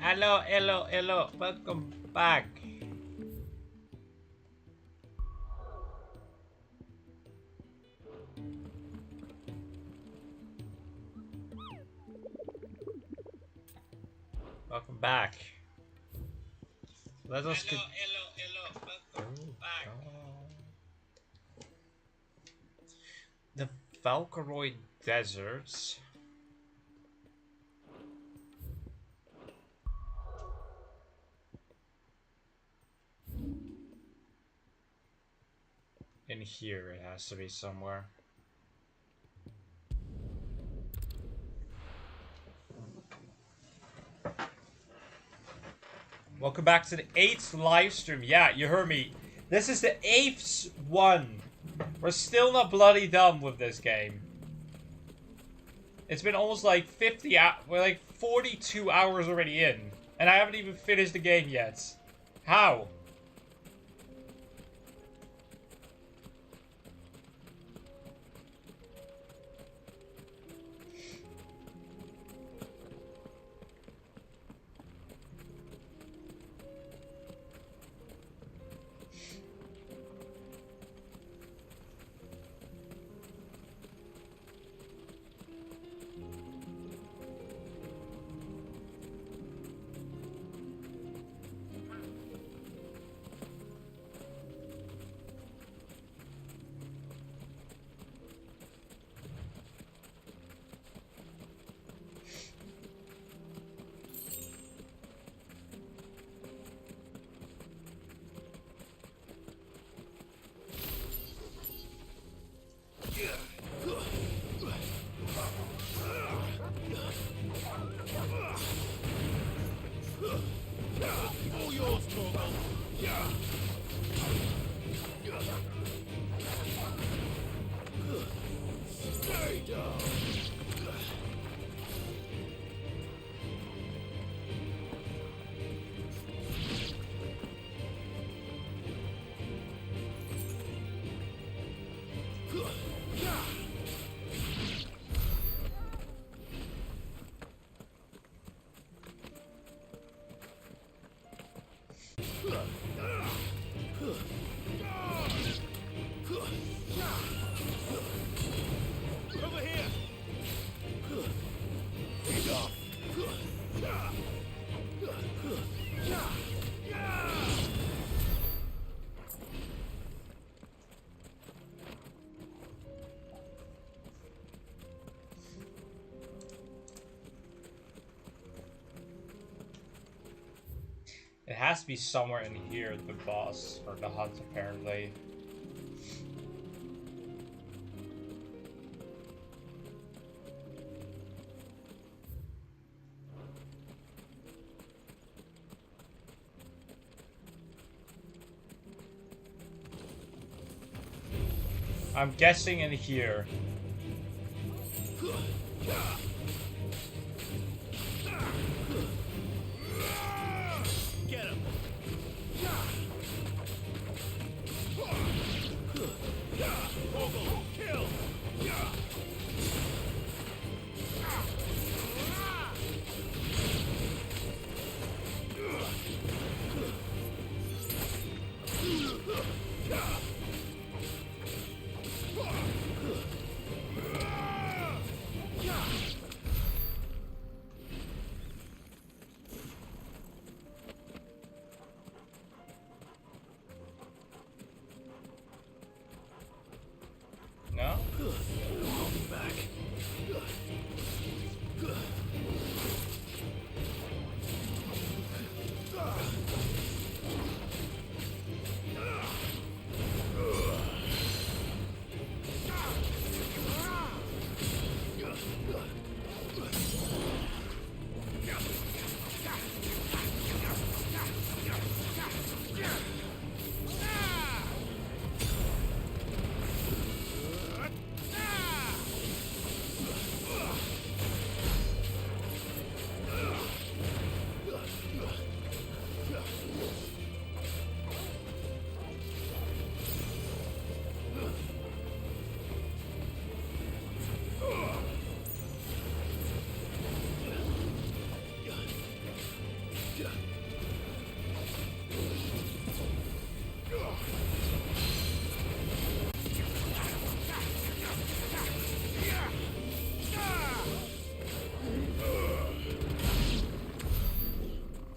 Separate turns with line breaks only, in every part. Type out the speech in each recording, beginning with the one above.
Hello, hello, hello. Welcome back. Welcome back. Let us hello. Welcome back. The Valkyroid Deserts. In here, it has to be somewhere. Welcome back to the 8th live stream. Yeah, you heard me. This is the 8th one. We're still not bloody done with this game. It's been almost like 50 hours. We're like 42 hours already in. And I haven't even finished the game yet. How? It has to be somewhere in here, the boss, or the hut, apparently. I'm guessing in here.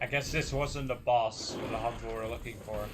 I guess this wasn't the boss or the humble we're looking for.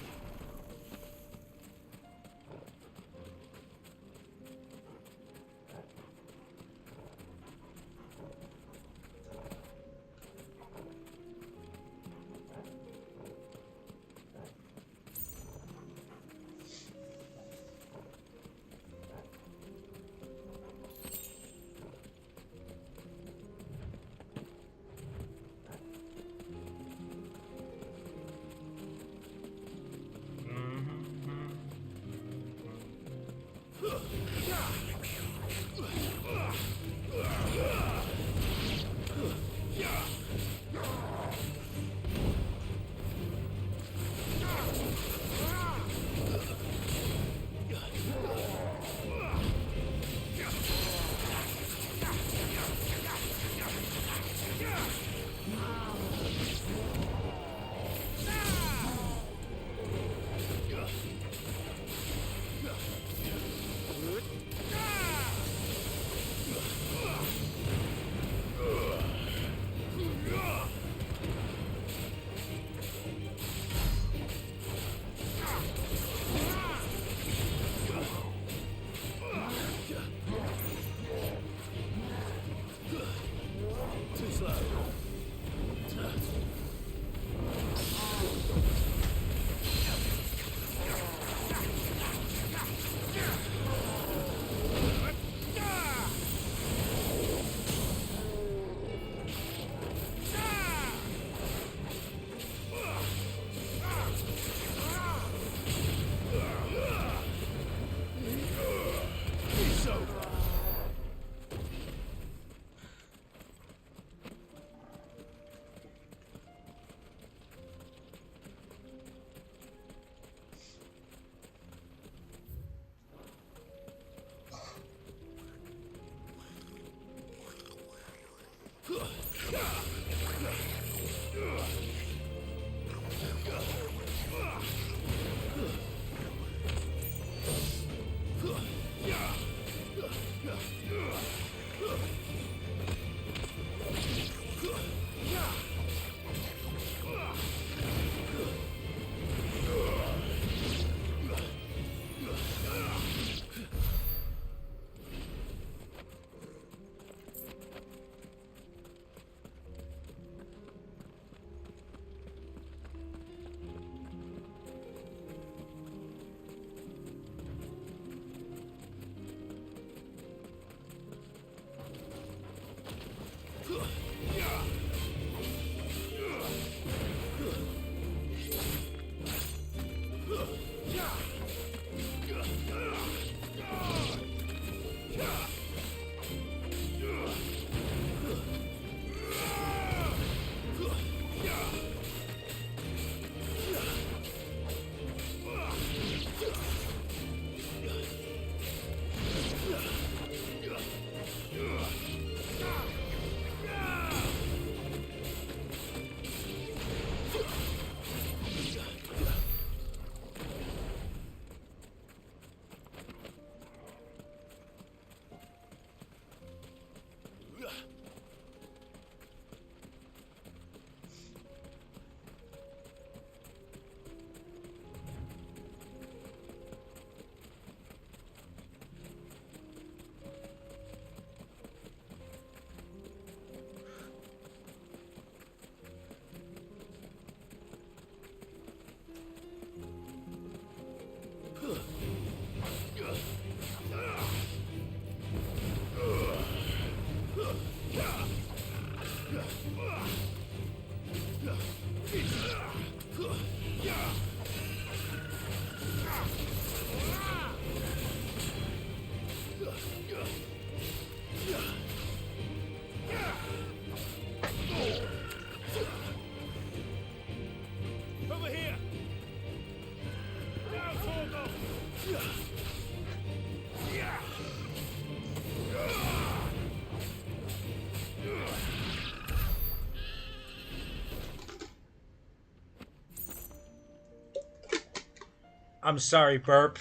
I'm sorry, burp.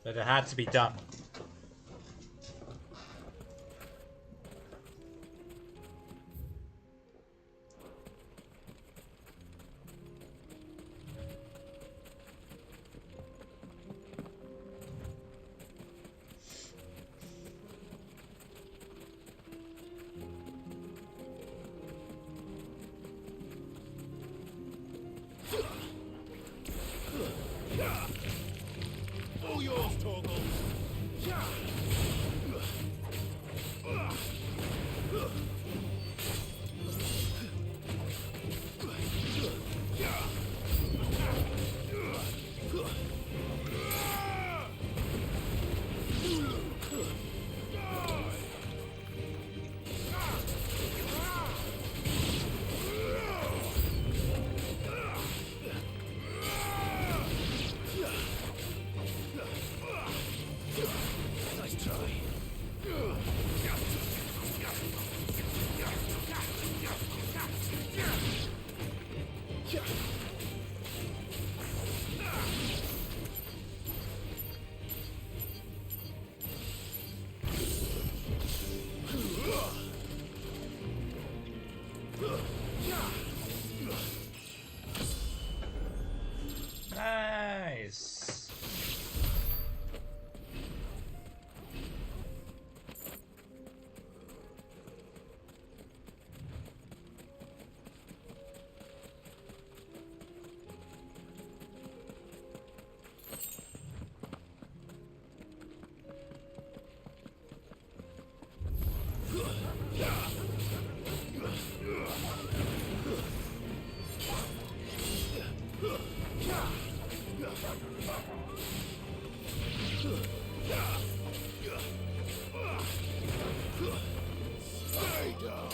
But it had to be done.
Stay down.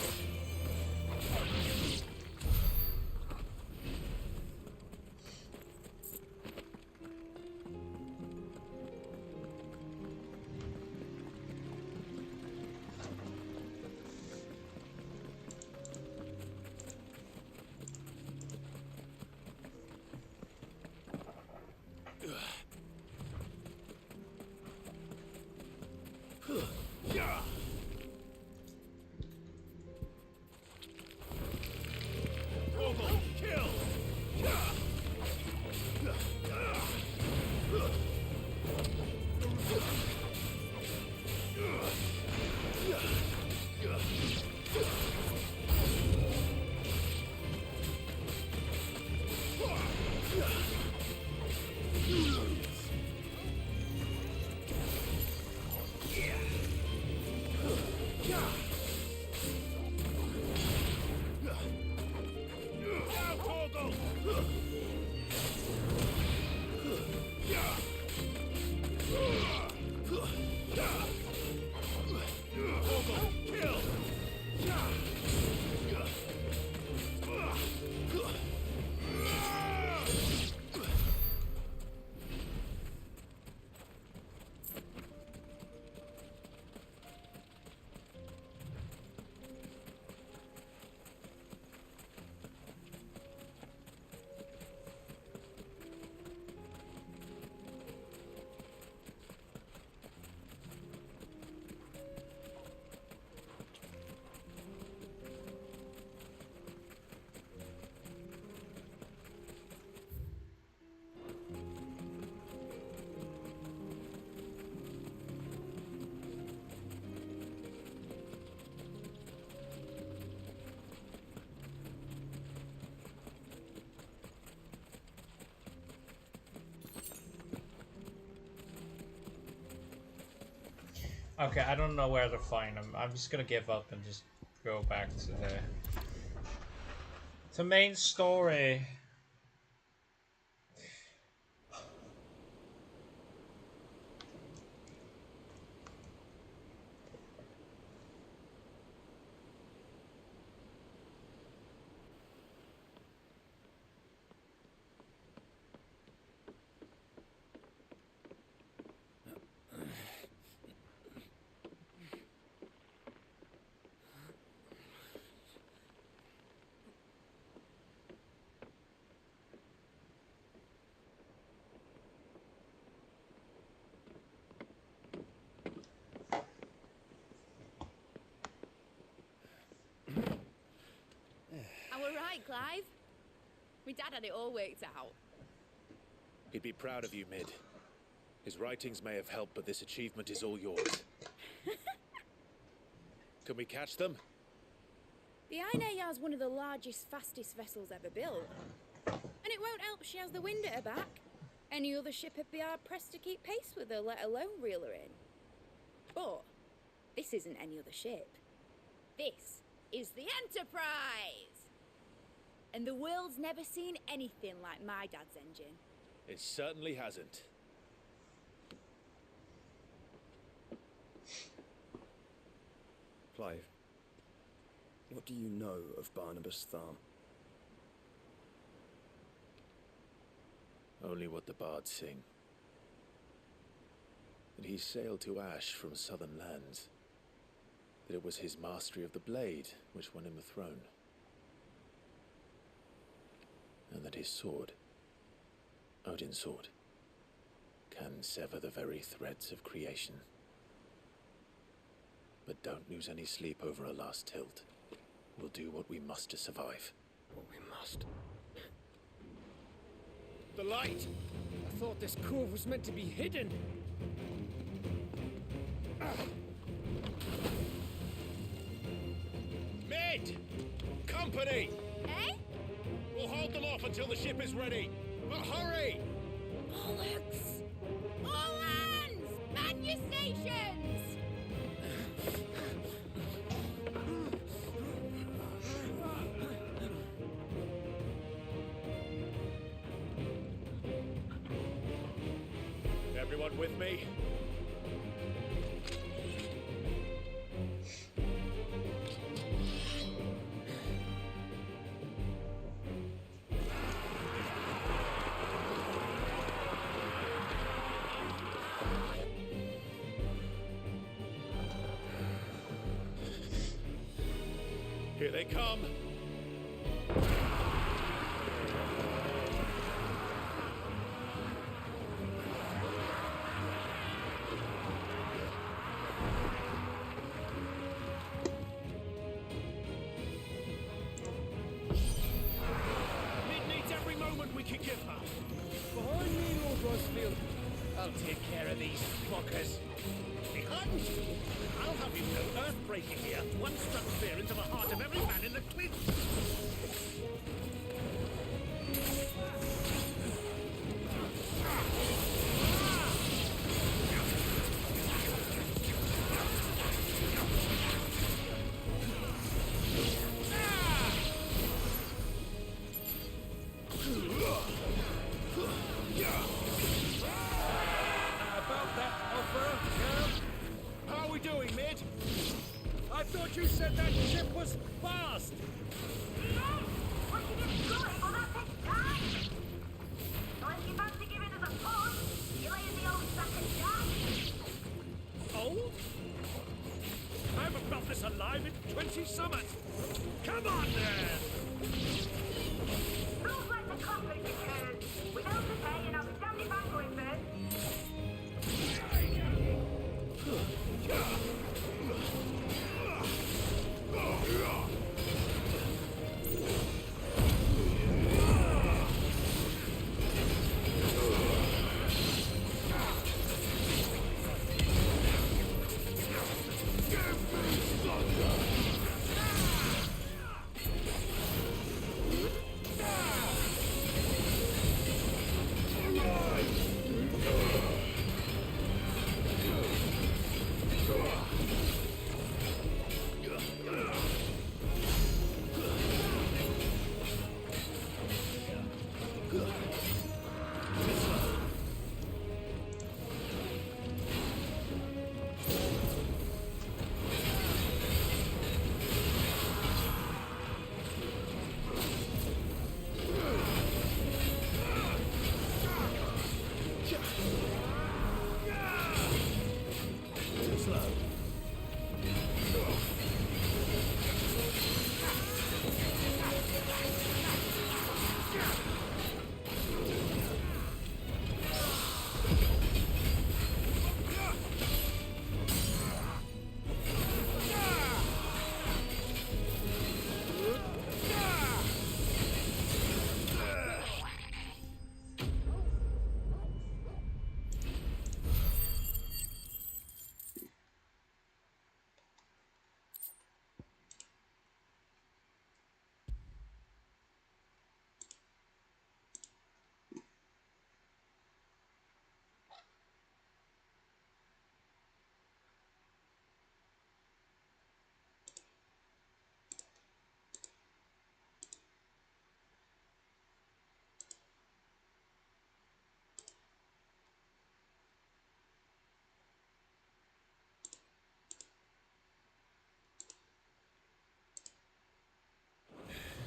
Okay, I don't know where to find them. I'm just gonna give up and just go back to the main story.
I were right, Clive. My dad had it all worked out.
He'd be proud of you, Mid. His writings may have helped, but this achievement is all yours. Can we catch them?
The Iron Yard's one of the largest, fastest vessels ever built. And it won't help she has the wind at her back. Any other ship would be hard-pressed to keep pace with her, let alone reel her in. But this isn't any other ship. This is the Enterprise! And the world's never seen anything like my dad's engine.
It certainly hasn't.
Clive, what do you know of Barnabas Tharm?
Only what the bards sing. That he sailed to Ash from southern lands. That it was his mastery of the blade which won him the throne. And that his sword, Odin's sword, can sever the very threads of creation. But don't lose any sleep over a last tilt. We'll do what we must to survive.
What we must.
The light! I thought this cove was meant to be hidden.
Mid! Company!
Eh?
We'll hold them off until the ship is ready. But hurry!
Bollocks! All hands! Man your stations!
everyone with me? Here they come. Mid needs every moment we can give her.
Behind me, Lord Rosfield.
I'll take care of these fuckers. Behind you? I'll have you know, earth-breaking here. One struck fear into the heart of every man in the clinch.
About that offer, yeah? How are we doing, Mid? I thought you said that ship was fast.
Old? I haven't felt this alive in 20 summers. Come on, then!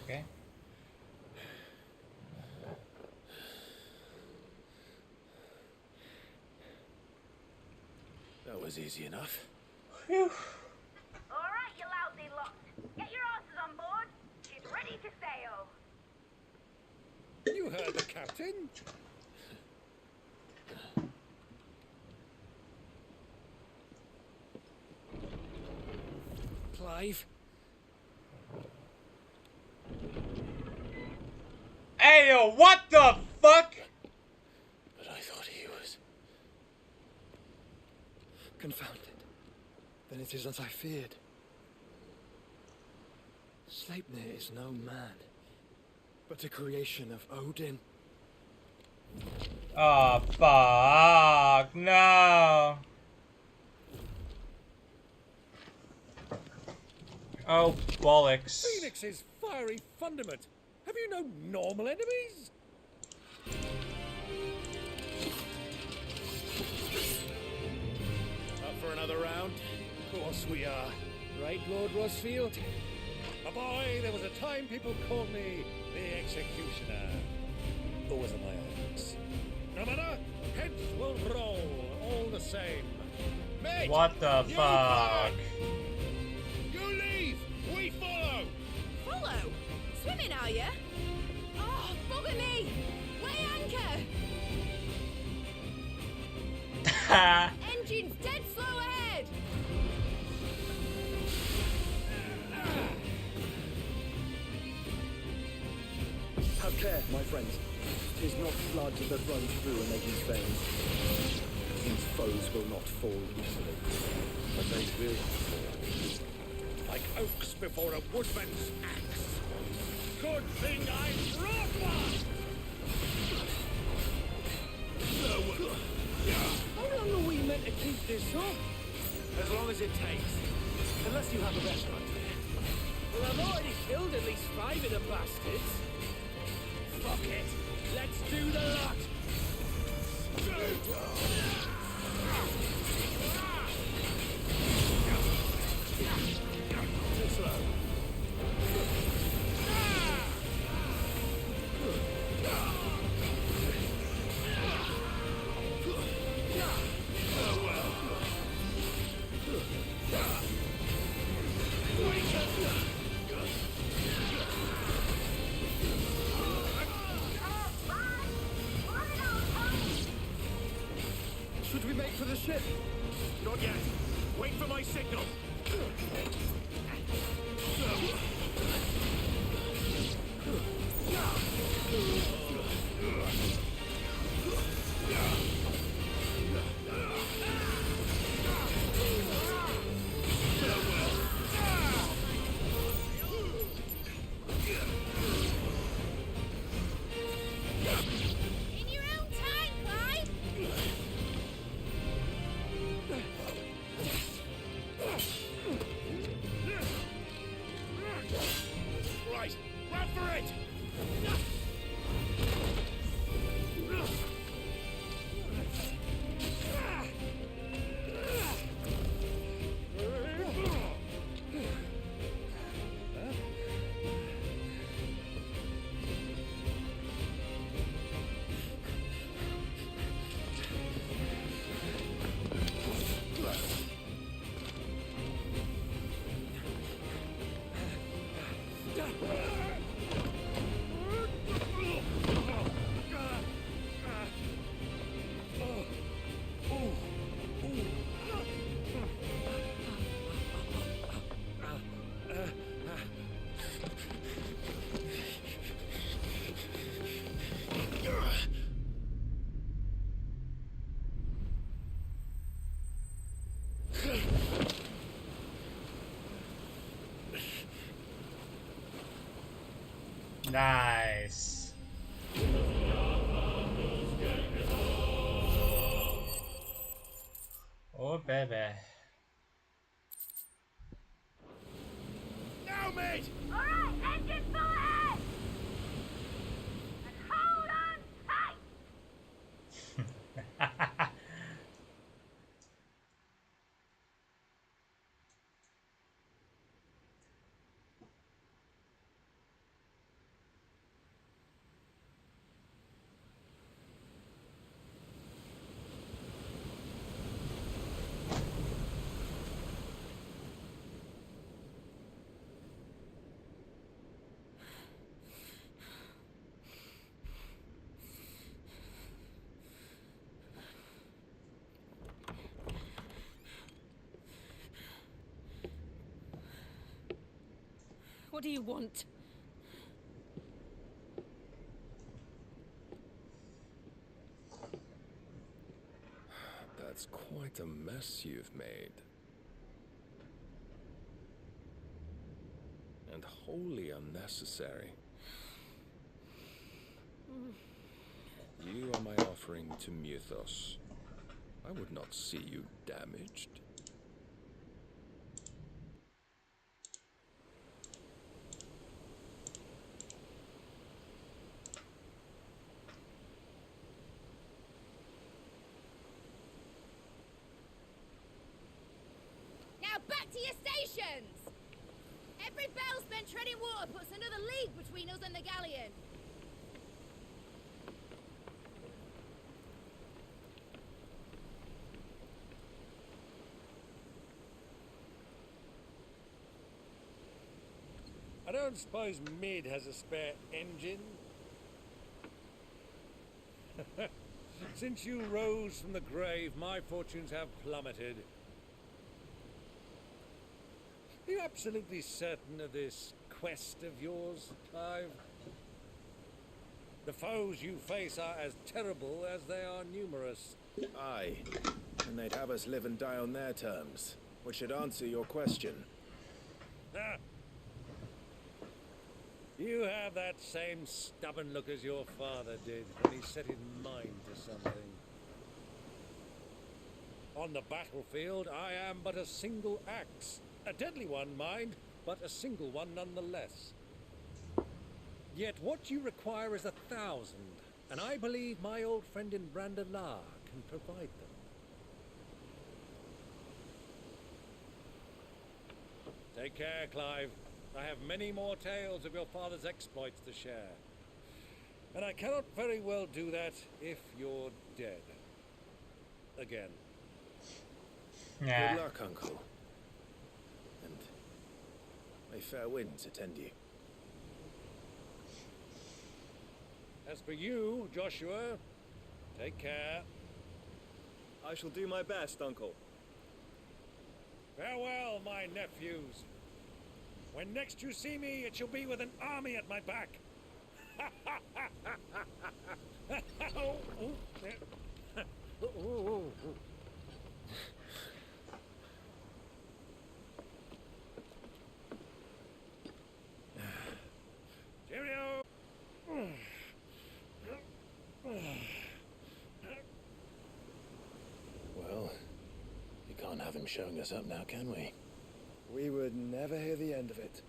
Okay.
That was easy enough.
Whew.
All right, you lousy lot. Get your asses on board. She's ready to sail.
You heard the captain. Clive.
Ayo, what the fuck?
But I thought he was...
Confounded. Then it is as I feared. Sleipnir is no man, but a creation of Odin.
Oh, fuck. No. Oh, bollocks.
Phoenix's fiery fundament. Have you no normal enemies?
another round?
Of course we are. Right, Lord Rosfield?
A boy, there was a time people called me the Executioner. Always in my eyes. No matter, heads will roll all the same. Mate,
What the
you
fuck?
back! You leave! We follow!
Follow? Swimming, are you? Oh, bugger me! Weigh anchor! Engine's dead slow ahead!
Have care, my friends. 'Tis not blood that runs through a maiden's veins. These foes will not fall easily, but they will fall.
Like oaks before a woodman's axe. Good thing I brought one!
How long are we meant to keep this up?
As long as it takes. Unless you have a better idea.
Well, I've already killed at least 5 of the bastards. Fuck it. Let's do the lot.
Too slow. Should we make for the ship?
Not yet. Wait for my signal.
In your own time, Clyde!
Right, run for it!
Nice. Oh, baby.
Now, mate!
Alright, engine full ahead! And hold on tight!
What do you want?
That's quite a mess you've made. And wholly unnecessary. You are my offering to Mythos. I would not see you damaged.
your stations! Every bell spent treading water puts another league between us and the galleon.
I don't suppose Mid has a spare engine? Since you rose from the grave, my fortunes have plummeted. Are you absolutely certain of this quest of yours, Clive? The foes you face are as terrible as they are numerous.
Aye, and they'd have us live and die on their terms, which should answer your question.
Ah. You have that same stubborn look as your father did when he set his mind to something. On the battlefield, I am but a single axe. A deadly one, mind, but a single one nonetheless. Yet what you require is 1,000, and I believe my old friend in Brandalar can provide them. Take care, Clive. I have many more tales of your father's exploits to share. And I cannot very well do that if you're dead. Again.
Yeah.
Good luck, Uncle. And may fair winds attend you.
As for you, Joshua, take care.
I shall do my best, Uncle.
Farewell, my nephews. When next you see me, it shall be with an army at my back. Cheerio!
Well, you can't have him showing us up now, can we?
We would never hear the end of it.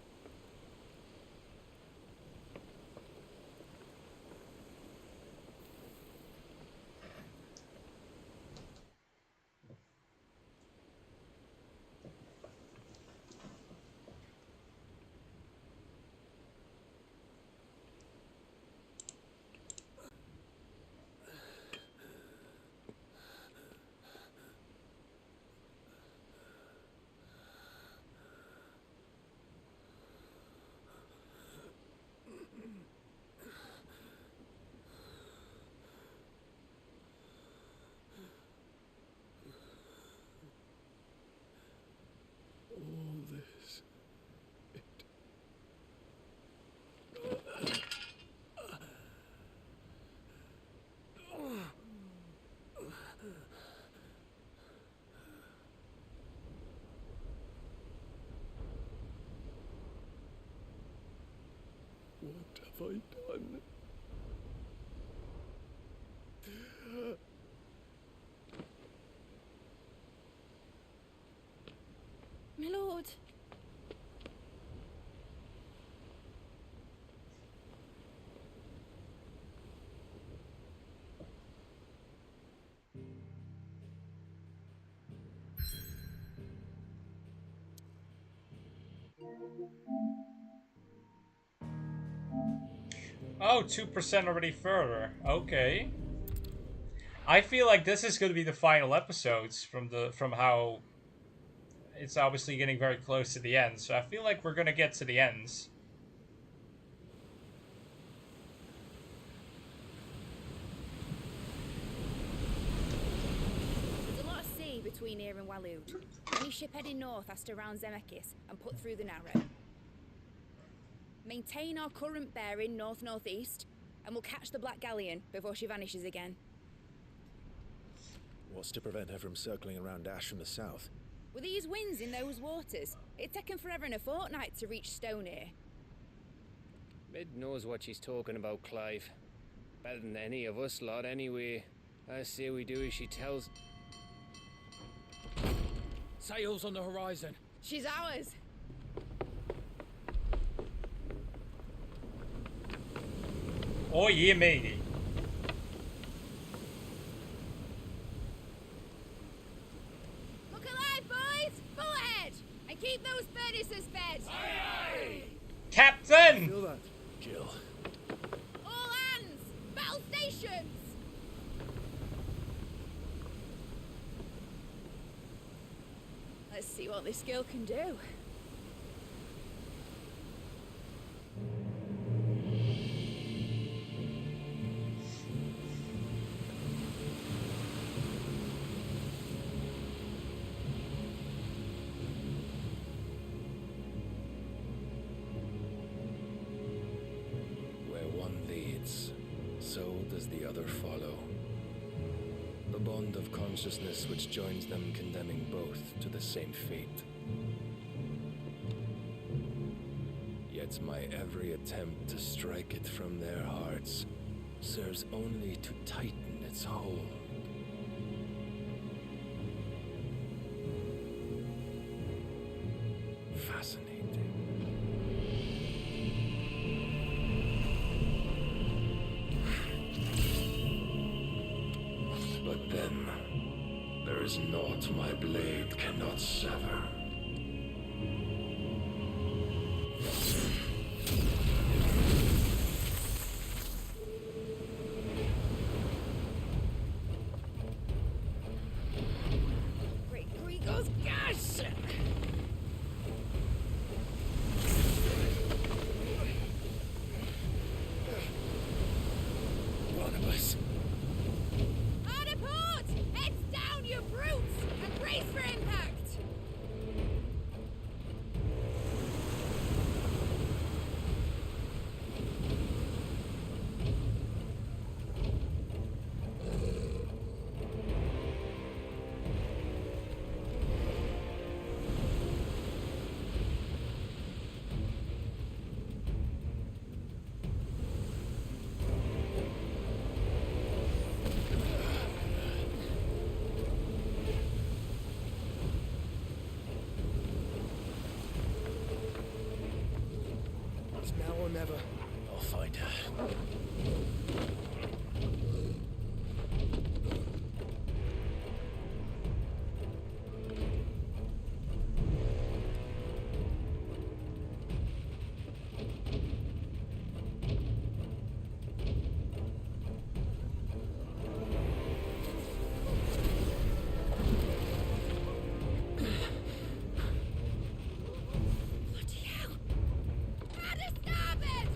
All this. What have I done?
My lord.
Oh, 2% already further. Okay. I feel like this is going to be the final episodes from how it's obviously getting very close to the end. So I feel like we're going to get to the ends.
There's a lot of sea between here and Waloed. Any ship heading north has to round Zemeckis and put through the Narrow. Maintain our current bearing north-northeast, and we'll catch the Black Galleon before she vanishes again.
What's to prevent her from circling around Ash from the south?
With these winds in those waters, it'd taken forever and a fortnight to reach Stonehenge.
Mid knows what she's talking about, Clive. Better than any of us lot, anyway. I say we do as she tells.
Sails on the horizon.
She's ours.
Oh yeah, matey.
Look alive, boys! Full ahead! And keep
Captain!
Feel that?
Jill.
All hands! Battle stations! Let's see what this girl can do.
Where one leads, so does the other follow. The bond of consciousness which joins them condemning both to the same fate. Yet my every attempt to strike it from their hearts serves only to tighten its hold. Fascinating. But then, there is naught my blade cannot sever.
Great Grigos gas!
One of us.
Hard a port! Heads down, you brutes! And brace for impact!
It's now or never.
I'll find her.
Bloody hell! At a starboard!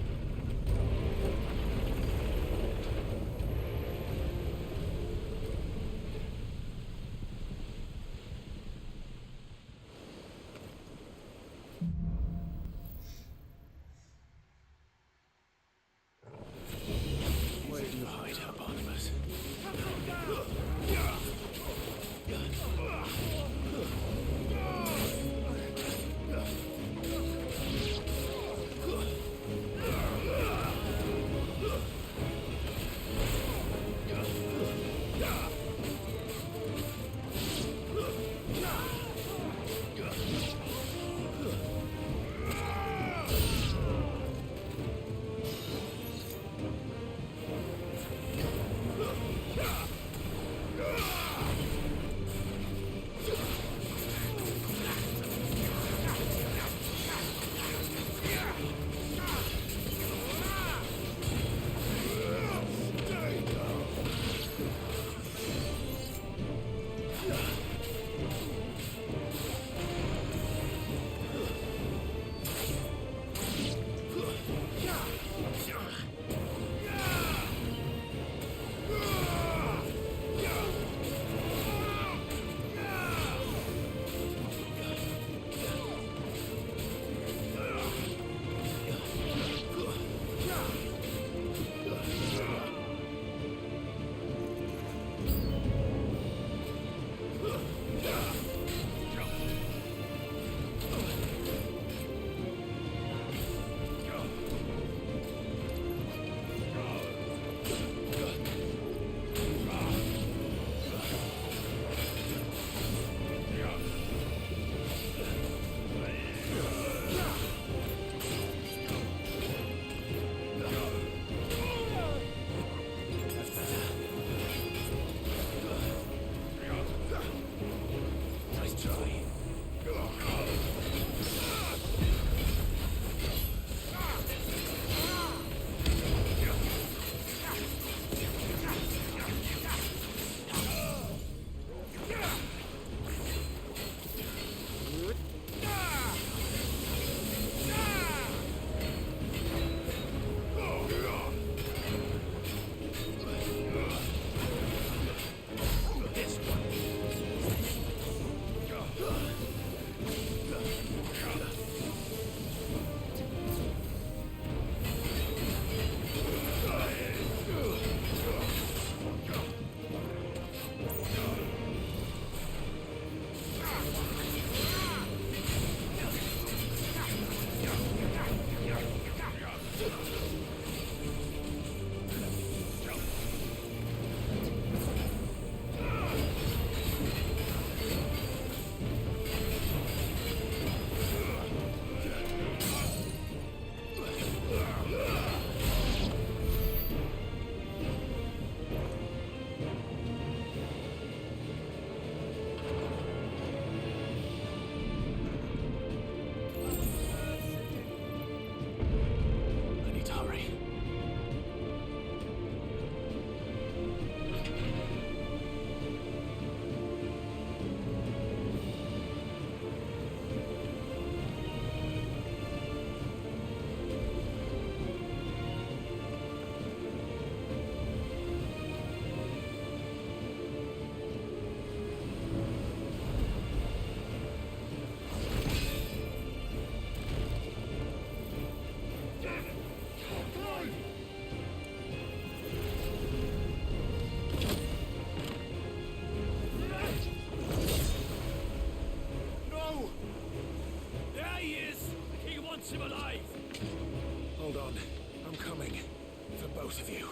keeps him alive.
Hold on. I'm coming. For both of you.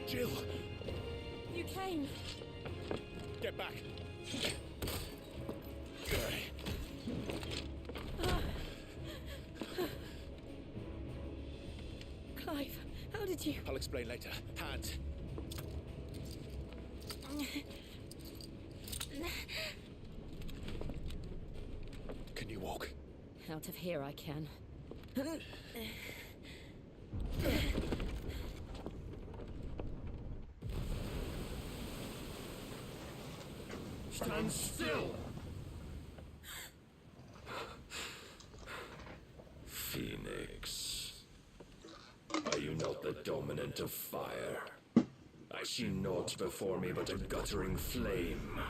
Jill!
You came.
Get back!
Clive, how did you...
I'll explain later. Hands. Can you walk?
Out of here I can.
Stand still!
Phoenix, are you not the dominant of fire? I see naught before me but a guttering flame.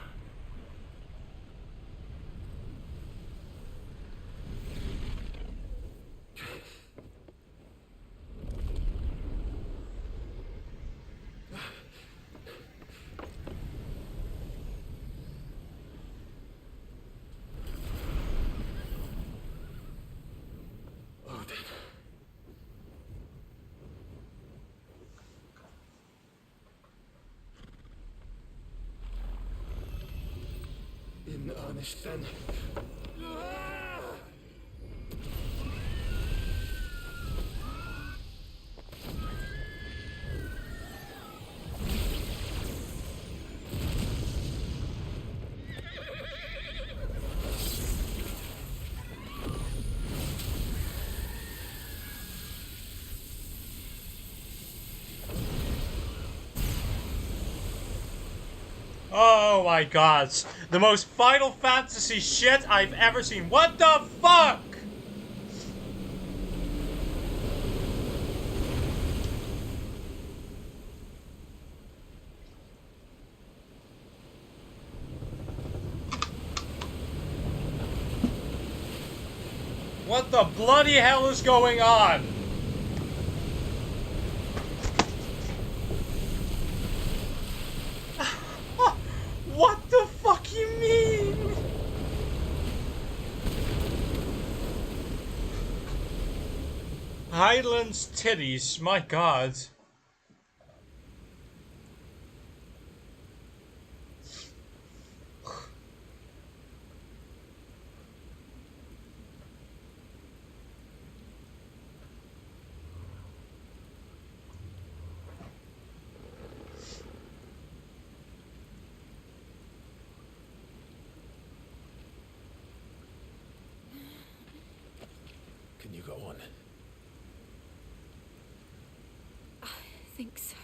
Na, nicht then.
Oh my god. The most Final Fantasy shit I've ever seen. What the fuck? What the bloody hell is going on? What the fuck you mean? Highlands titties, my god.
Can you go on?
I think so.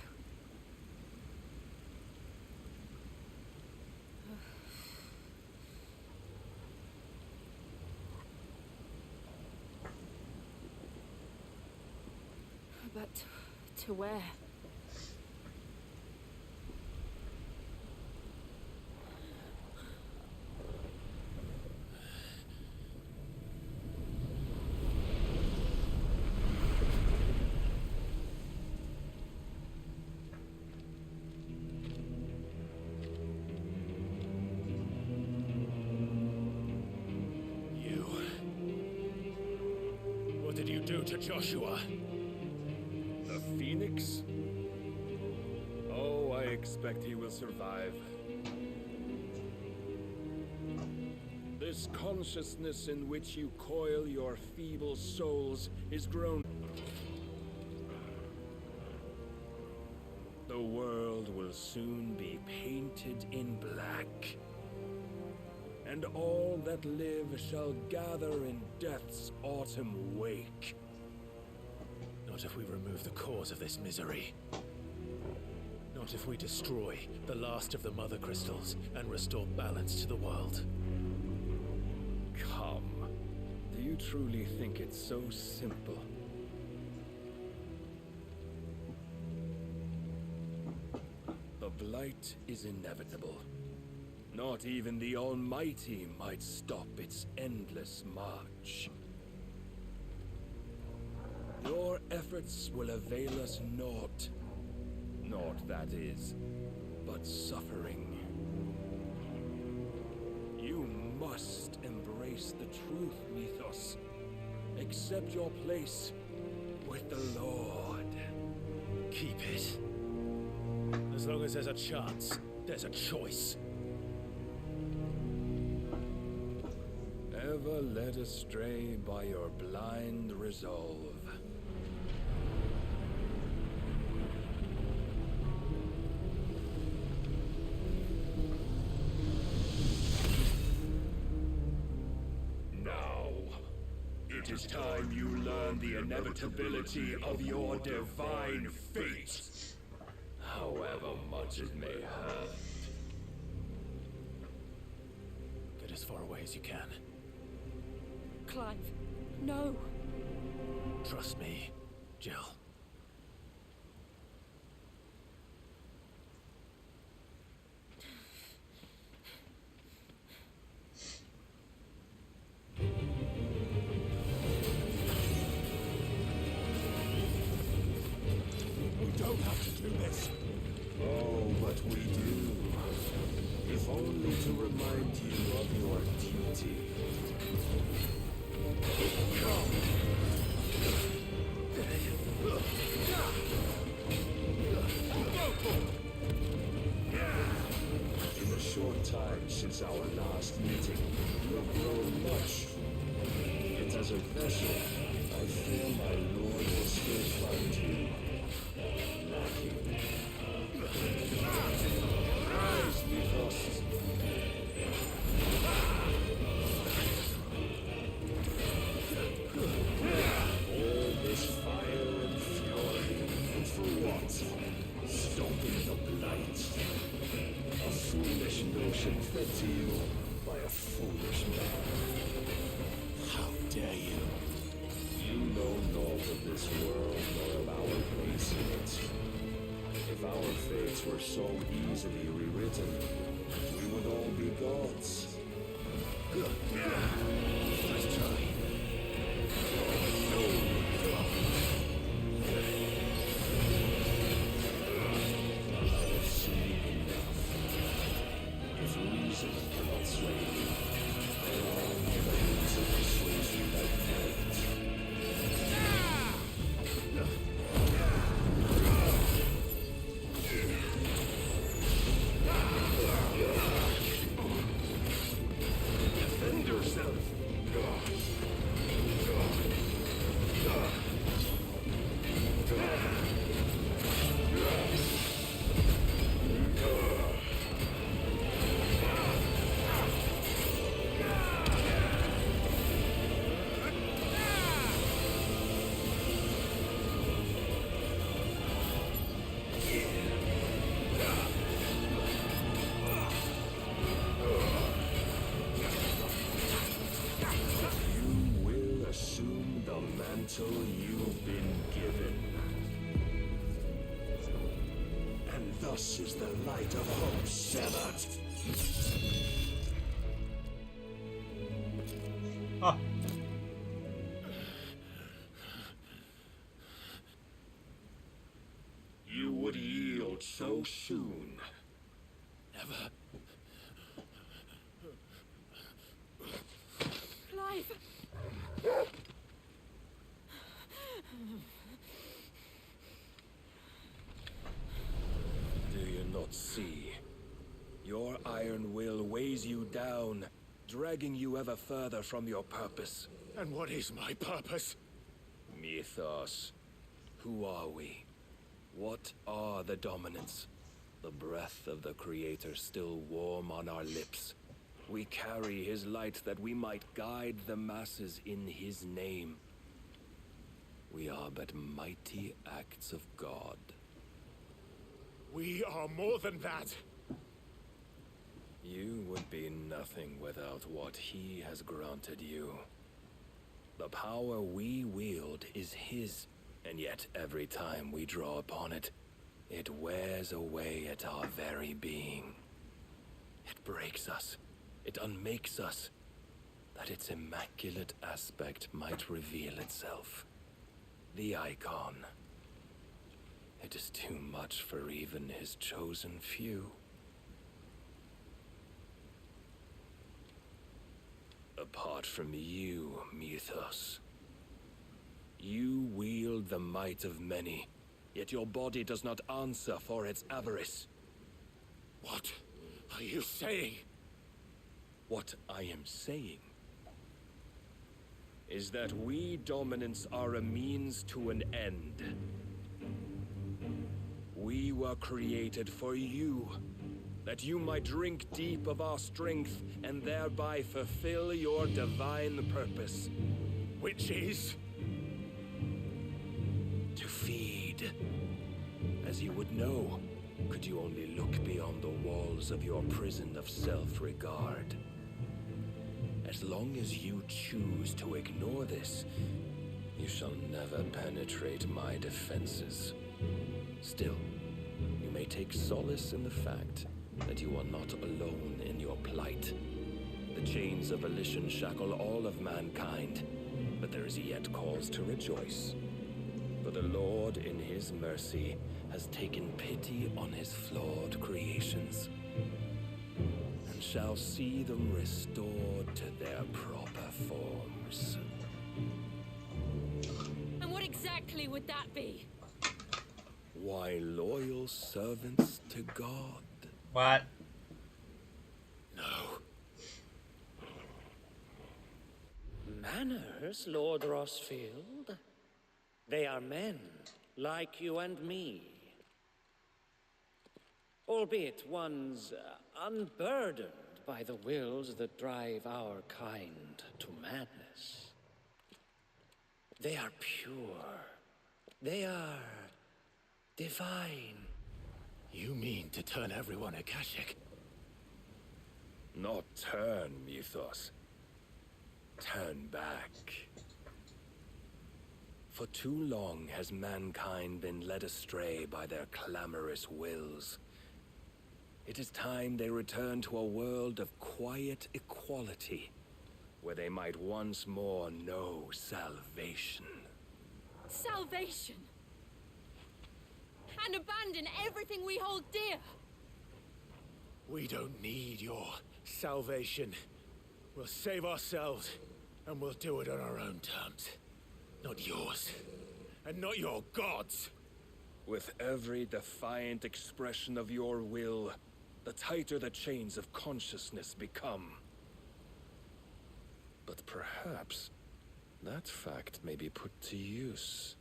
But to where?
What did you do to Joshua?
The Phoenix? Oh, I expect he will survive. This consciousness in which you coil your feeble souls is grown. The world will soon be painted in black. And all that live shall gather in death's autumn wake.
Not if we remove the cause of this misery. Not if we destroy the last of the mother crystals and restore balance to the world.
Come. Do you truly think it's so simple? The blight is inevitable. Not even the Almighty might stop its endless march. Your efforts will avail us naught. Naught, that is, but suffering. You must embrace the truth, Mythos. Accept your place with the Lord.
Keep it. As long as there's a chance, there's a choice.
Ever led astray by your blind resolve. Now, it is time you learn the inevitability of your divine fate, however much it may hurt.
Get as far away as you can.
Clive, no.
Trust me, Jill.
We don't have to do this. Oh, but we do. If only to remind you of your duty. In the short time since our last meeting,
meeting. You have grown much. Yet as a vessel, I fear my lord will still find you lacking. Rise, Mythos. All this fire and fury, and for what? Stopping the blight. A foolish notion fed to you by a foolish man. How dare you? You know naught of this world nor of our place in it. If our fates were so easily rewritten, we would all be gods. Let's try. I've seen enough. If reason cannot sway you, then all the reason sways you like hate. Defend yourself! You will assume the mantle you've been given. And thus is the light of hope severed.
Huh.
You would yield so soon. Never.
Clive!
Do you not see? Your iron will weighs you down, dragging you ever further from your purpose.
And what is my purpose?
Mythos. Who are we? What are the dominants? The breath of the Creator still warm on our lips. We carry his light that we might guide the masses in his name. We are but mighty acts of God.
We are more than that.
You would be nothing without what he has granted you. The power we wield is his, and yet every time we draw upon it, it wears away at our very being. It breaks us. It unmakes us, that its immaculate aspect might reveal itself. The icon. It is too much for even his chosen few. Apart from you, Mythos, you wield the might of many, yet your body does not answer for its avarice.
What are you saying?
What I am saying is that we dominants are a means to an end. We were created for you, that you might drink deep of our strength and thereby fulfill your divine purpose.
Which is?
To feed. As you would know, could you only look beyond the walls of your prison of self-regard. As long as you choose to ignore this, you shall never penetrate my defenses. Still, you may take solace in the fact that you are not alone in your plight. The chains of volition shackle all of mankind, but there is yet cause to rejoice. For the Lord, in his mercy, has taken pity on his flawed creations, and shall see them restored to their proper forms.
And what exactly would that be?
Why, loyal servants to God.
What?
No.
Manners, Lord Rossfield? They are men, like you and me. Albeit ones unburdened by the wills that drive our kind to madness. They are pure. They are divine.
You mean to turn everyone Akashic?
Not turn, Mythos. Turn back. For too long has mankind been led astray by their clamorous wills. It is time they return to a world of quiet equality, where they might once more know salvation.
Salvation! And abandon everything we hold dear!
We don't need your salvation. We'll save ourselves, and we'll do it on our own terms. Not yours, and not your gods.
With every defiant expression of your will, the tighter the chains of consciousness become. But perhaps that fact may be put to use.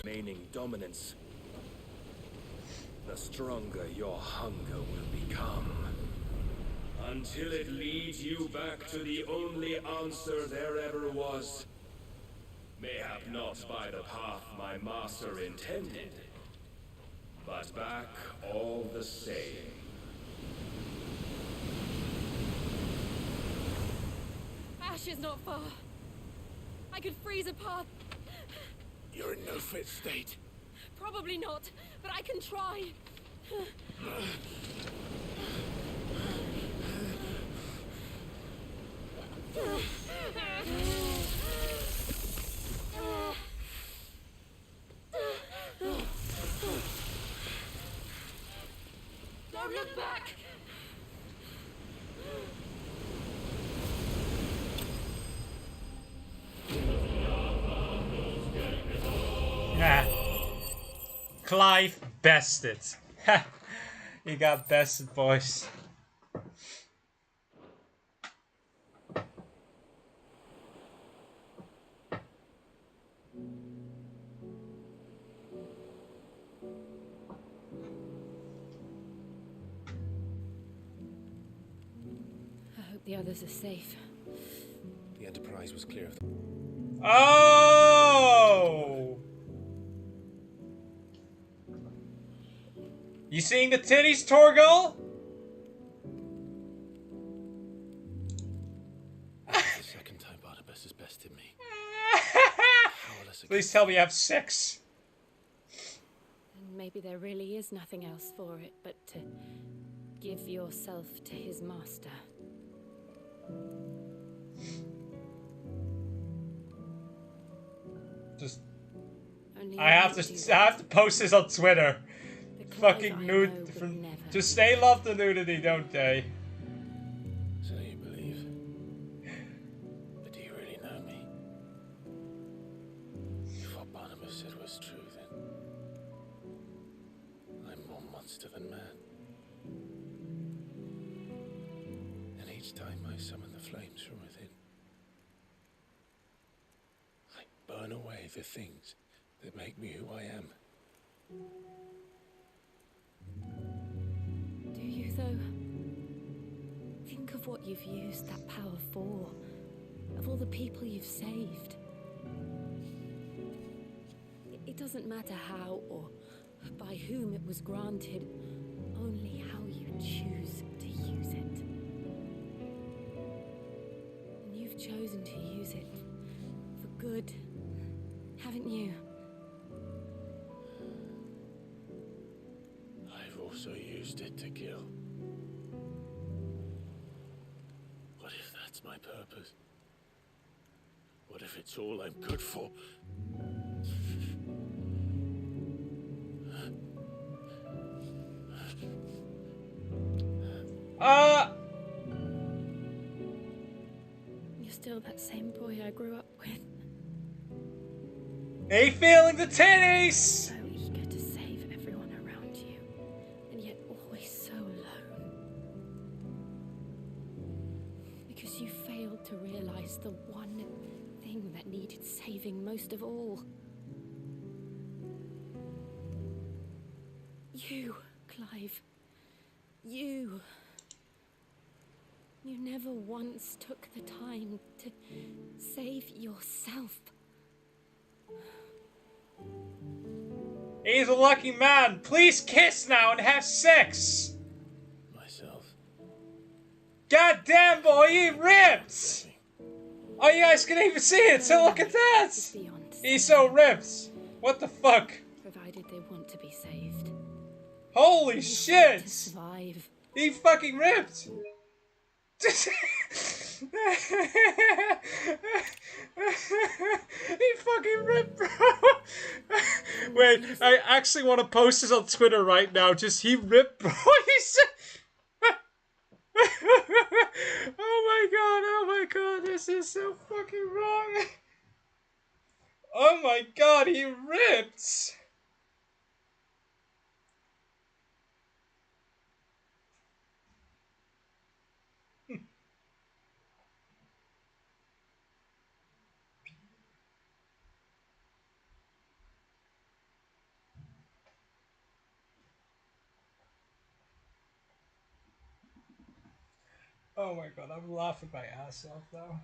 Remaining dominance, the stronger your hunger will become. Until it leads you back to the only answer there ever was. Mayhap not by the path my master intended, but back all the same.
Ash is not far. I could freeze a path.
You're in no fit state.
Probably not, but I can try. Don't look back!
Nah. Clive bested. He got bested, boys.
I hope the others are safe.
The Enterprise was clear of the...
Oh! You seeing the titties, Torgal?
The second time Barnabas has bested me.
Please tell me you have sex.
And maybe there really is nothing else for it but to give yourself to his master.
Just,
Only
I have to post this on Twitter. Fucking nude. Just they love the nudity, don't they?
So you believe? But do you really know me? If what Barnabas said was true, then I'm more monster than man. And each time I summon the flames from within, I burn away the things that make me who I am.
Do you, though? Think of what you've used that power for. Of all the people you've saved. It doesn't matter how or by whom it was granted, only how you choose to use it. And you've chosen to use it for good, haven't you?
I've also used it to kill. What if that's my purpose? What if it's all I'm good for?
You're still that same boy I grew up with.
Hey, feeling the titties!
So eager to save everyone around you, and yet always so alone. is the one thing that needed saving most of all. You, Clive. You. You never once took the time to save yourself.
He's a lucky man. Please kiss now and have sex.
Myself.
God damn, boy, he ripped. Oh, you guys can even see it. So look at that. He's so ripped. What the fuck?
Provided they want to be saved.
Holy shit.
To survive.
He fucking ripped. He fucking ripped, bro. Wait, I actually want to post this on Twitter right now. Just, he ripped, bro. He's... oh my god, this is so fucking wrong. Oh my god, he ripped. Oh my god, I'm laughing my ass off though.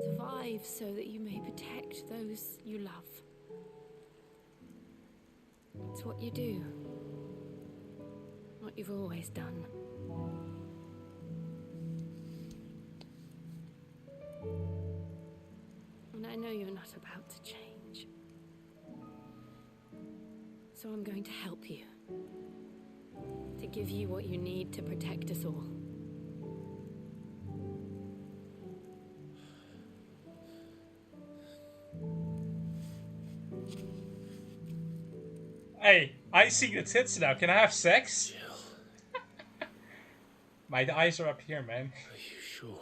Survive so that you may protect those you love. It's what you do. What you've always done. And I know you're not about to change. So I'm going to help you. To give you what you need to protect us all.
Hey, I see the tits now. Can I have sex?
Jill.
My eyes are up here, man.
Are you sure?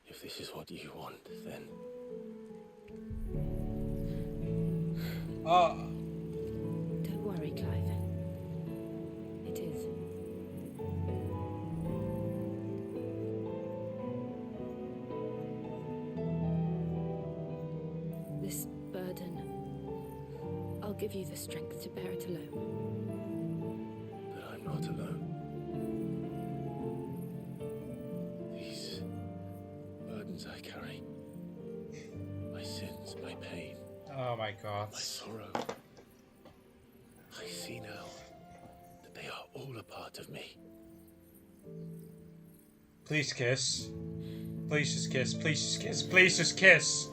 If this is what you want, then...
Don't worry, Clive. It is. This burden, I'll give you the strength to bear it alone.
But I'm not alone. These burdens I carry, my sins, my pain,
Oh my god.
my sorrow, I see now that they are all a part of me.
Please kiss. Please just kiss. Please just kiss. Please just kiss.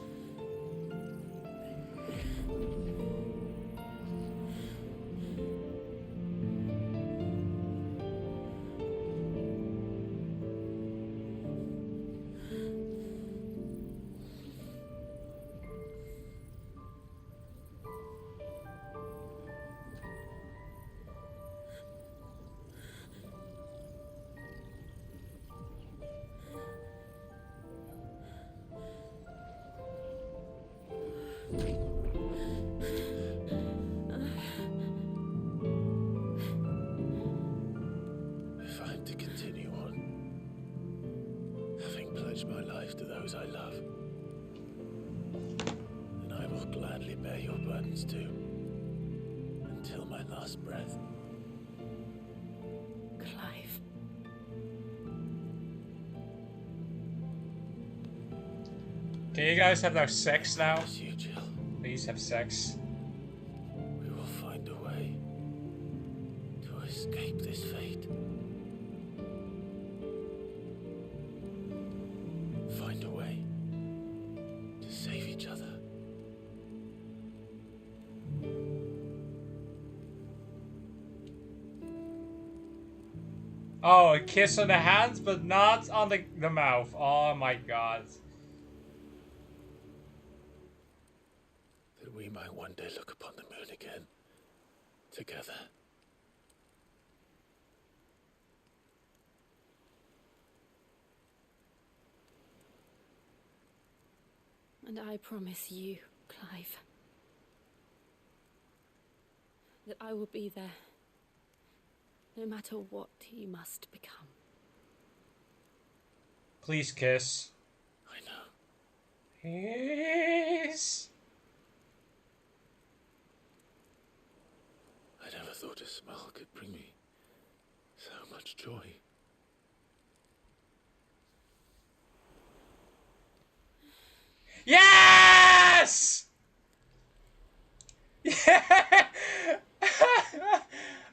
close to those I love. And I will gladly bear your burdens too, until my last breath.
Clive.
Can you guys have no sex now?
Yes, you, Jill.
Please have sex.
We will find a way to escape this fate. Find a way to save each other.
Oh, a kiss on the hands, but not on the mouth. Oh my god.
That we might one day look upon the moon again, together.
And I promise you, Clive, that I will be there, no matter what you must become.
Please kiss.
I know.
Please.
I never thought a smile could bring me so much joy.
Yes! Yeah!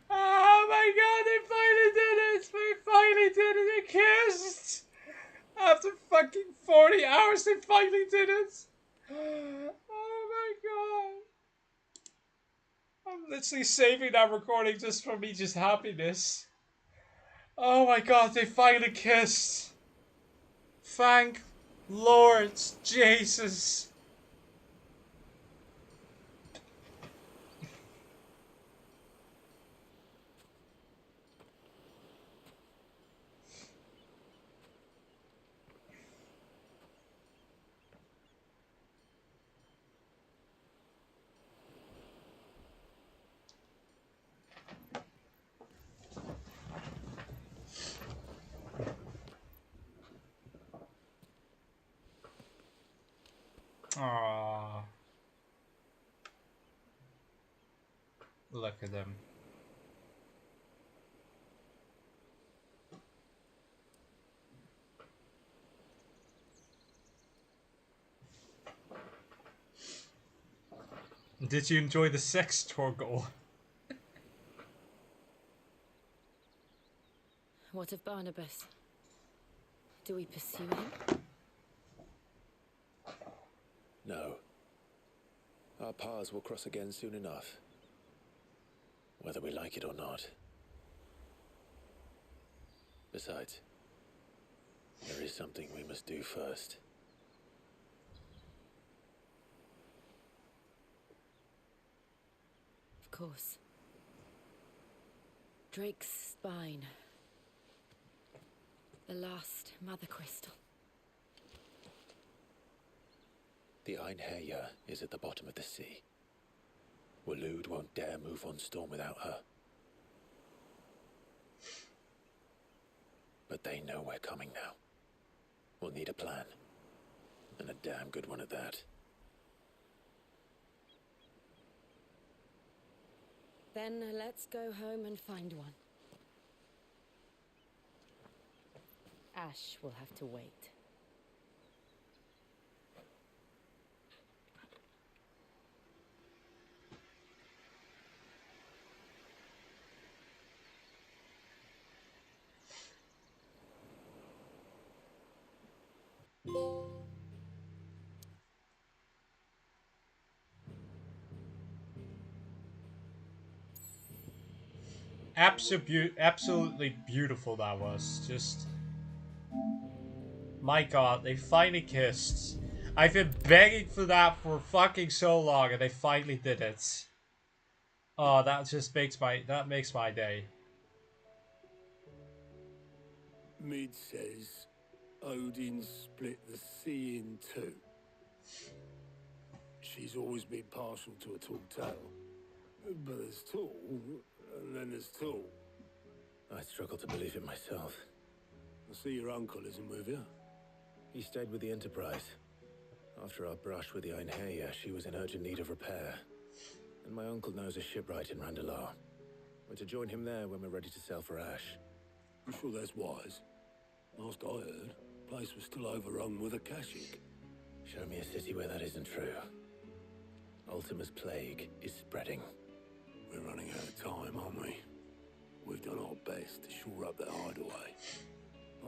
Oh my god, they finally did it! We finally did it! They kissed! After fucking 40 hours, they finally did it! Oh my god. I'm literally saving that recording just for me, just happiness. Oh my god, they finally kissed! Thank Lord Jesus. Aww. Look at them. Did you enjoy the sex struggle?
What of Barnabas? Do we pursue him?
No. Our paths will cross again soon enough. Whether we like it or not. Besides, there is something we must do first.
Of course. Drake's spine. The last mother crystal.
The Einherjar is at the bottom of the sea. Waloed won't dare move on Storm without her. But they know we're coming now. We'll need a plan. And a damn good one at that.
Then let's go home and find one. Ash will have to wait.
Absolutely beautiful that was. Just... My god, they finally kissed. I've been begging for that for fucking so long, and they finally did it. Oh, that just makes my day.
Mid says Odin split the sea in two. She's always been partial to a tall tale. But there's tall, and then there's tall.
I struggle to believe it myself.
I see your uncle isn't with you.
He stayed with the Enterprise. After our brush with the Einherja, she was in urgent need of repair. And my uncle knows a shipwright in Randalar. We're to join him there when we're ready to sail for Ash.
You sure that's wise? Last I heard, the place was still overrun with Akashic.
Show me a city where that isn't true. Ultima's plague is spreading.
We're running out of time, aren't we? We've done our best to shore up that hideaway.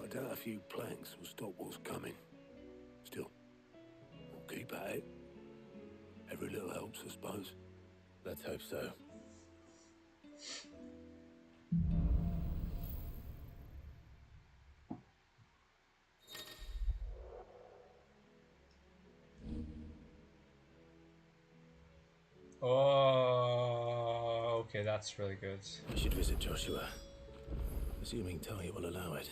I doubt a few planks will stop what's coming. Still, we'll keep at it. Every little helps, I suppose.
Let's hope so.
Oh, okay, that's really good.
We should visit Joshua. Assuming Talia will allow it.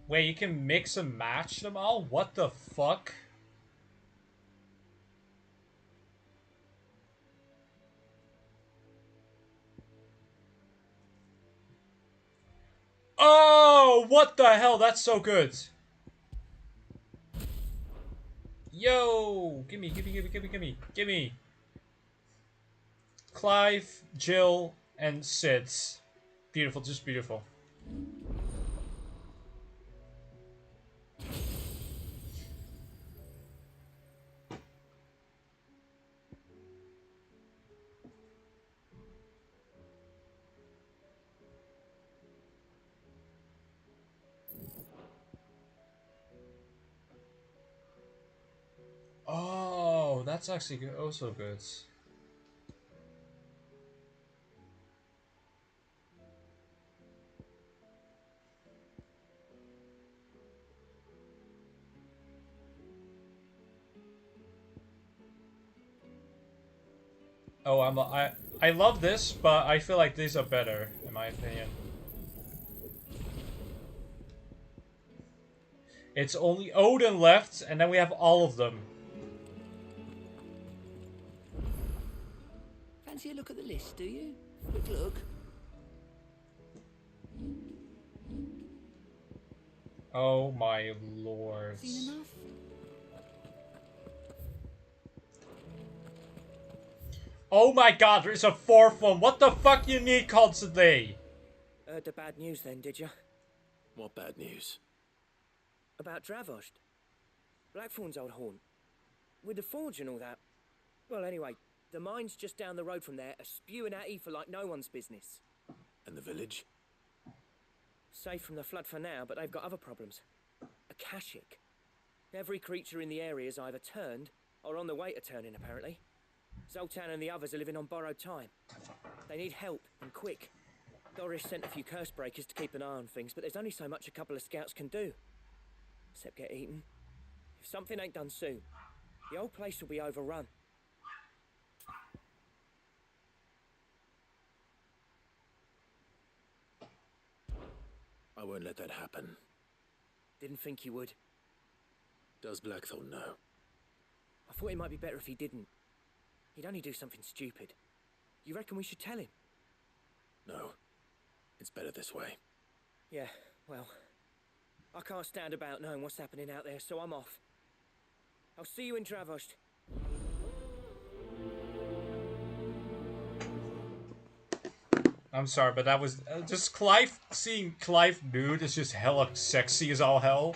Wait, you can mix and match them all? What the fuck? Oh, what the hell? That's so good. Yo, gimme. Clive, Jill, and Sid. Beautiful, just beautiful. Oh, that's actually good. Also good. Oh, I love this, but I feel like these are better, in my opinion. It's only Odin left, and then we have all of them.
Fancy a look at the list, do you? Quick look.
Oh my lord.
Seen enough?
Oh my god, there's a fourth one. What the fuck you need constantly?
Heard the bad news then, did you?
What bad news?
About Dravost. Blackthorn's old haunt. With the forge and all that. Well, anyway, the mines just down the road from there are spewing out ether like no one's business.
And the village?
Safe from the flood for now, but they've got other problems. Akashic. Every creature in the area is either turned or on the way to turning, apparently. Zoltan and the others are living on borrowed time. They need help, and quick. Doris sent a few curse breakers to keep an eye on things, but there's only so much a couple of scouts can do. Except get eaten. If something ain't done soon, the old place will be overrun.
I won't let that happen.
Didn't think you would.
Does Blackthorn know?
I thought it might be better if he didn't. He'd only do something stupid. You reckon we should tell him?
No. It's better this way.
Yeah, well, I can't stand about knowing what's happening out there, so I'm off. I'll see you in Dravost.
I'm sorry, but that was just Clive. Seeing Clive nude is just hella sexy as all hell.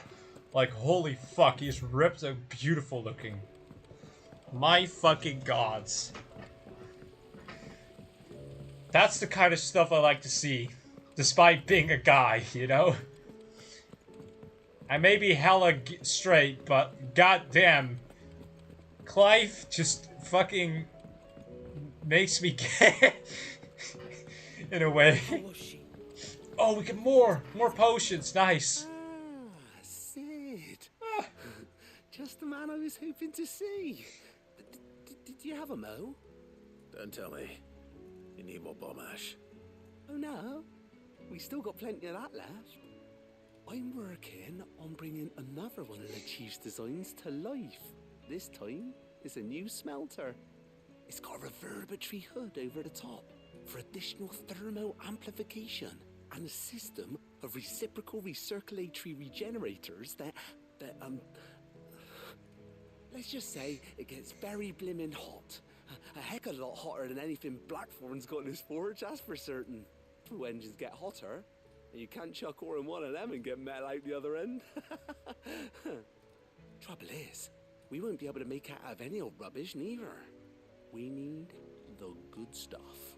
Like, holy fuck, he's ripped and beautiful looking. My fucking gods. That's the kind of stuff I like to see, despite being a guy, you know? I may be hella straight, but goddamn, Clive just fucking makes me gay in a way. Oh, we get more potions. Nice.
Ah, Sid. Just the man I was hoping to see. Did you have a mo?
Don't tell me. You need more bomb ash.
Oh no, we still got plenty of that left. I'm working on bringing another one of the Chief's designs to life. This time, it's a new smelter. It's got a reverberatory hood over the top for additional thermal amplification and a system of reciprocal recirculatory regenerators that let's just say it gets very blimmin' hot. A heck of a lot hotter than anything Blackthorn's got in his forge, that's for certain. True engines get hotter, and you can't chuck ore in one of them and get metal out the other end. Trouble is, we won't be able to make it out of any old rubbish neither. We need the good stuff.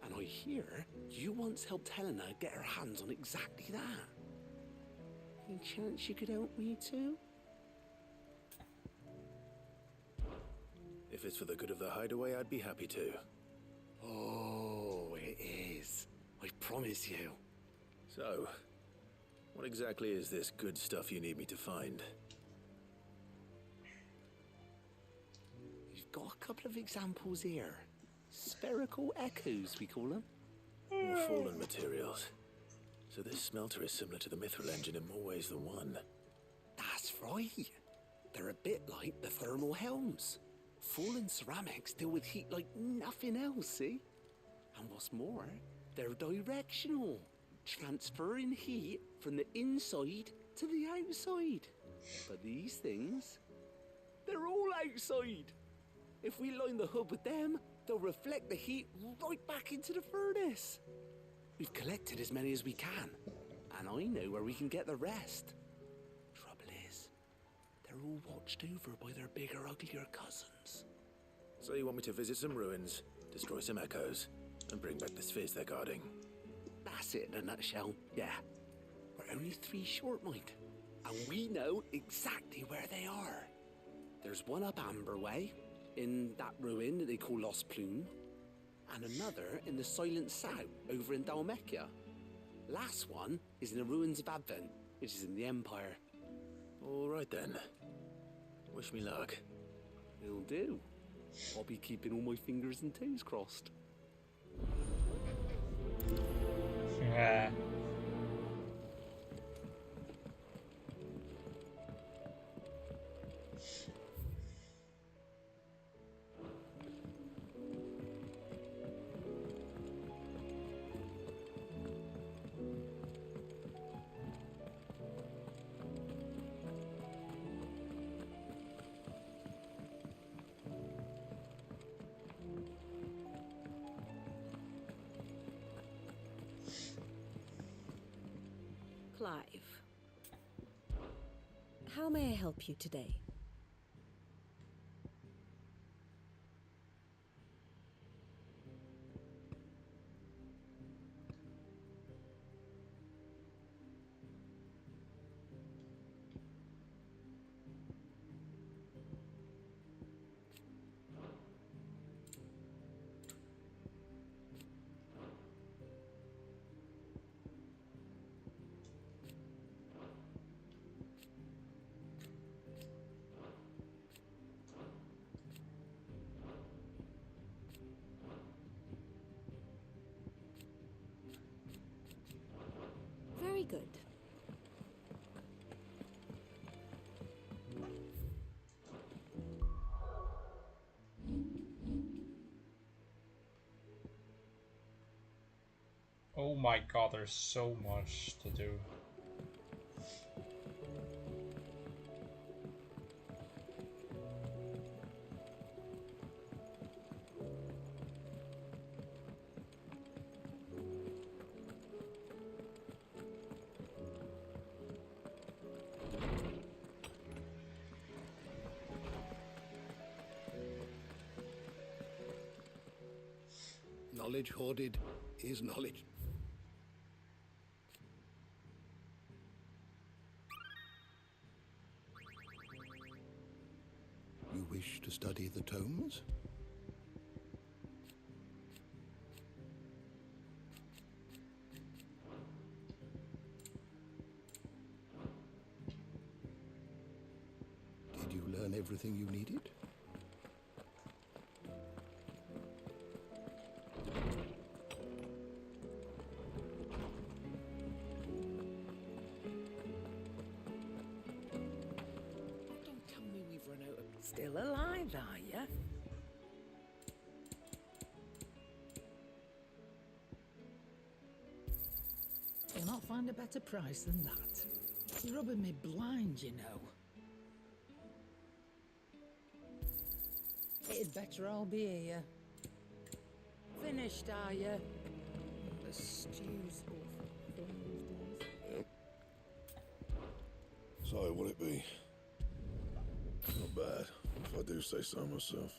And I hear you once helped Helena get her hands on exactly that. Any chance you could help me too?
If it's for the good of the hideaway, I'd be happy to.
Oh, it is. I promise you.
So, what exactly is this good stuff you need me to find?
You've got a couple of examples here. Spherical echoes, we call them.
More fallen materials. So this smelter is similar to the Mithril engine in more ways than one.
That's right. They're a bit like the thermal helms. Fallen ceramics deal with heat like nothing else, see? And what's more, they're directional, transferring heat from the inside to the outside. But these things, they're all outside. If we line the hood with them, they'll reflect the heat right back into the furnace. We've collected as many as we can, and I know where we can get the rest. Trouble is, they're all watched over by their bigger, uglier cousins.
So you want me to visit some ruins, destroy some echoes, and bring back the spheres they're guarding?
That's it in a nutshell, yeah. We're only 3 short, mind, and we know exactly where they are. There's one up Amber Way, in that ruin that they call Lost Plume, and another in the Silent South, over in Dalmekia. Last one is in the ruins of Advent, which is in the Empire.
All right then. Wish me luck.
It'll do. I'll be keeping all my fingers and toes crossed.
Yeah.
Clive, how may I help you today? Very good.
Oh my god, there's so much to do.
Knowledge hoarded is knowledge.
You wish to study the tomes? Did you learn everything you needed?
Still alive, are you?
You'll not find a better price than that. You're rubbing me blind, you know. It'd better all be here.
Finished, are you?
The stew's awful these days.
So, what'll it be? Not bad, if I do say so myself.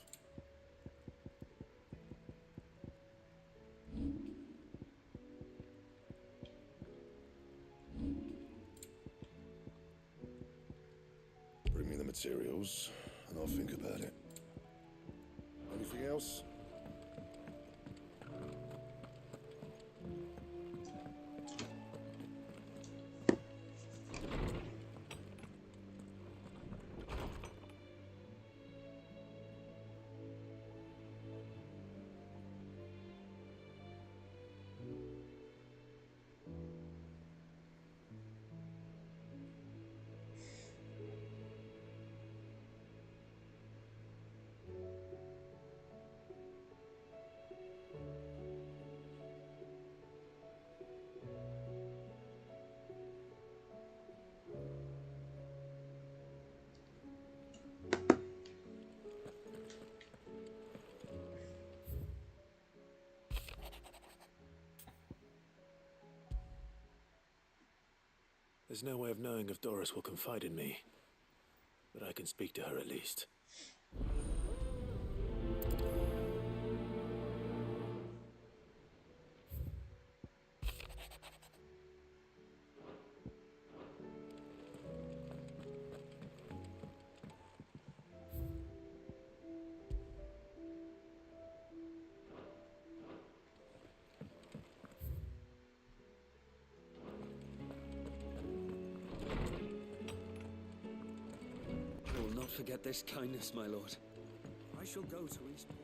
Bring me the materials, and I'll think about it. Anything else? There's no way of knowing if Doris will confide in me, but I can speak to her at least.
Forget this kindness, my lord. I shall go to Eastport.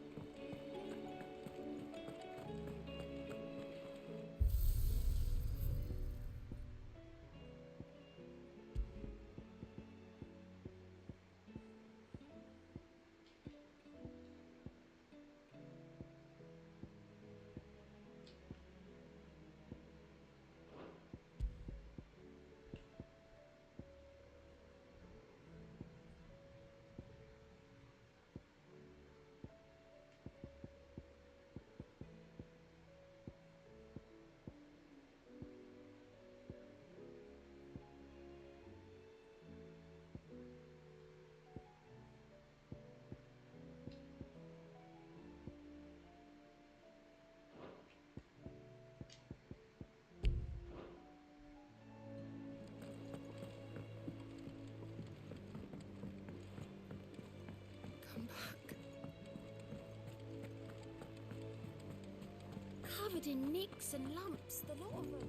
Covered in nicks and lumps, the lot of them.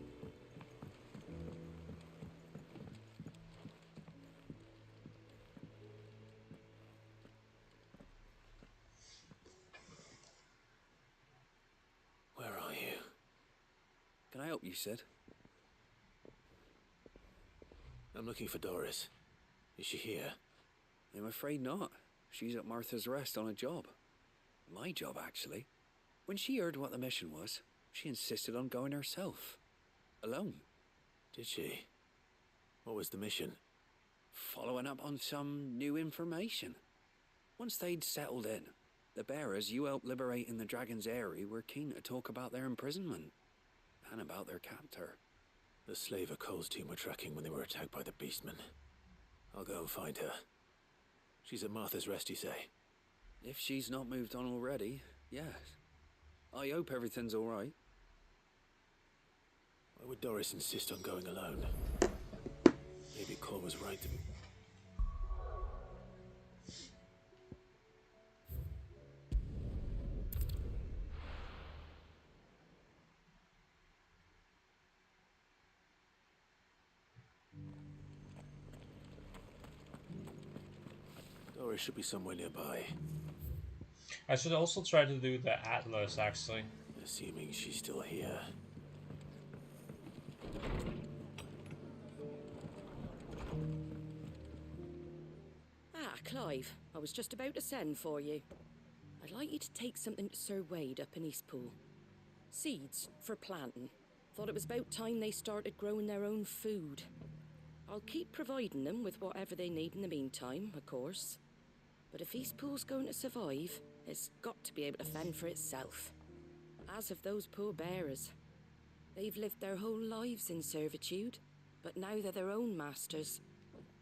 Where are you? Can I help you, Sid?
I'm looking for Doris. Is she here?
I'm afraid not. She's at Martha's Rest on a job. My job, actually. When she heard what the mission was, she insisted on going herself. Alone.
Did she? What was the mission?
Following up on some new information. Once they'd settled in, the bearers you helped liberate in the Dragon's Eyrie were keen to talk about their imprisonment. And about their captor.
The slaver Cole's team were tracking when they were attacked by the Beastmen. I'll go and find her. She's at Martha's Rest, you say?
If she's not moved on already, yes. I hope everything's all right.
Why would Doris insist on going alone? Maybe Cole was right to... Doris should be somewhere nearby.
I should also try to do the Atlas, actually.
Assuming she's still here.
Ah, Clive.
I was just about to send for you. I'd like you to take something to Sir Wade up in Eastpool. Seeds for planting. Thought it was about time they started growing their own food. I'll keep providing them with whatever they need in the meantime, of course. But if Eastpool's going to survive, it's got to be able to fend for itself. As of those poor bearers. They've lived their whole lives in servitude, but now they're their own masters.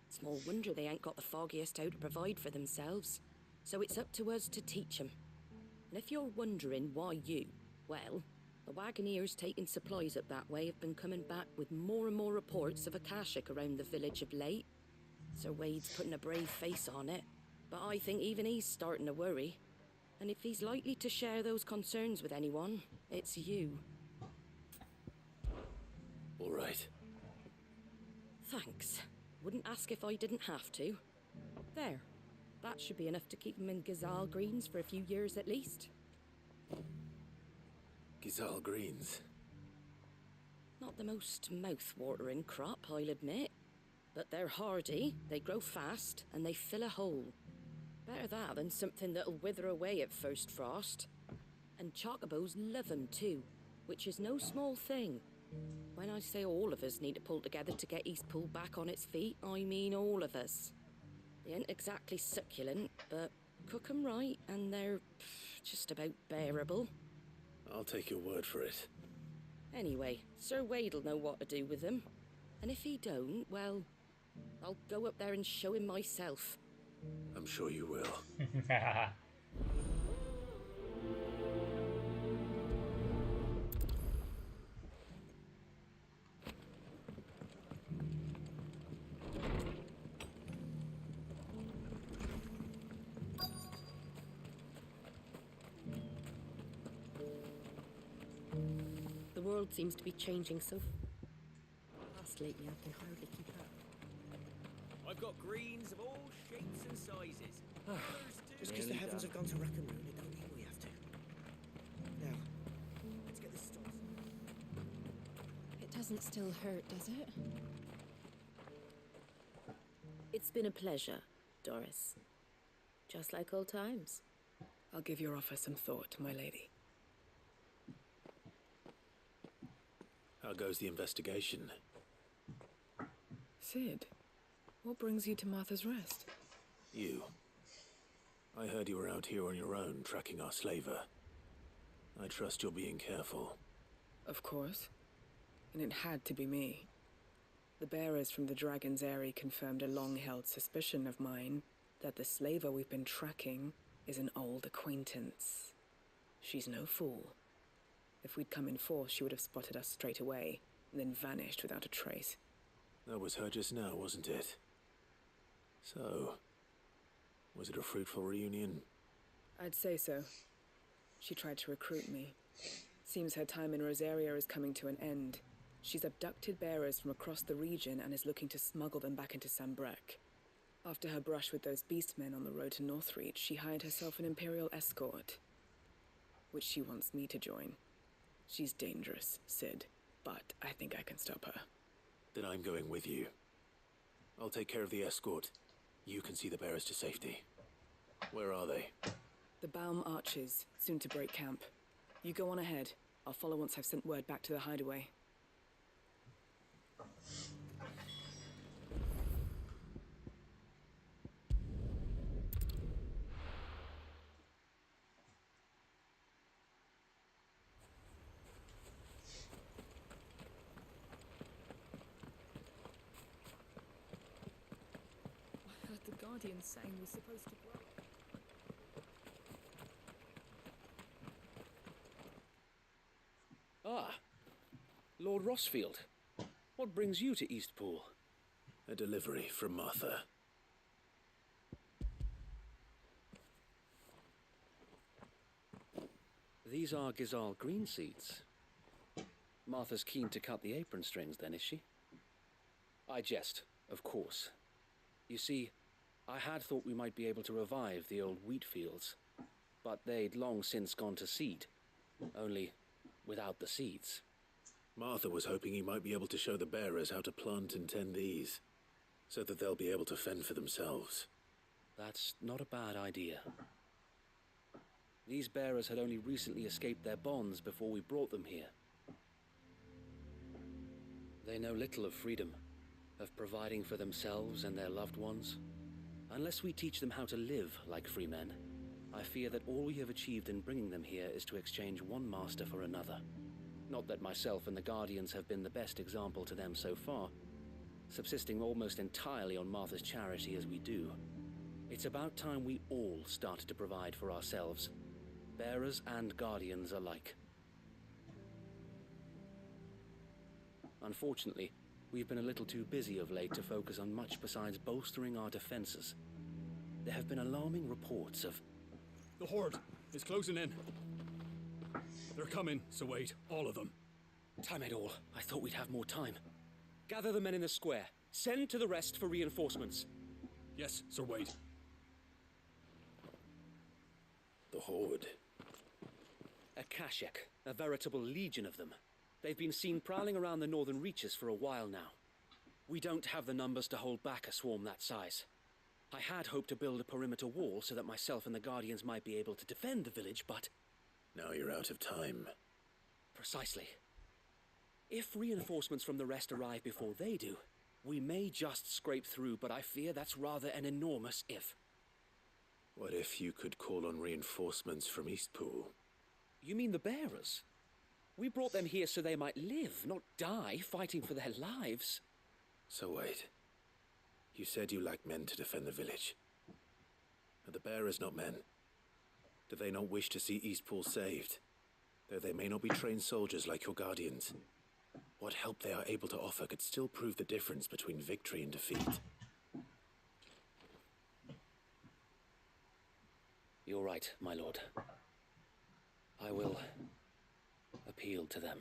Small wonder they ain't got the foggiest how to provide for themselves. So it's up to us to teach them. And if you're wondering why you, well, the wagoneers taking supplies up that way have been coming back with more and more reports of Akashic around the village of late. Sir Wade's putting a brave face on it, but I think even he's starting to worry. And if he's likely to share those concerns with anyone, it's you.
All right.
Thanks. Wouldn't ask if I didn't have to. There. That should be enough to keep him in Gazal Greens for a few years at least.
Gazal Greens.
Not the most mouth-watering crop, I'll admit. But they're hardy, they grow fast, and they fill a hole. Better that than something that'll wither away at first frost. And chocobos love 'em too, which is no small thing. When I say all of us need to pull together to get Eastpool back on its feet, I mean all of us. They ain't exactly succulent, but cook 'em right and they're just about bearable.
I'll take your word for it.
Anyway, Sir Wade'll know what to do with them. And if he don't, well, I'll go up there and show him myself.
I'm sure you will.
The world seems to be changing so fast lately, I can hardly keep up.
I've got greens of all shapes and sizes.
Just because the heavens have gone to rack and ruin, it don't mean we have to. Now, let's get this started.
It doesn't still hurt, does it?
It's been a pleasure, Doris. Just like old times.
I'll give your offer some thought, my lady.
How goes the investigation?
Sid, what brings you to Martha's Rest?
You. I heard you were out here on your own, tracking our slaver. I trust you're being careful.
Of course. And it had to be me. The bearers from the Dragon's Eyrie confirmed a long-held suspicion of mine that the slaver we've been tracking is an old acquaintance. She's no fool. If we'd come in force, she would have spotted us straight away, and then vanished without a trace.
That was her just now, wasn't it? So, was it a fruitful reunion?
I'd say so. She tried to recruit me. Seems her time in Rosaria is coming to an end. She's abducted bearers from across the region and is looking to smuggle them back into Sambrec. After her brush with those beastmen on the road to Northreach, she hired herself an Imperial escort, which she wants me to join. She's dangerous, Sid, but I think I can stop her.
Then I'm going with you. I'll take care of the escort. You can see the bearers to safety. Where are they?
The Baum Archers, soon to break camp. You go on ahead. I'll follow once I've sent word back to the hideaway. I heard the Guardian saying we're supposed to grow.
Ah, Lord Rossfield. What brings you to Eastpool?
A delivery from Martha.
These are Gazal green seeds. Martha's keen to cut the apron strings then, is she? I jest, of course. You see, I had thought we might be able to revive the old wheat fields, but they'd long since gone to seed, only without the seeds.
Martha was hoping he might be able to show the bearers how to plant and tend these, so that they'll be able to fend for themselves.
That's not a bad idea. These bearers had only recently escaped their bonds before we brought them here. They know little of freedom, of providing for themselves and their loved ones. Unless we teach them how to live like free men, I fear that all we have achieved in bringing them here is to exchange one master for another. Not that myself and the Guardians have been the best example to them so far, subsisting almost entirely on Martha's charity as we do. It's about time we all started to provide for ourselves, bearers and Guardians alike. Unfortunately, we've been a little too busy of late to focus on much besides bolstering our defenses. There have been alarming reports of...
The Horde is closing in. They're coming, so wait, all of them.
Damn it all, I thought we'd have more time. Gather the men in the square. Send to the rest for reinforcements.
Yes, Sir Wade.
The Horde.
A Kashek, a veritable legion of them. They've been seen prowling around the northern reaches for a while now. We don't have the numbers to hold back a swarm that size. I had hoped to build a perimeter wall so that myself and the Guardians might be able to defend the village, but...
Now you're out of time.
Precisely. If reinforcements from the rest arrive before they do, we may just scrape through, but I fear that's rather an enormous if.
What if you could call on reinforcements from Eastpool?
You mean the bearers? We brought them here so they might live, not die, fighting for their lives.
So wait. You said you lacked men to defend the village. Are the bearers not men? Do they not wish to see Eastpool saved? Though they may not be trained soldiers like your Guardians. What help they are able to offer could still prove the difference between victory and defeat.
You're right, my lord. I will appeal to them.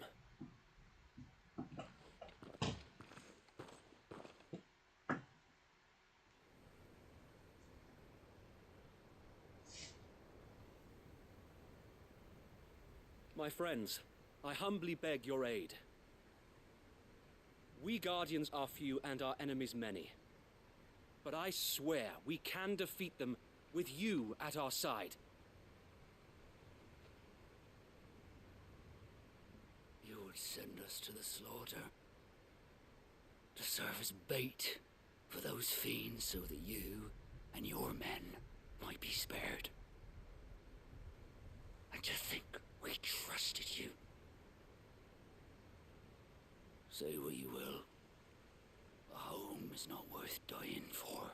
My friends, I humbly beg your aid. We Guardians are few and our enemies many. But I swear we can defeat them with you at our side.
You would send us to the slaughter, to serve as bait for those fiends so that you and your men might be spared. And to think we trusted you. Say what you will, a home is not worth dying for.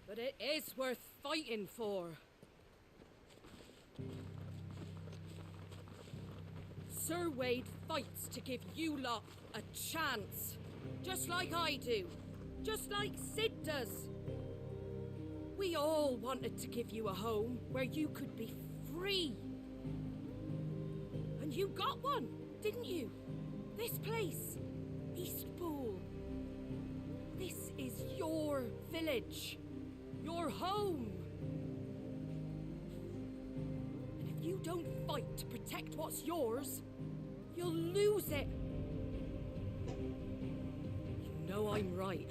But it is worth fighting for. Sir Wade fights to give you lot a chance. Just like I do. Just like Sid does. We all wanted to give you a home where you could be free. And you got one, didn't you? This place, Eastpool. This is your village. Your home. And if you don't fight to protect what's yours, you'll lose it. You know I'm right.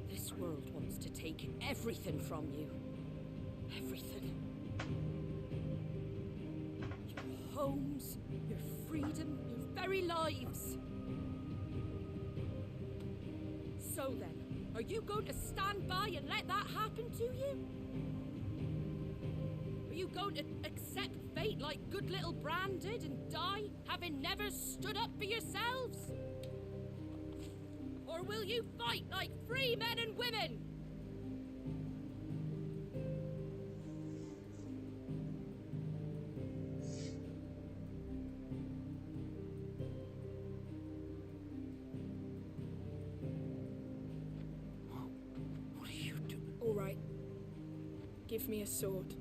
This world wants to take everything from you. Everything. Your homes, your freedom, your very lives. So then, are you going to stand by and let that happen to you? Are you going to accept fate like good little Bran did and die, having never stood up for yourselves? Or will you fight like free men and women?
What are you doing?
All right. Give me a sword.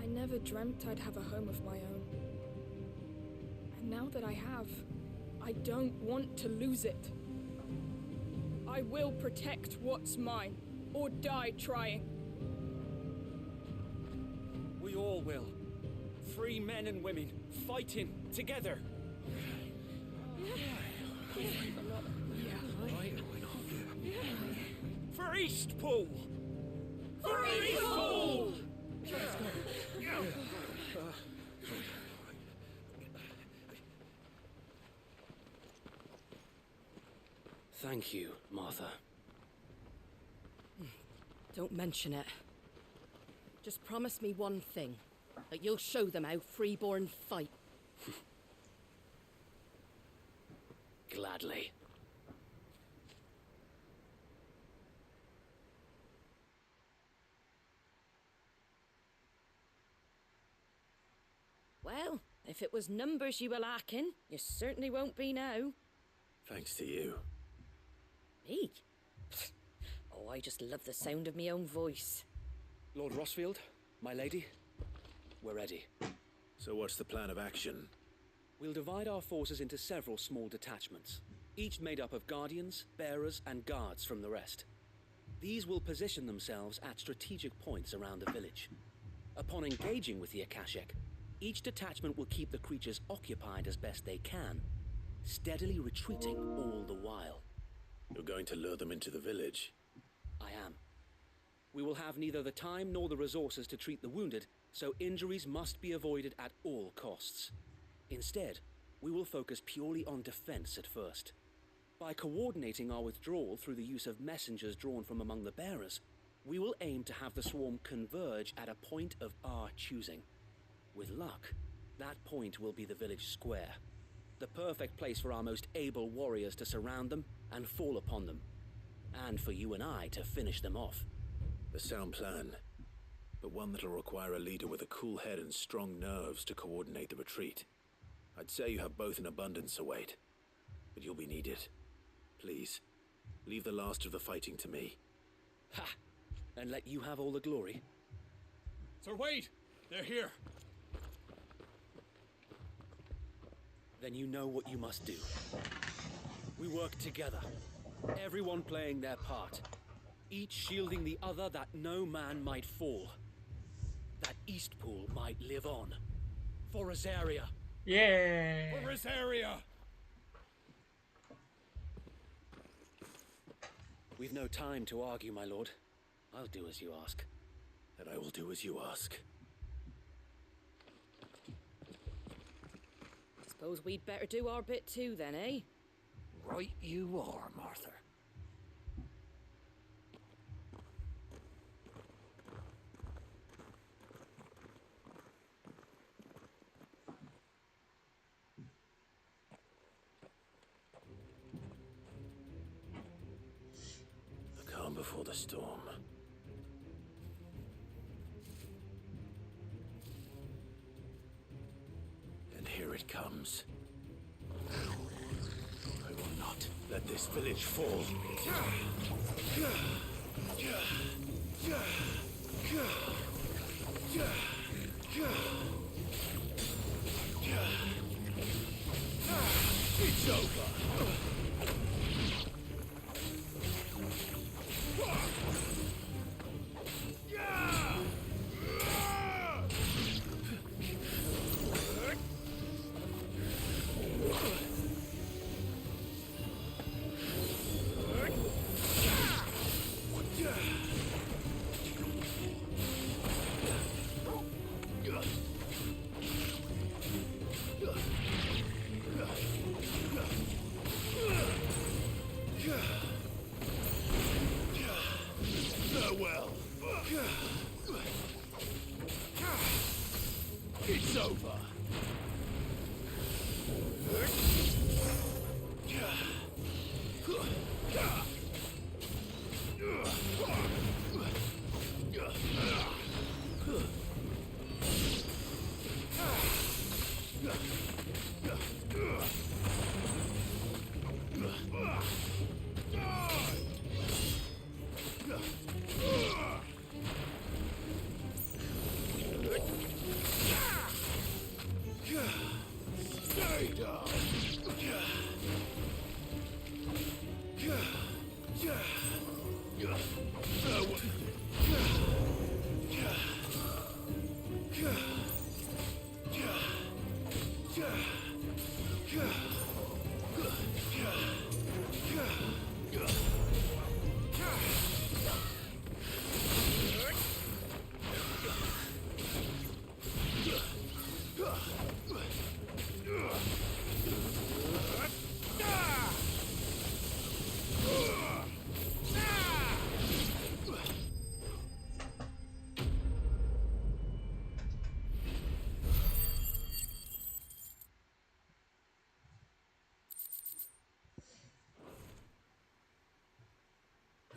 I never dreamt I'd have a home of my own. And now that I have, I don't want to lose it. I will protect what's mine, or die trying.
We all will. Free men and women, fighting together.
For Eastpool! For Eastpool!
Thank you, Martha.
Don't mention it. Just promise me one thing. That you'll show them how freeborn fight.
Gladly.
Well, if it was numbers you were lacking, you certainly won't be now.
Thanks to you.
Me? Oh, I just love the sound of my own voice.
Lord Rossfield, my lady, we're ready.
So what's the plan of action?
We'll divide our forces into several small detachments, each made up of guardians, bearers, and guards from the rest. These will position themselves at strategic points around the village. Upon engaging with the Akashic, each detachment will keep the creatures occupied as best they can, steadily retreating all the while.
You're going to lure them into the village?
I am. We will have neither the time nor the resources to treat the wounded, so injuries must be avoided at all costs. Instead, we will focus purely on defense at first. By coordinating our withdrawal through the use of messengers drawn from among the bearers, we will aim to have the swarm converge at a point of our choosing. With luck, that point will be the village square, the perfect place for our most able warriors to surround them and fall upon them, and for you and I to finish them off.
A sound plan, but one that'll require a leader with a cool head and strong nerves to coordinate the retreat. I'd say you have both in abundance, Sir Wade, but you'll be needed. Please, leave the last of the fighting to me.
Ha! And let you have all the glory.
Sir Wade, they're here.
Then you know what you must do. We work together, everyone playing their part, each shielding the other that no man might fall, that Eastpool might live on. For Rosaria.
Yeah.
For Rosaria.
We've no time to argue, my lord. I'll do as you ask.
And I will do as you ask.
Suppose we'd better do our bit too then, eh?
Right you are, Martha.
The calm before the storm. And here it comes. I will not let this village fall. It's over.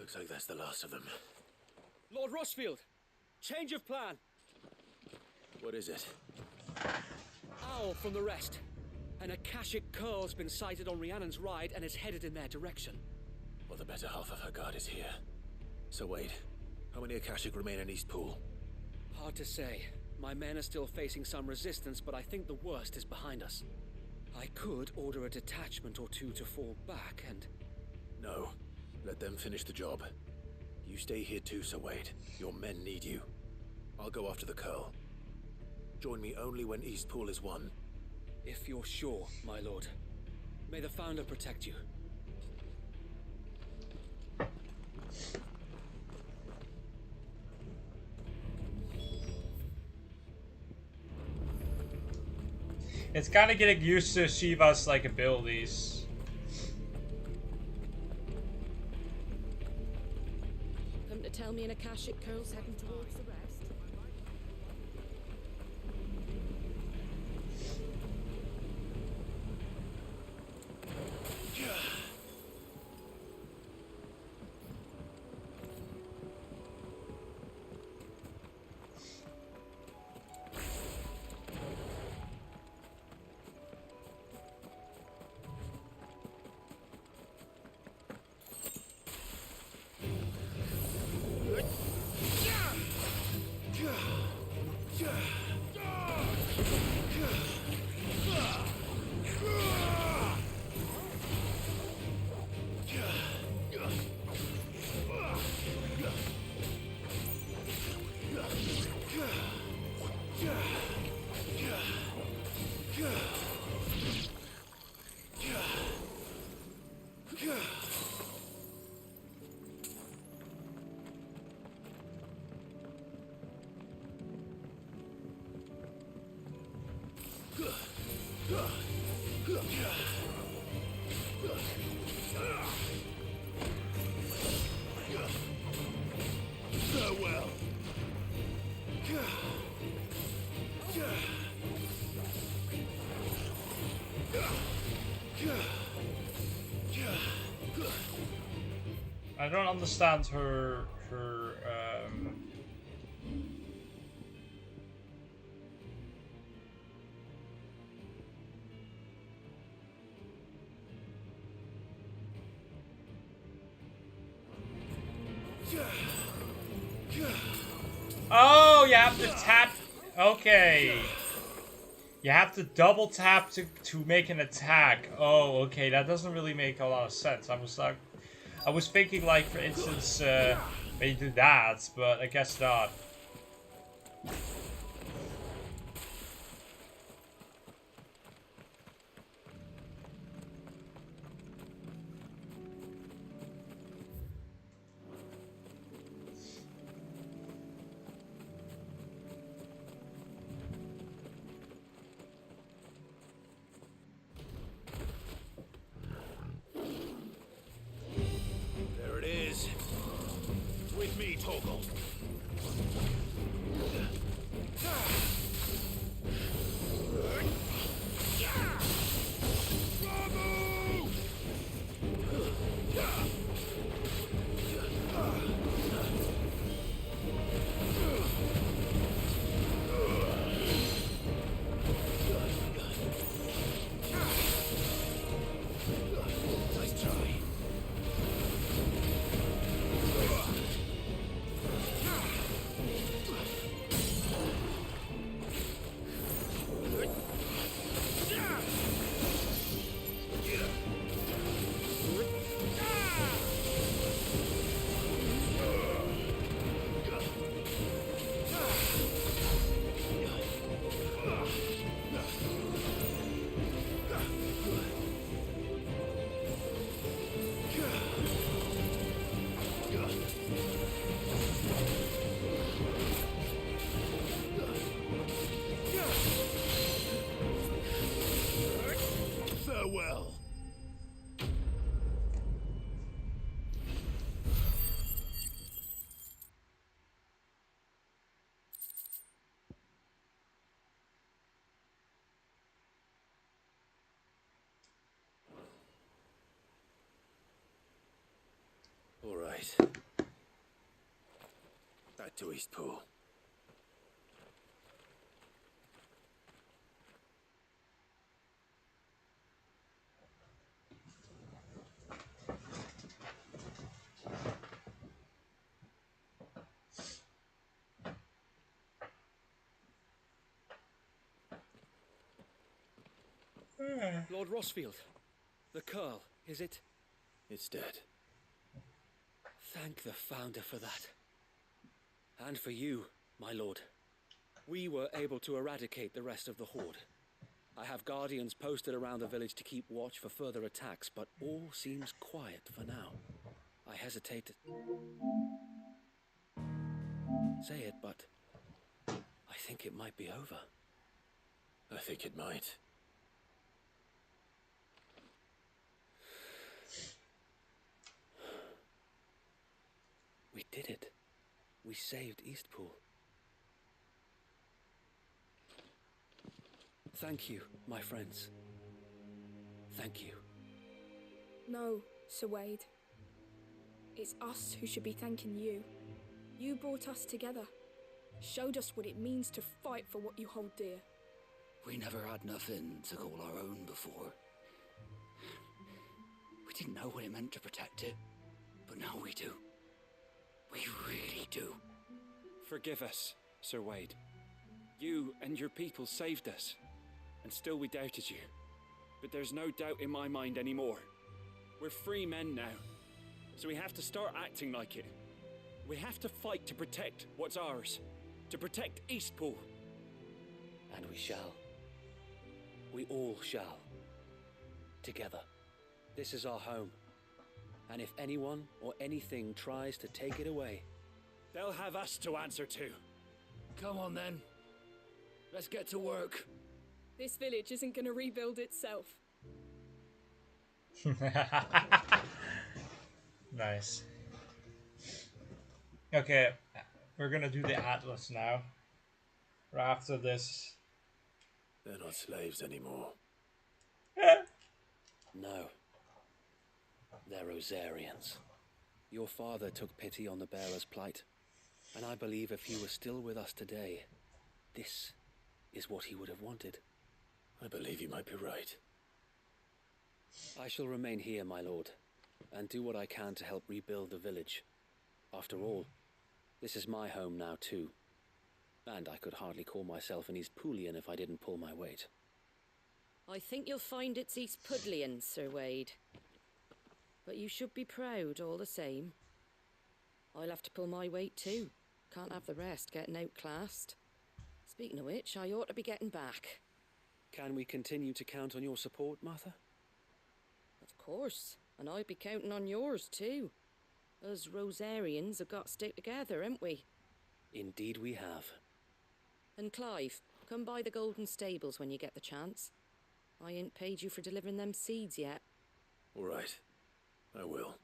Looks like that's the last of them.
Lord Rossfield, change of plan.
What is it?
Owl from the rest. An Akashic Curl's been sighted on Rhiannon's ride and is headed in their direction.
Well, the better half of her guard is here. So wait, how many Akashic remain in East Pool?
Hard to say. My men are still facing some resistance, but I think the worst is behind us. I could order a detachment or two to fall back and...
No. Let them finish the job. You stay here too, Sir Wade. Your men need you. I'll go after the Curl. Join me only when East Pool is won.
If you're sure, my lord. May the Founder protect you.
It's kind of getting used to Shiva's like abilities.
Come to tell me an Akashic Curl's heading towards the rest?
I don't understand her Oh, you have to tap. Okay. You have to double tap to make an attack. Oh, okay. That doesn't really make a lot of sense. I was thinking, like, for instance, when you do that, but I guess not.
Right. Back to Eastpool.
Lord Rossfield, the Curl, is it?
It's dead.
Thank the Founder for that. And for you, my lord. We were able to eradicate the rest of the Horde. I have guardians posted around the village to keep watch for further attacks, but all seems quiet for now. I hesitate to say it, but I think it might be over.
I think it might.
We did it. We saved Eastpool. Thank you, my friends. Thank you.
No, Sir Wade. It's us who should be thanking you. You brought us together. Showed us what it means to fight for what you hold dear.
We never had nothing to call our own before. We didn't know what it meant to protect it, but now we do. We really do.
Forgive us, Sir Wade. You and your people saved us, and still we doubted you. But there's no doubt in my mind anymore. We're free men now, so we have to start acting like it. We have to fight to protect what's ours, to protect Eastpool. And we shall. We all shall. Together. This is our home. And if anyone or anything tries to take it away, they'll have us to answer to.
Come on then. Let's get to work.
This village isn't going to rebuild itself.
Nice. Okay, we're gonna do the Atlas now. Right after this.
They're not slaves anymore.
No. They're Rosarians. Your father took pity on the bearer's plight, and I believe if he were still with us today, this is what he would have wanted.
I believe you might be right.
I shall remain here, my lord, and do what I can to help rebuild the village. After all, this is my home now too, and I could hardly call myself an Eastpoolian if I didn't pull my weight.
I think you'll find it's Eastpudlian, Sir Wade. But you should be proud all the same. I'll have to pull my weight too. Can't have the rest getting outclassed. Speaking of which, I ought to be getting back.
Can we continue to count on your support, Martha?
Of course, and I'd be counting on yours too. Us Rosarians have got to stick together, haven't we?
Indeed we have.
And Clive, come by the Golden Stables when you get the chance. I ain't paid you for delivering them seeds yet.
All right. I will.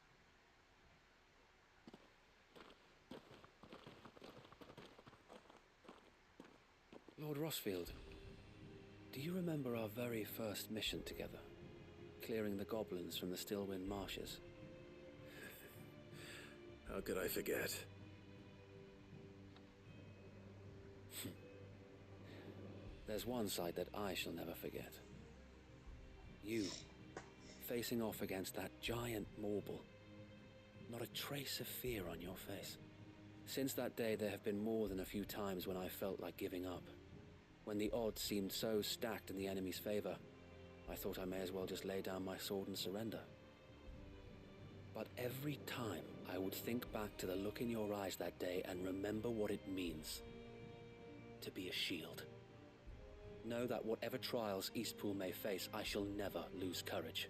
Lord Rossfield, do you remember our very first mission together? Clearing the goblins from the Stillwind marshes?
How could I forget?
There's one sight that I shall never forget. You, facing off against that giant Morble. Not a trace of fear on your face. Since that day, there have been more than a few times when I felt like giving up. When the odds seemed so stacked in the enemy's favor, I thought I may as well just lay down my sword and surrender. But every time I would think back to the look in your eyes that day and remember what it means to be a shield. Know that whatever trials Eastpool may face, I shall never lose courage.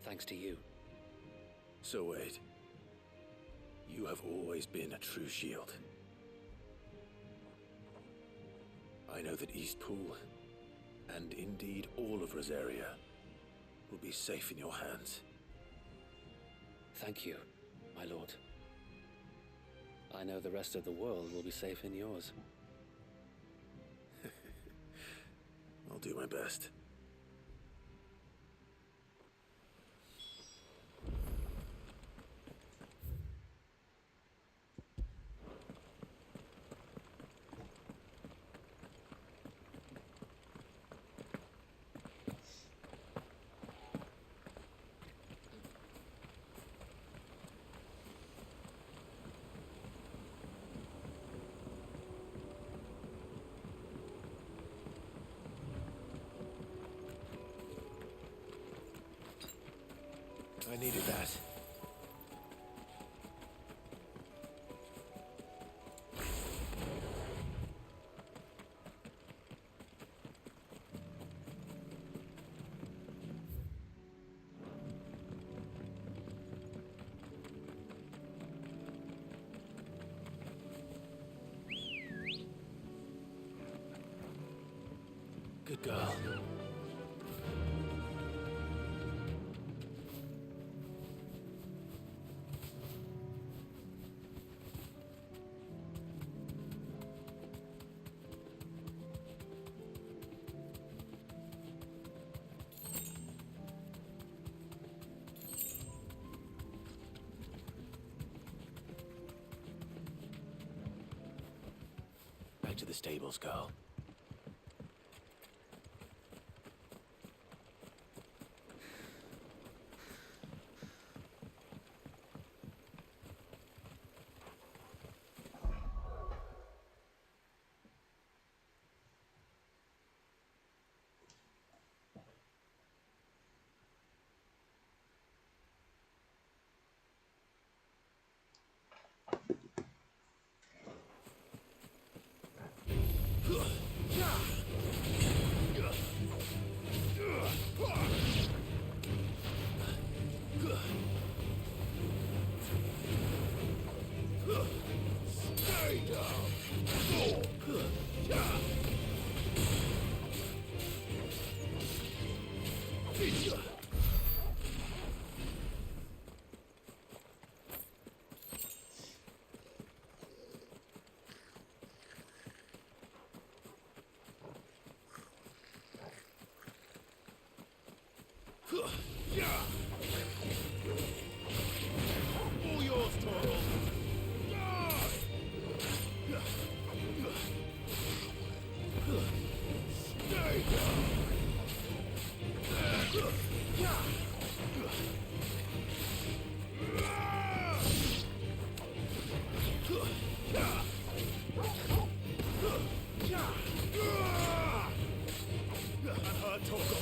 Thanks to you.
So Wade, you have always been a true shield. I know that Eastpool, and indeed all of Rosaria, will be safe in your hands.
Thank you, my lord. I know the rest of the world will be safe in yours.
I'll do my best.
I needed that. Good girl. Back to the stables, girl.
All yours, Toro. Stay down. That hurt, Toro.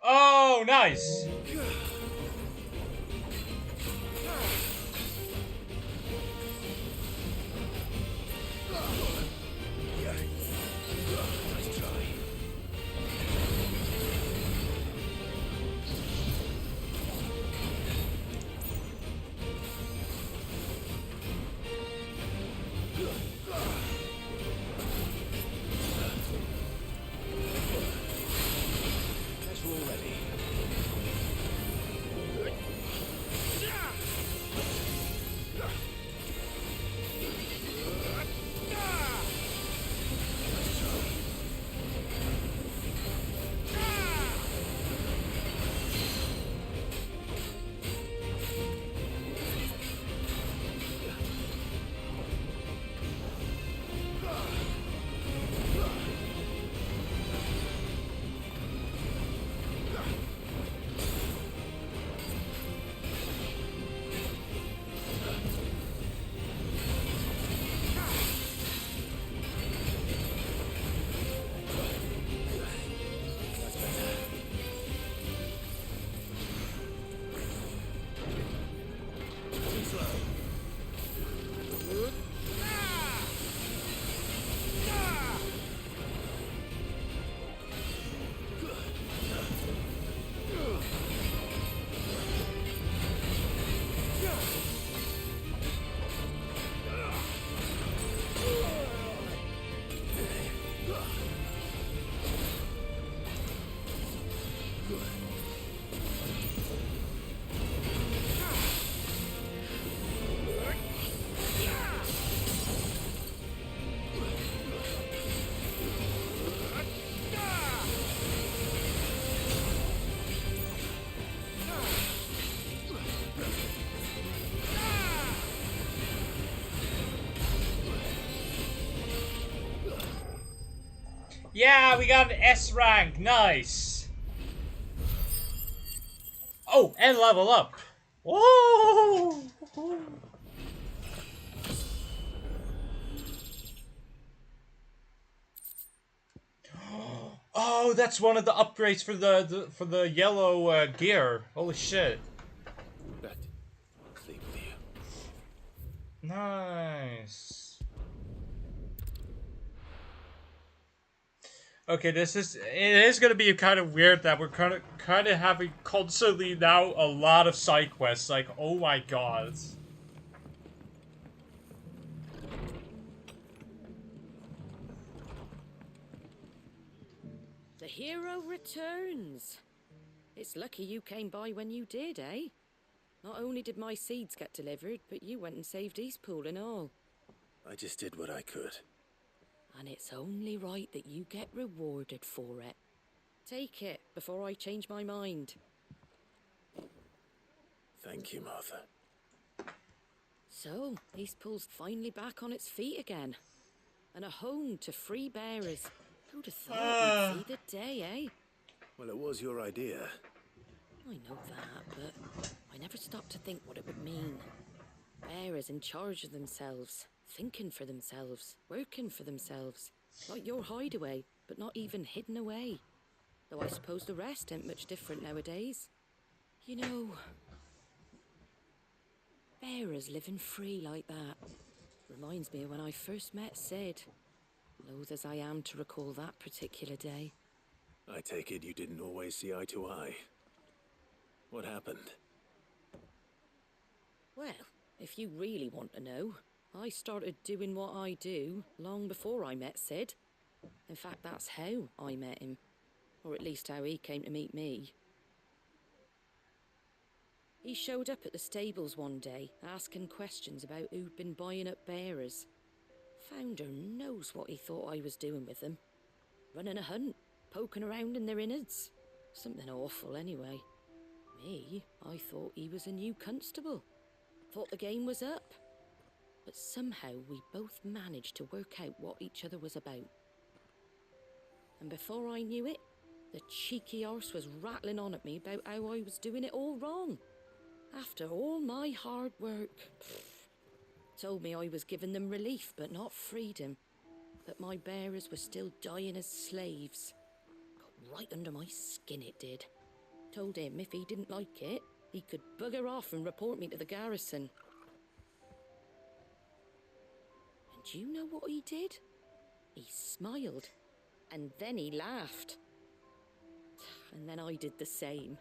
Oh, nice. Yeah, we got an S rank. Nice. Oh, and level up. Whoa! Oh, that's one of the upgrades for the yellow gear. Holy shit!
Sleep with you.
Nice. Okay, it is gonna be kind of weird that we're kind of having constantly now a lot of side quests. Like, oh my god.
The hero returns. It's lucky you came by when you did, eh? Not only did my seeds get delivered, but you went and saved Eastpool and all.
I just did what I could.
And it's only right that you get rewarded for it. Take it before I change my mind.
Thank you, Martha.
So, Eastpool's finally back on its feet again. And a home to free bearers. Who'd have thought we'd see the day, eh?
Well, it was your idea.
I know that, but I never stopped to think what it would mean. Bearers in charge of themselves, thinking for themselves, working for themselves. Like your hideaway, but not even hidden away. Though I suppose the rest ain't much different nowadays. You know, bearers living free like that reminds me of when I first met Sid. Loath as I am to recall that particular day.
I take it you didn't always see eye to eye. What happened?
Well, if you really want to know, I started doing what I do long before I met Sid. In fact, that's how I met him. Or at least how he came to meet me. He showed up at the stables one day, asking questions about who'd been buying up bearers. Founder knows what he thought I was doing with them. Running a hunt, poking around in their innards. Something awful anyway. Me, I thought he was a new constable. Thought the game was up. But somehow we both managed to work out what each other was about. And before I knew it, the cheeky arse was rattling on at me about how I was doing it all wrong. After all my hard work. Told me I was giving them relief, but not freedom. That my bearers were still dying as slaves. Got right under my skin, it did. Told him if he didn't like it, he could bugger off and report me to the garrison. And do you know what he did? He smiled. And then he laughed. And then I did the same.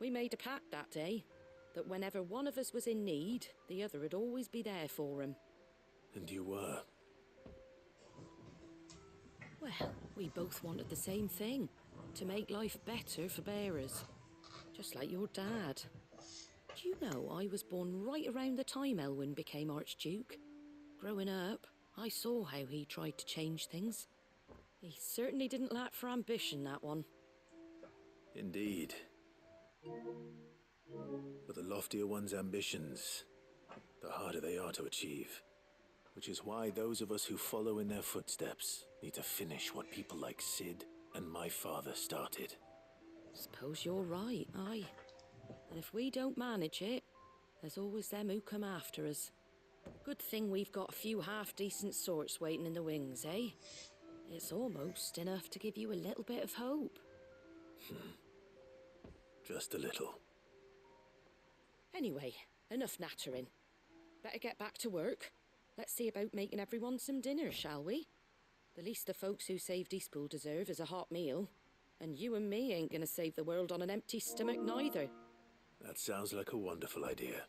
We made a pact that day, that whenever one of us was in need, the other would always be there for him.
And you were?
Well, we both wanted the same thing. To make life better for bearers. Just like your dad. Do you know I was born right around the time Elwyn became Archduke? Growing up, I saw how he tried to change things. He certainly didn't lack for ambition, that one.
Indeed. But the loftier one's ambitions, the harder they are to achieve. Which is why those of us who follow in their footsteps need to finish what people like Sid and my father started.
Suppose you're right, aye. And if we don't manage it, there's always them who come after us. Good thing we've got a few half-decent sorts waiting in the wings, eh? It's almost enough to give you a little bit of hope.
Just a little.
Anyway, enough nattering. Better get back to work. Let's see about making everyone some dinner, shall we? The least the folks who saved Eastpool deserve is a hot meal. And you and me ain't gonna save the world on an empty stomach neither.
That sounds like a wonderful idea.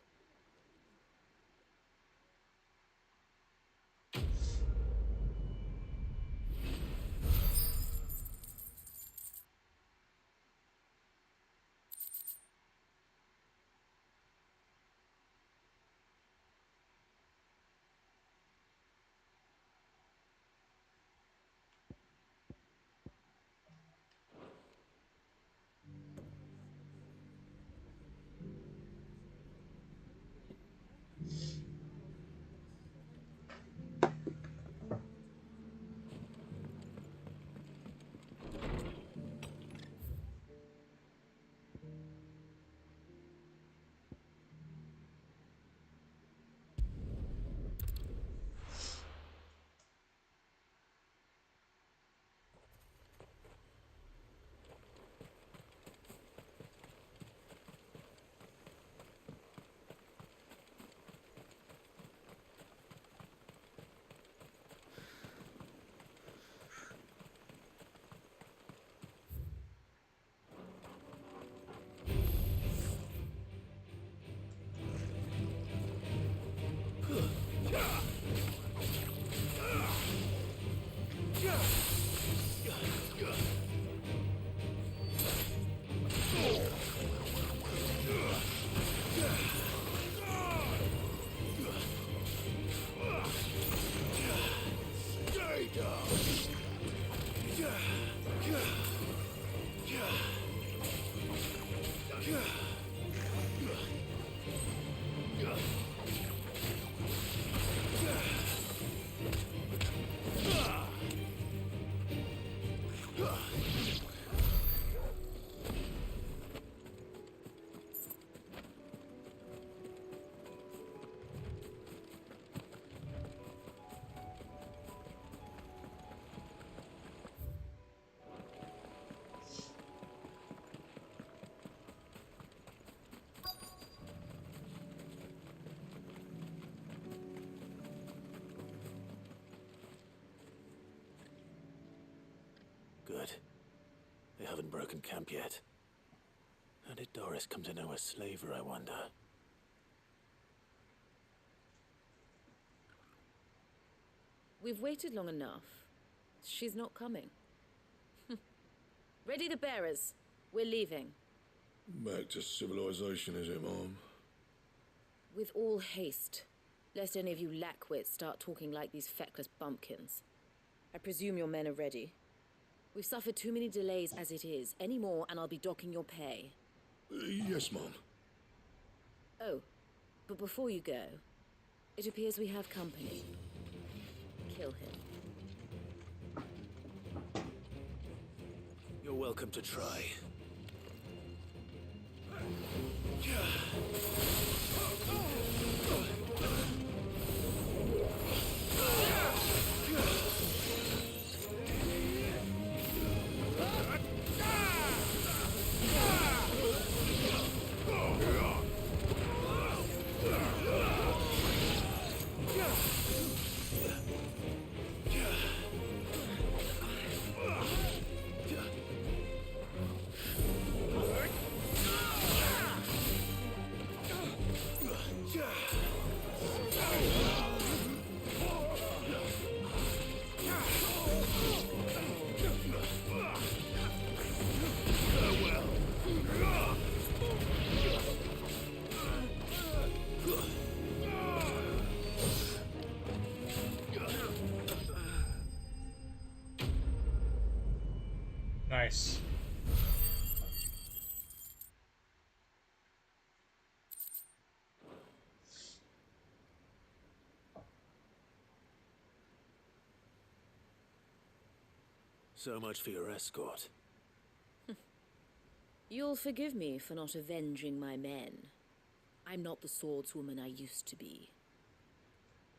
broken camp yet. How did Doris come to know a slaver, I wonder?
We've waited long enough. She's not coming. Ready the bearers. We're leaving.
Back to civilization, is it, Mom?
With all haste, lest any of you lackwits start talking like these feckless bumpkins. I presume your men are ready. We've suffered too many delays as it is. Any more and I'll be docking your pay.
Yes, Mom.
Oh, but before you go, it appears we have company. Kill him.
You're welcome to try.
Nice.
So much for your escort.
You'll forgive me for not avenging my men. I'm not the swordswoman I used to be.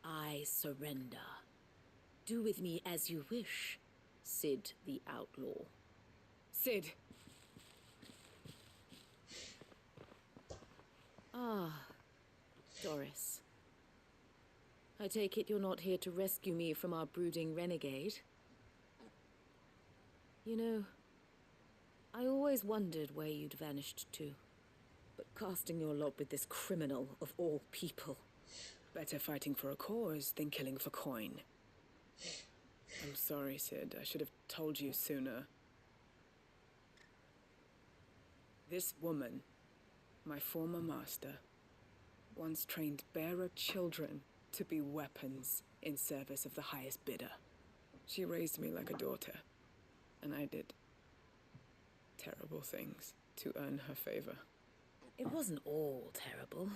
I surrender. Do with me as you wish, Sid the Outlaw.
Sid!
Ah, Doris. I take it you're not here to rescue me from our brooding renegade? You know, I always wondered where you'd vanished to. But casting your lot with this criminal of all people.
Better fighting for a cause than killing for coin. I'm sorry, Sid. I should have told you sooner. This woman, my former master, once trained bearer children to be weapons in service of the highest bidder. She raised me like a daughter, and I did terrible things to earn her favor.
It wasn't all terrible,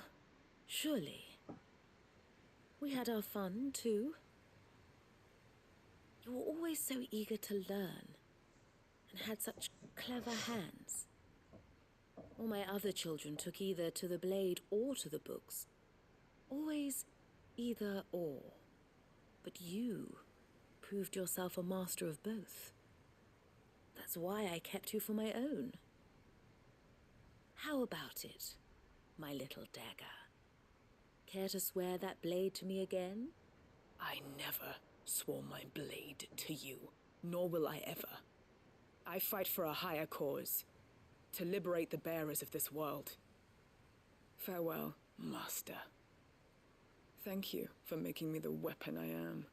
surely. We had our fun, too. You were always so eager to learn, and had such clever hands. All my other children took either to the blade or to the books. Always either or. But you proved yourself a master of both. That's why I kept you for my own. How about it, my little dagger? Care to swear that blade to me again?
I never swore my blade to you, nor will I ever. I fight for a higher cause, to liberate the bearers of this world. Farewell, Master. Thank you for making me the weapon I am.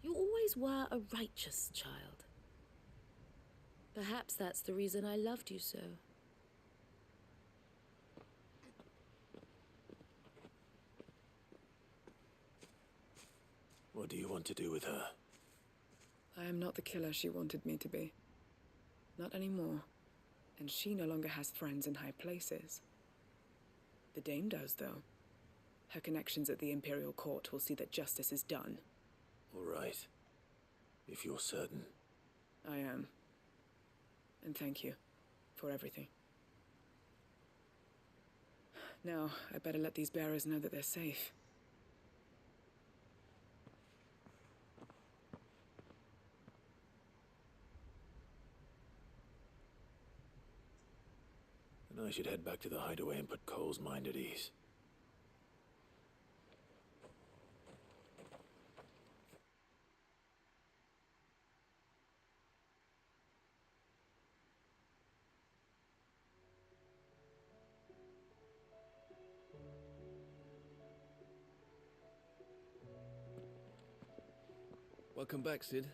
You always were a righteous child. Perhaps that's the reason I loved you so.
What do you want to do with her?
I am not the killer she wanted me to be. Not anymore. And she no longer has friends in high places. The Dame does, though. Her connections at the Imperial Court will see that justice is done.
All right. If you're certain.
I am. And thank you for everything. Now, I better let these bearers know that they're safe.
And I should head back to the hideaway and put Cole's mind at ease.
Welcome back, Sid.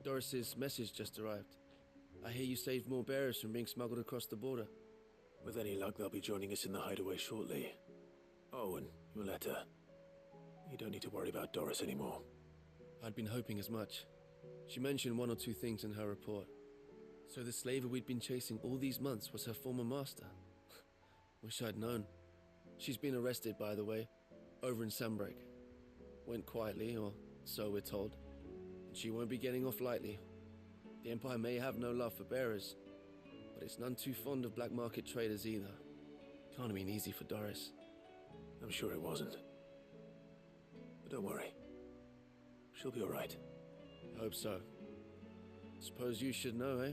Doris's message just arrived. I hear you saved more bearers from being smuggled across the border.
With any luck, they'll be joining us in the hideaway shortly. Oh, and your letter. You don't need to worry about Doris anymore.
I'd been hoping as much. She mentioned one or two things in her report. So the slaver we'd been chasing all these months was her former master. Wish I'd known. She's been arrested, by the way, over in Sunbreak. Went quietly, or so we're told. And she won't be getting off lightly. The Empire may have no love for bearers, but it's none too fond of black market traders either. Can't have been easy for Doris.
I'm sure it wasn't. But don't worry. She'll be alright.
Hope so. Suppose you should know, eh?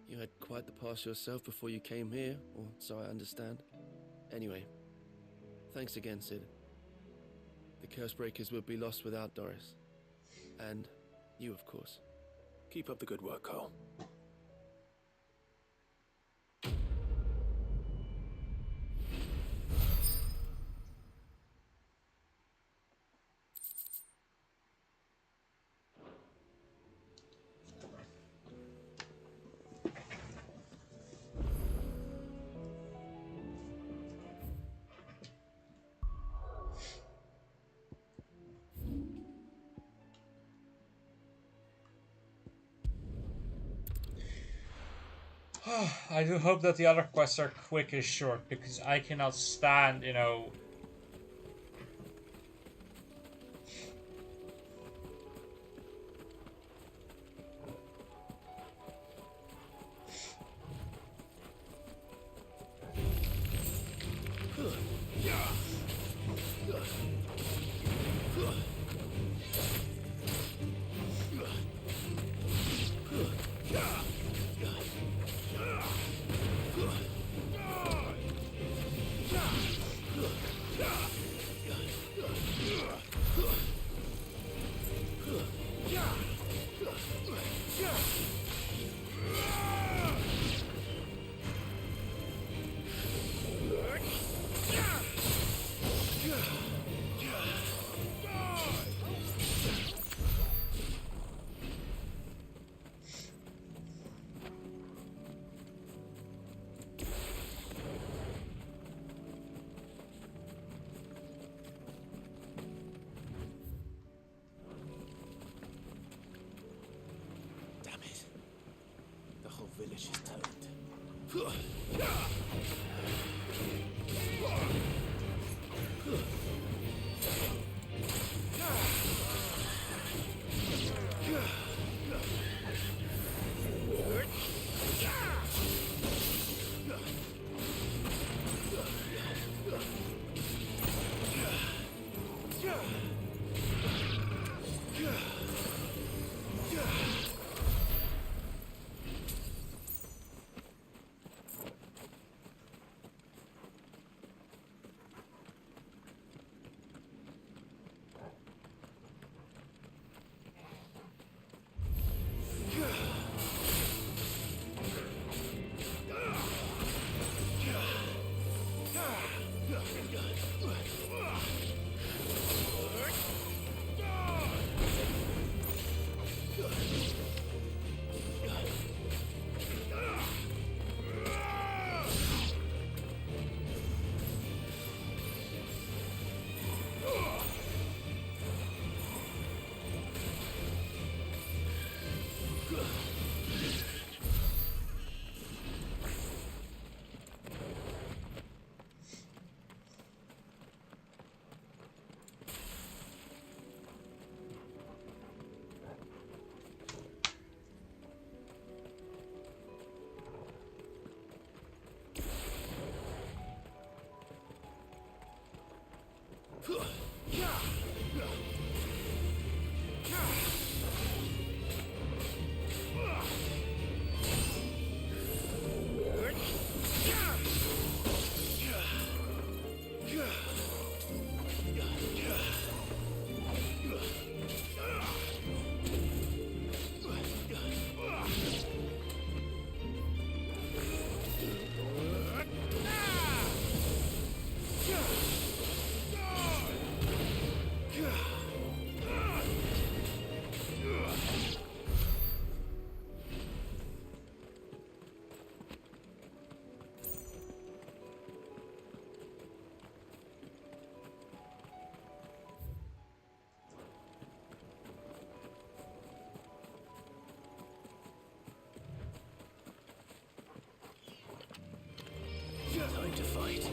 You had quite the past yourself before you came here, or so I understand. Anyway, thanks again, Sid. The Cursebreakers would be lost without Doris. And you, of course.
Keep up the good work, Cole.
I do hope that the other quests are quick and short, because I cannot stand, you know...
Village is turned.
to fight.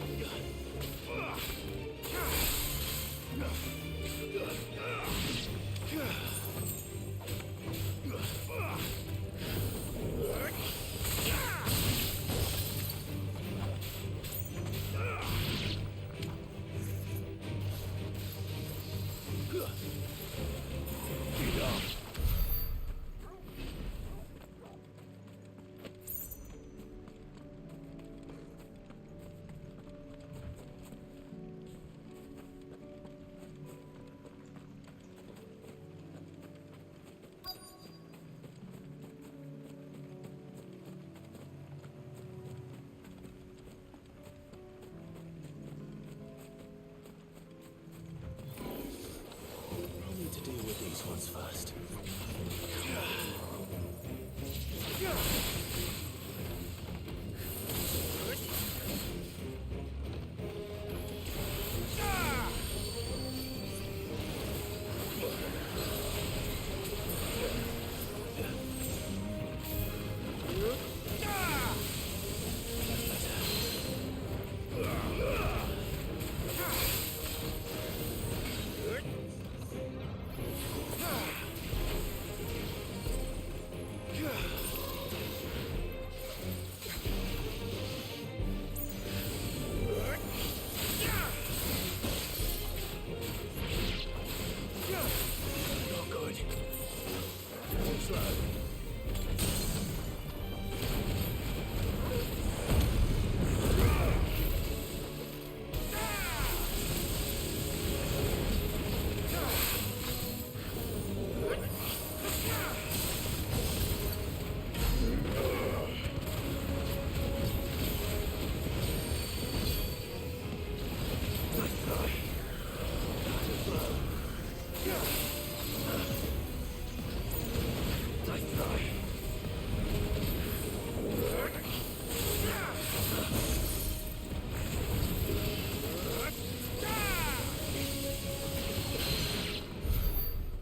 I'll need to deal with these ones first. Not good. What's that?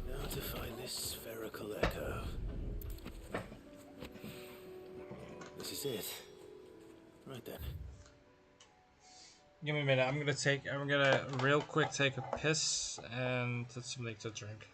Now to find this spherical echo. This is it. Right then.
Give me a minute. I'm gonna real quick take a piss and get something to drink.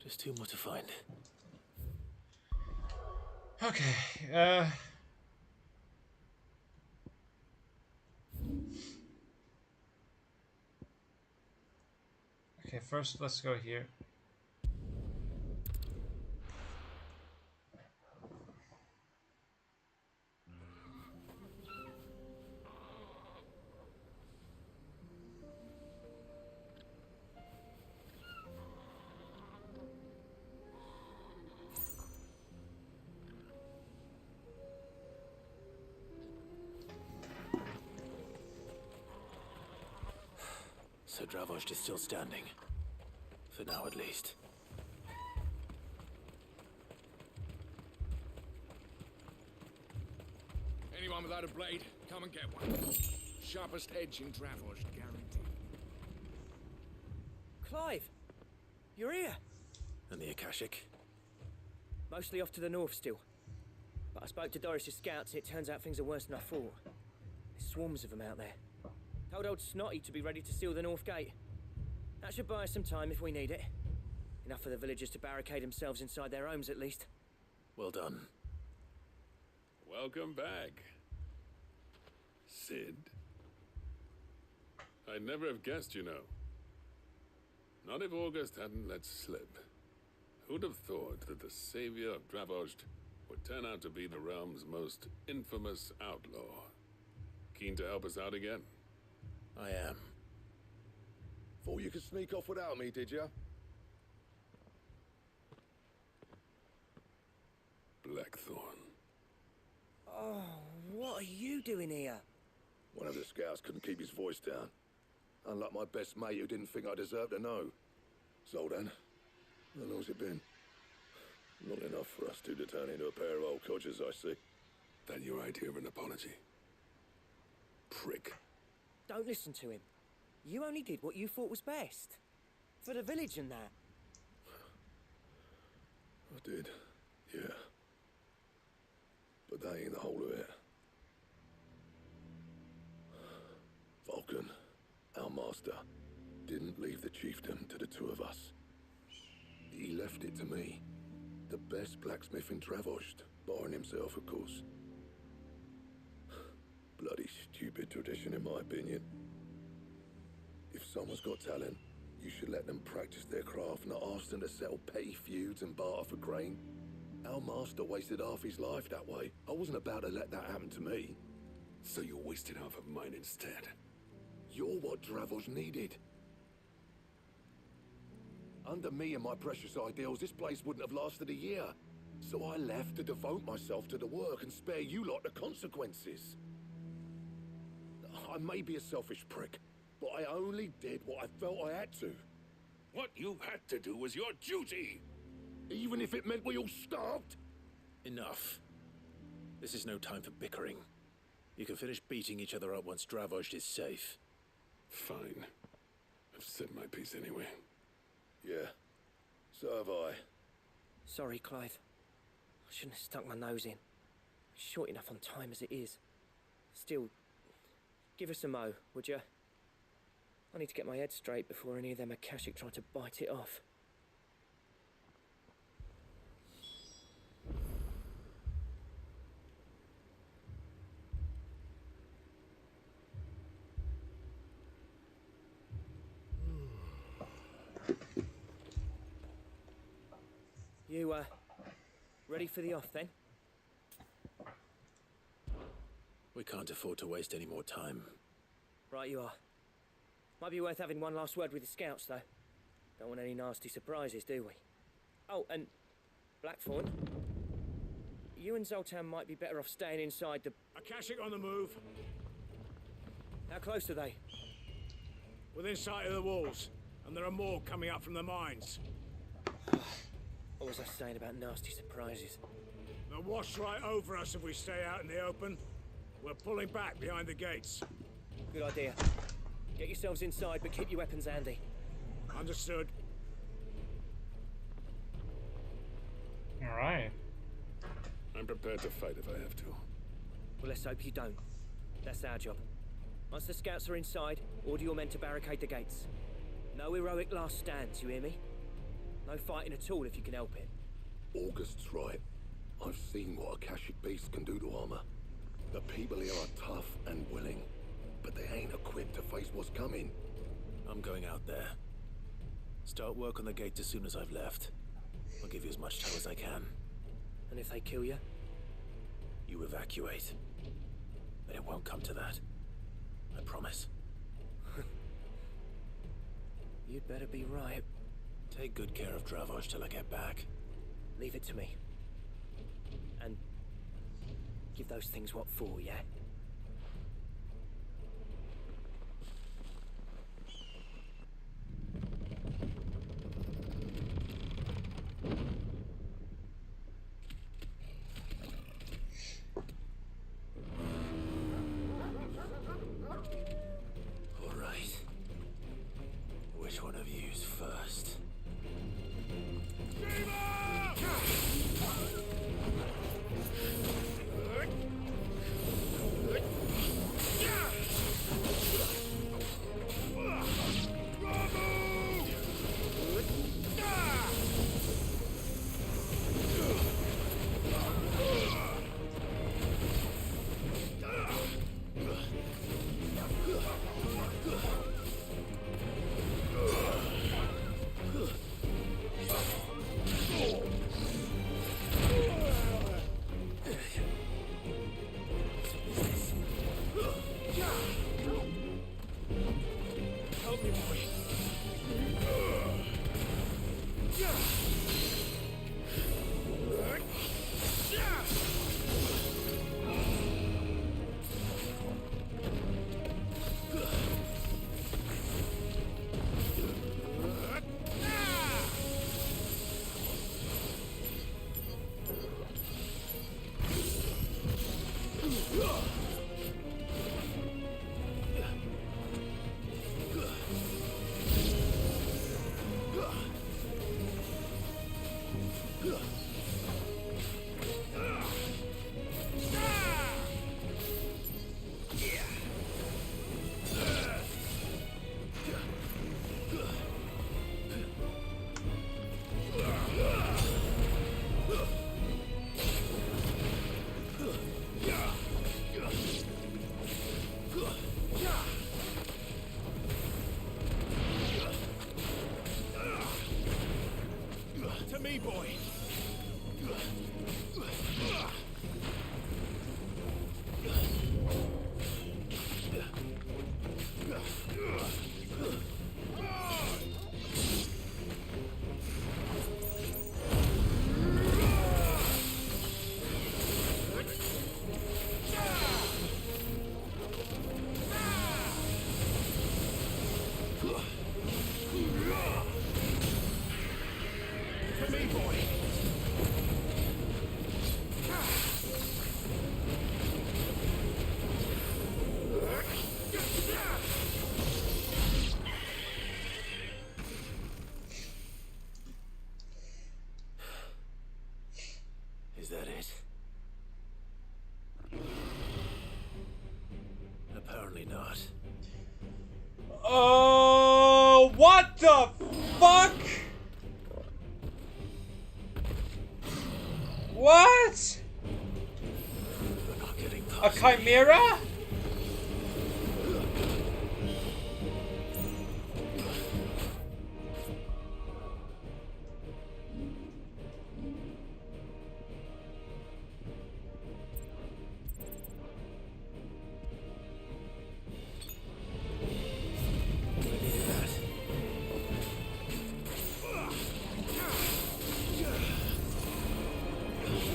Just two more to find.
Okay, okay, first let's go here.
So Dravost is still standing. For now, at least.
Anyone without a blade, come and get one. Sharpest edge in Dravost, guaranteed.
Clive! You're here!
And the Akashic?
Mostly off to the north still. But I spoke to Doris's scouts, it turns out things are worse than I thought. There's swarms of them out there. Told old Snotty to be ready to seal the north gate. That should buy us some time if we need it. Enough for the villagers to barricade themselves inside their homes, at least.
Well done.
Welcome back, Sid. I'd never have guessed, you know. Not if August hadn't let slip. Who'd have thought that the savior of Dravost would turn out to be the realm's most infamous outlaw? Keen to help us out again?
I am.
Thought you could sneak off without me, did ya?
Blackthorn.
Oh, what are you doing here?
One of the scouts couldn't keep his voice down. Unlike my best mate who didn't think I deserved to know. So then, how long's it been? Not enough for us two to turn into a pair of old codgers, I see.
That your idea of an apology? Prick.
Don't listen to him. You only did what you thought was best. For the village and that.
I did, yeah. But that ain't the whole of it. Vulcan, our master, didn't leave the chiefdom to the two of us. He left it to me. The best blacksmith in Dravost, barring himself, of course. Bloody stupid tradition, in my opinion. If someone's got talent, you should let them practice their craft, not ask them to settle petty feuds and barter for grain. Our master wasted half his life that way. I wasn't about to let that happen to me.
So you wasted half of mine instead?
You're what Dravost needed. Under me and my precious ideals, this place wouldn't have lasted a year. So I left to devote myself to the work and spare you lot the consequences. I may be a selfish prick, but I only did what I felt I had to.
What you had to do was your duty!
Even if it meant we all starved?
Enough. This is no time for bickering. You can finish beating each other up once Dravost is safe.
Fine. I've said my piece anyway.
Yeah, so have I.
Sorry, Clive. I shouldn't have stuck my nose in. Short enough on time as it is. Still, give us a mo, would you? I need to get my head straight before any of them Akashic try to bite it off. You, ready for the off, then?
We can't afford to waste any more time.
Right you are. Might be worth having one last word with the scouts, though. Don't want any nasty surprises, do we? Oh, and Blackthorn, you and Zoltan might be better off staying inside the...
Akashic on the move.
How close are they?
Within sight of the walls, and there are more coming up from the mines.
What was I saying about nasty surprises?
They'll wash right over us if we stay out in the open. We're pulling back behind the gates.
Good idea. Get yourselves inside, but keep your weapons handy.
Understood.
Alright.
I'm prepared to fight if I have to.
Well, let's hope you don't. That's our job. Once the scouts are inside, order your men to barricade the gates. No heroic last stands, you hear me? No fighting at all if you can help it.
August's right. I've seen what Akashic beasts can do to armor. The people here are tough and willing, but they ain't equipped to face what's coming.
I'm going out there. Start work on the gate as soon as I've left. I'll give you as much time as I can.
And if they kill you?
You evacuate. But it won't come to that. I promise.
You'd better be right.
Take good care of Dravoj till I get back.
Leave it to me. And give those things what for, yeah?
All right. Which one of you's first? Apparently not.
Oh, what the fuck? What? A chimera?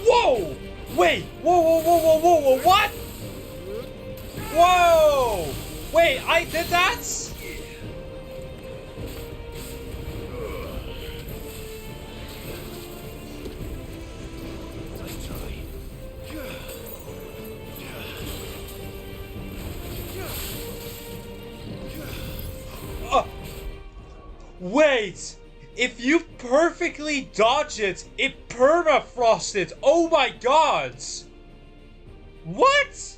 Whoa! Wait! Whoa, whoa, whoa, whoa, whoa, whoa, what? Whoa! Wait, I did that? Wait! If you perfectly dodge it, it permafrosted! Oh my god! What?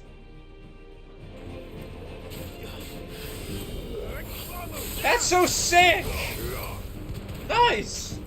That's so sick! Nice!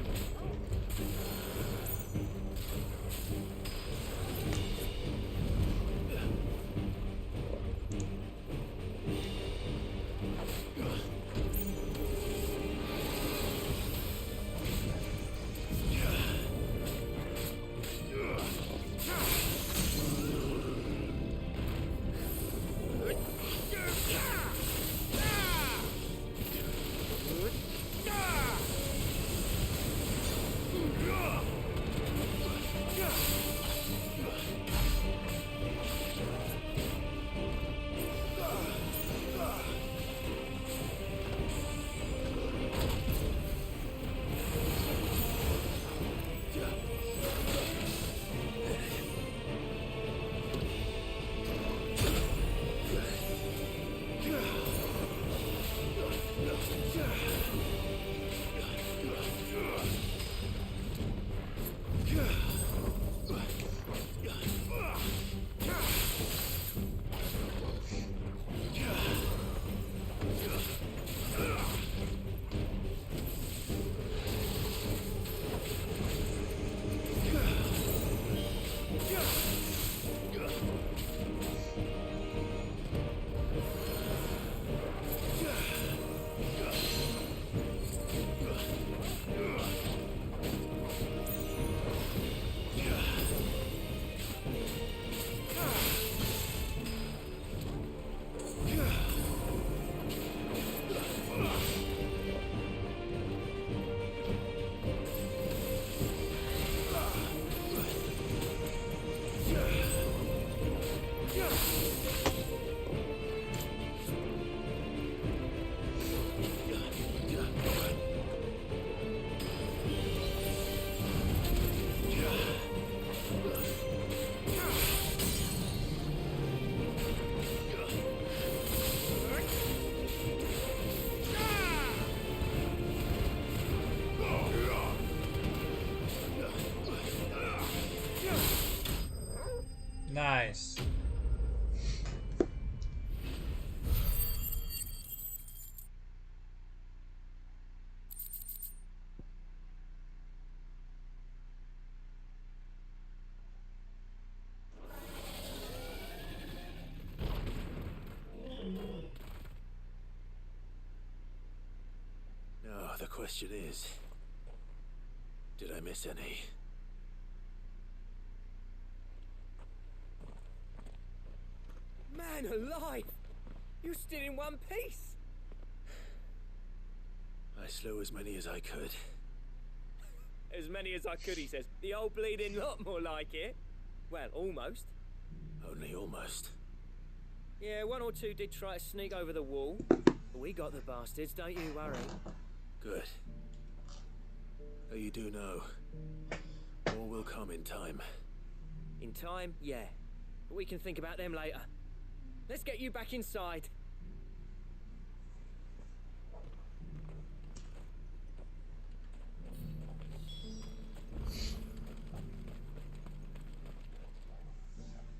question is, did I miss any?
Man alive! You're still in one piece!
I slew as many as I could.
As many as I could, he says. The old bleeding lot, more like it. Well, almost.
Only almost.
Yeah, one or two did try to sneak over the wall. But we got the bastards, don't you worry.
Good. Though you do know, more will come in time.
In time, yeah. But we can think about them later. Let's get you back inside.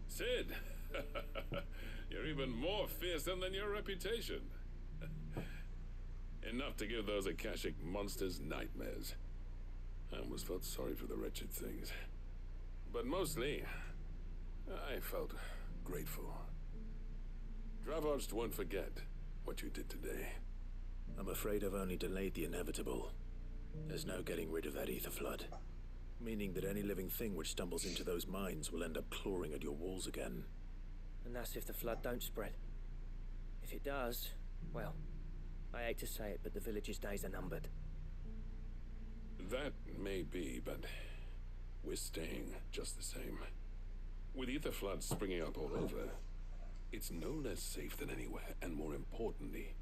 Sid! You're even more fearsome than your reputation. Enough to give those Akashic monsters nightmares. I almost felt sorry for the wretched things. But mostly, I felt grateful. Dravoged won't forget what you did today.
I'm afraid I've only delayed the inevitable. There's no getting rid of that ether flood. Meaning that any living thing which stumbles into those mines will end up clawing at your walls again.
And that's if the flood don't spread. If it does, well, I hate to say it, but the village's days are numbered.
That may be, but we're staying just the same. With ether floods springing up all over, it's no less safe than anywhere, and more importantly,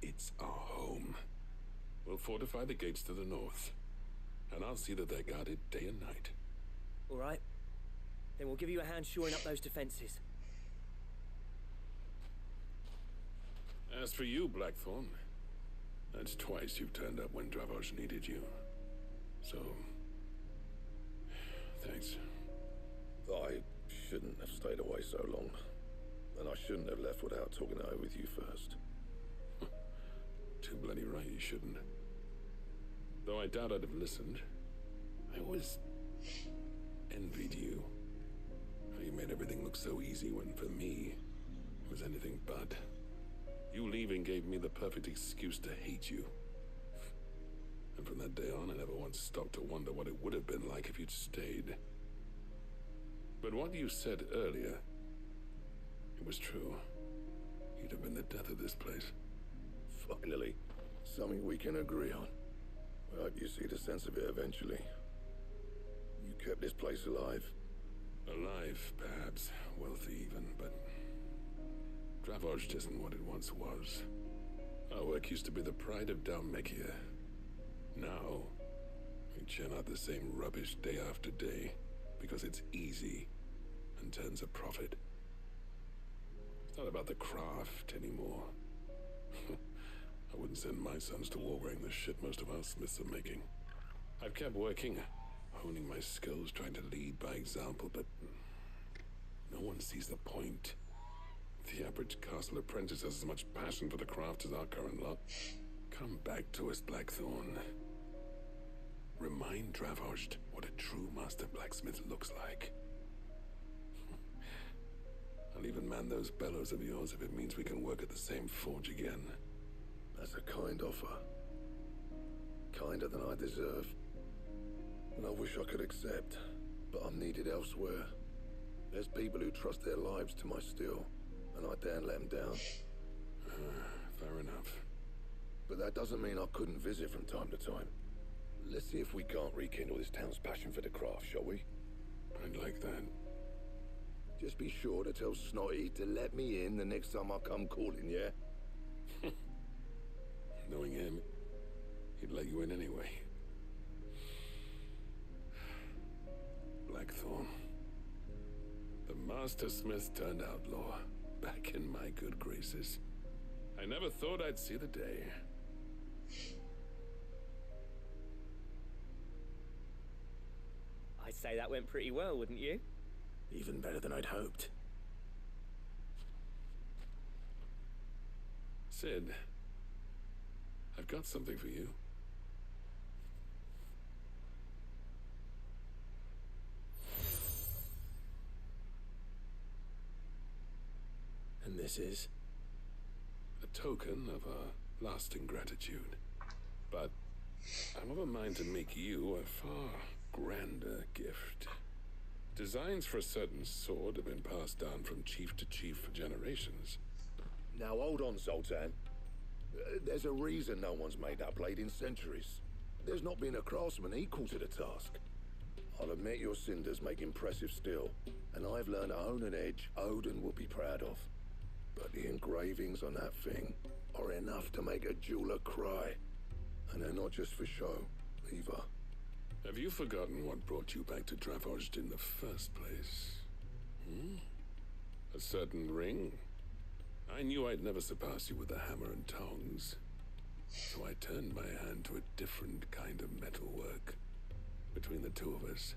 it's our home. We'll fortify the gates to the north, and I'll see that they're guarded day and night.
All right. Then we'll give you a hand shoring up those defenses.
As for you, Blackthorn, that's twice you've turned up when Dravos needed you. So, thanks.
I shouldn't have stayed away so long. And I shouldn't have left without talking it over with you first.
Too bloody right you shouldn't. Though I doubt I'd have listened. I always envied you. How you made everything look so easy when, for me, it was anything but. You leaving gave me the perfect excuse to hate you. And from that day on, I never once stopped to wonder what it would have been like if you'd stayed. But what you said earlier, it was true. You'd have been the death of this place.
Finally, something we can agree on. I hope you see the sense of it eventually. You kept this place alive.
Alive, perhaps. Wealthy even, but Dravoged isn't what it once was. Our work used to be the pride of Dalmekia. Now, we churn out the same rubbish day after day because it's easy and turns a profit. It's not about the craft anymore. I wouldn't send my sons to war wearing the shit most of our smiths are making. I've kept working, honing my skills, trying to lead by example, but no one sees the point. The average castle apprentice has as much passion for the craft as our current lot. Come back to us, Blackthorn. Remind Dravoged what a true master blacksmith looks like. I'll even man those bellows of yours if it means we can work at the same forge again.
That's a kind offer. Kinder than I deserve. And I wish I could accept, but I'm needed elsewhere. There's people who trust their lives to my steel, and I daren't let them down.
Fair enough.
But that doesn't mean I couldn't visit from time to time. Let's see if we can't rekindle this town's passion for the craft, shall we?
I'd like that.
Just be sure to tell Snotty to let me in the next time I come calling, yeah?
Knowing him, he'd let you in anyway. Blackthorn. The Master Smith turned outlaw, back in my good graces. I never thought I'd see the day.
I'd say that went pretty well, wouldn't you?
Even better than I'd hoped.
Sid, I've got something for you.
And this is?
A token of our lasting gratitude. But I'm of a mind to make you a far grander gift. Designs for a certain sword have been passed down from chief to chief for generations.
Now hold on, Zoltan. There's a reason no one's made that blade in centuries. There's not been a craftsman equal to the task. I'll admit your cinders make impressive steel, and I've learned to hone an edge Odin will be proud of. But the engravings on that thing are enough to make a jeweler cry. And they're not just for show, either.
Have you forgotten what brought you back to Dravozd in the first place? A certain ring? I knew I'd never surpass you with the hammer and tongs. So I turned my hand to a different kind of metalwork. Between the two of us,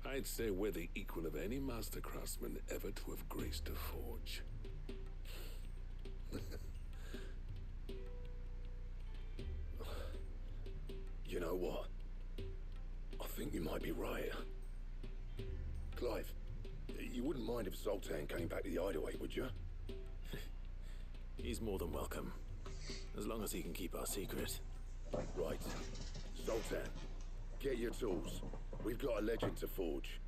I'd say we're the equal of any master craftsman ever to have graced a forge.
You know what? I think you might be right. Clive, you wouldn't mind if Zoltan came back to the hideaway, would you?
He's more than welcome. As long as he can keep our secret.
Right. Zoltan, get your tools. We've got a legend to forge.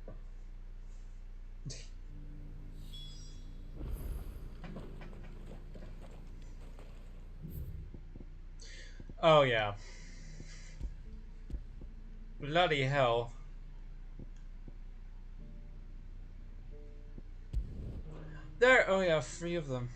Oh yeah. Bloody hell. There, oh yeah, 3 of them.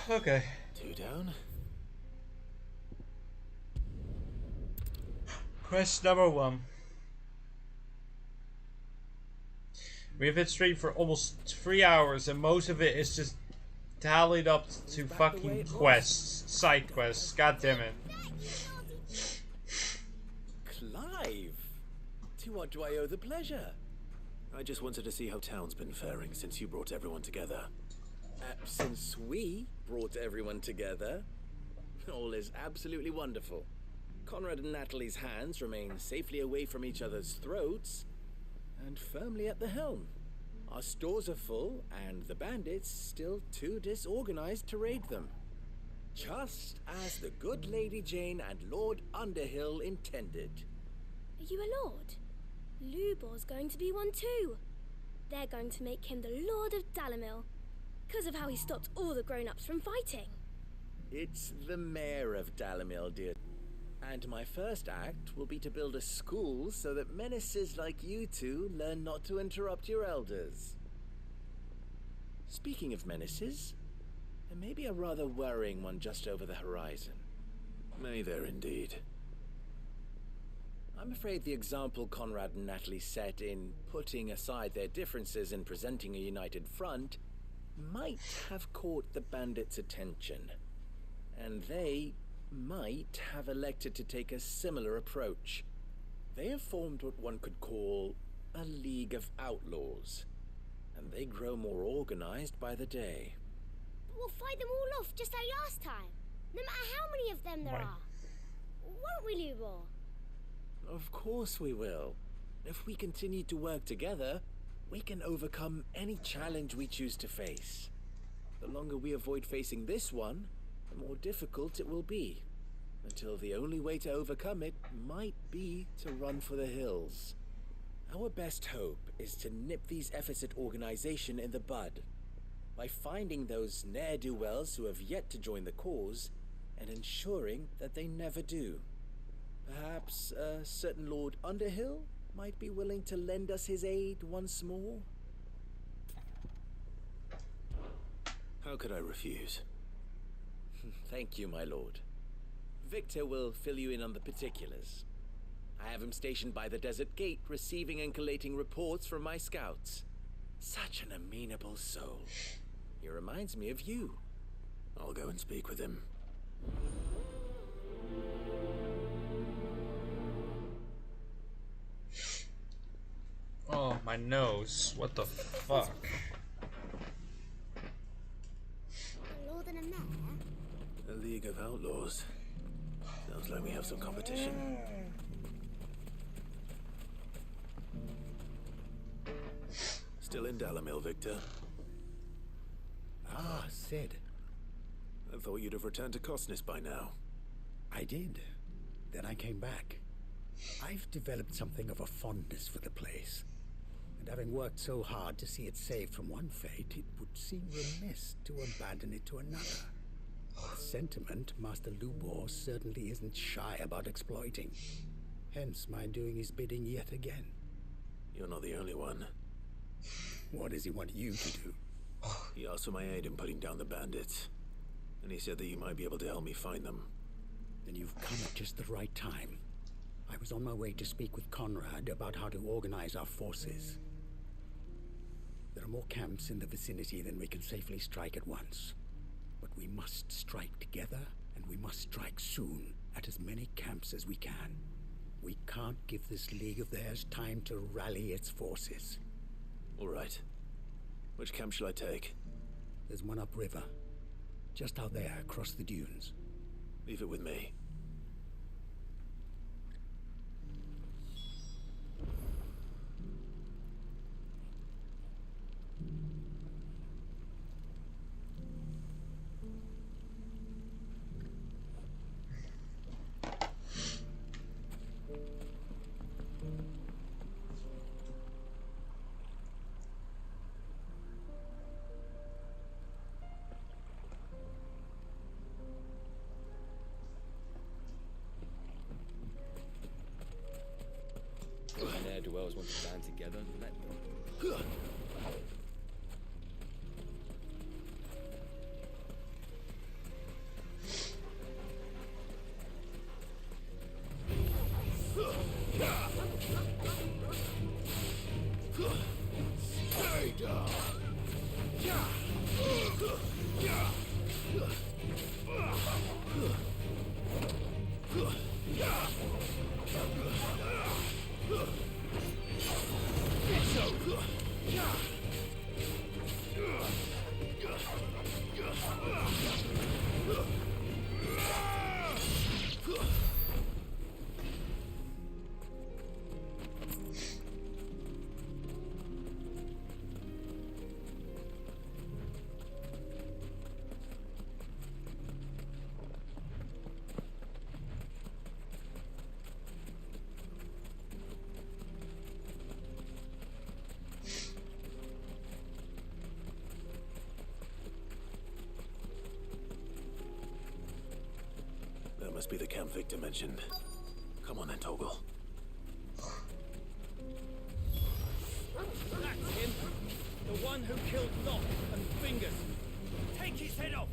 Okay.
2 down.
Quest number 1. We've been streaming for almost 3 hours, and most of it is just tallied up to fucking quests, side quests. God damn it.
Clive, to what do I owe the pleasure? I just wanted to see how town's been faring since you brought everyone together.
Since we brought everyone together, all is absolutely wonderful. Conrad and Natalie's hands remain safely away from each other's throats and firmly at the helm. Our stores are full, and the bandits still too disorganized to raid them. Just as the good Lady Jane and Lord Underhill intended.
Are you a lord? Lubor's going to be one too. They're going to make him the Lord of Dalimil, because of how he stopped all the grown-ups from fighting.
It's the mayor of Dalimil, dear. And my first act will be to build a school so that menaces like you two learn not to interrupt your elders. Speaking of menaces,
and maybe a rather worrying one just over the horizon.
May there indeed.
I'm afraid the example Conrad and Natalie set in putting aside their differences and presenting a united front might have caught the bandits' attention. And they might have elected to take a similar approach. They have formed what one could call a League of Outlaws, and they grow more organized by the day.
But we'll fight them all off just like last time, no matter how many of them there are. Won't we, Lubor?
Of course we will. If we continue to work together, we can overcome any challenge we choose to face. The longer we avoid facing this one, the more difficult it will be. Until the only way to overcome it might be to run for the hills. Our best hope is to nip these efforts at organization in the bud, by finding those ne'er-do-wells who have yet to join the cause, and ensuring that they never do. Perhaps a certain Lord Underhill might be willing to lend us his aid once more?
How could I refuse?
Thank you, my lord. Victor will fill you in on the particulars. I have him stationed by the desert gate, receiving and collating reports from my scouts. Such an amenable soul. He reminds me of you.
I'll go and speak with him.
Oh, my nose. What the fuck?
A lord and a mayor?
A League of Outlaws. Sounds like we have some competition. Still in Dalamil, Victor?
Ah, Sid.
I thought you'd have returned to Cosnis by now.
I did. Then I came back. I've developed something of a fondness for the place. And having worked so hard to see it saved from one fate, it would seem remiss to abandon it to another. A sentiment Master Lubor certainly isn't shy about exploiting. Hence my doing his bidding yet again.
You're not the only one.
What does he want you to do?
He asked for my aid in putting down the bandits. And he said that you might be able to help me find them.
Then you've come at just the right time. I was on my way to speak with Conrad about how to organize our forces. There are more camps in the vicinity than we can safely strike at once. But we must strike together, and we must strike soon at as many camps as we can. We can't give this league of theirs time to rally its forces.
All right. Which camp shall I take?
There's one upriver. Just out there, across the dunes.
Leave it with me.
Ne'er-do-wells want to band together, let them.
Stay down! That must be the camp Victor mentioned. Come on then, Toggle.
That's him! The one who killed Nock and Fingers! Take his head off!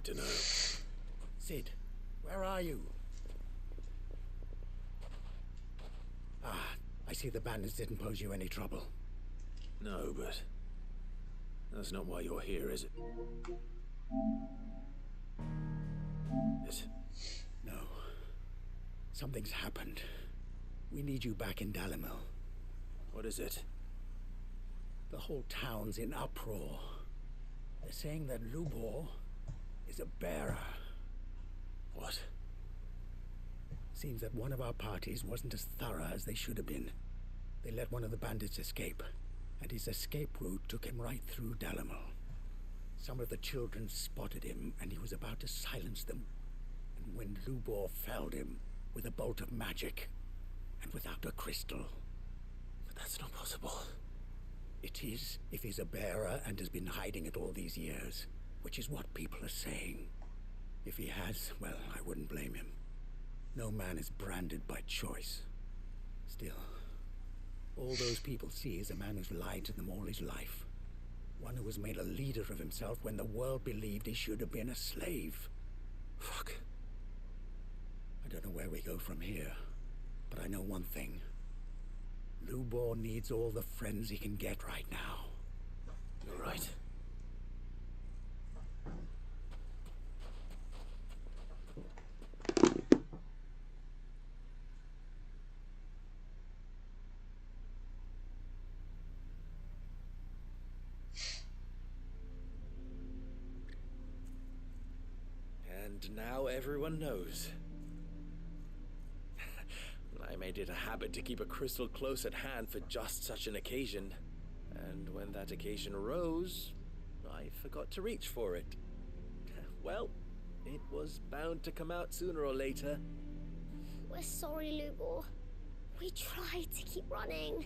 to know.
Sid, where are you? Ah, I see the bandits didn't pose you any trouble.
No, but that's not why you're here, is it?
No. Something's happened. We need you back in Dalimil.
What is it?
The whole town's in uproar. They're saying that Lubor is a bearer.
What?
Seems that one of our parties wasn't as thorough as they should have been. They let one of the bandits escape, and his escape route took him right through Dalimil. Some of the children spotted him, and he was about to silence them. And when Lubor felled him with a bolt of magic, and without a crystal.
But that's not possible.
It is, if he's a bearer and has been hiding it all these years, which is what people are saying. If he has, well, I wouldn't blame him. No man is branded by choice. Still, all those people see is a man who's lied to them all his life. One who has made a leader of himself when the world believed he should have been a slave.
Fuck.
I don't know where we go from here, but I know one thing. Lubor needs all the friends he can get right now.
You're right.
And now everyone knows. I made it a habit to keep a crystal close at hand for just such an occasion. And when that occasion arose, I forgot to reach for it. Well, it was bound to come out sooner or later.
We're sorry, Lubor. We tried to keep running,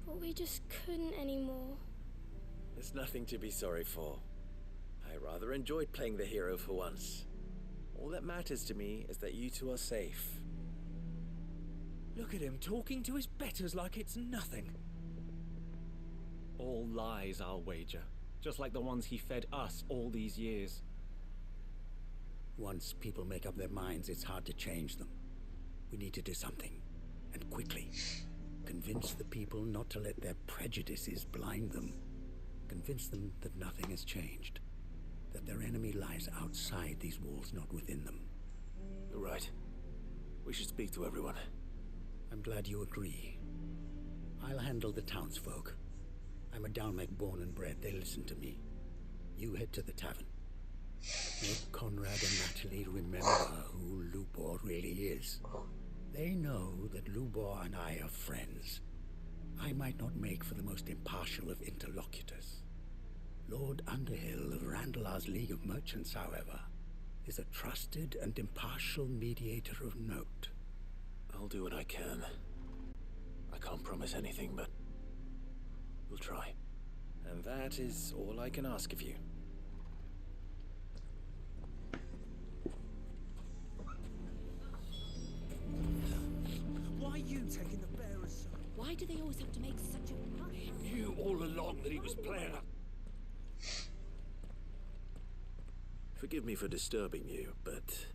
but we just couldn't anymore.
There's nothing to be sorry for. I rather enjoyed playing the hero for once. All that matters to me is that you two are safe.
Look at him talking to his betters like it's nothing.
All lies, I'll wager. Just like the ones he fed us all these years.
Once people make up their minds, it's hard to change them. We need to do something, and quickly. Convince the people not to let their prejudices blind them. Convince them that nothing has changed. That their enemy lies outside these walls, not within them.
You're right. We should speak to everyone.
I'm glad you agree. I'll handle the townsfolk. I'm a Dalmec born and bred. They listen to me. You head to the tavern. Make Conrad and Natalie remember who Lubor really is. They know that Lubor and I are friends. I might not make for the most impartial of interlocutors. Lord Underhill of Randalar's League of Merchants, however, is a trusted and impartial mediator of note.
I'll do what I can. I can't promise anything, but we'll try.
And that is all I can ask of you.
Why are you taking the bearer's side?
Why do they always have to make such a rush?
He knew all along that he was playing up.
Forgive me for disturbing you, but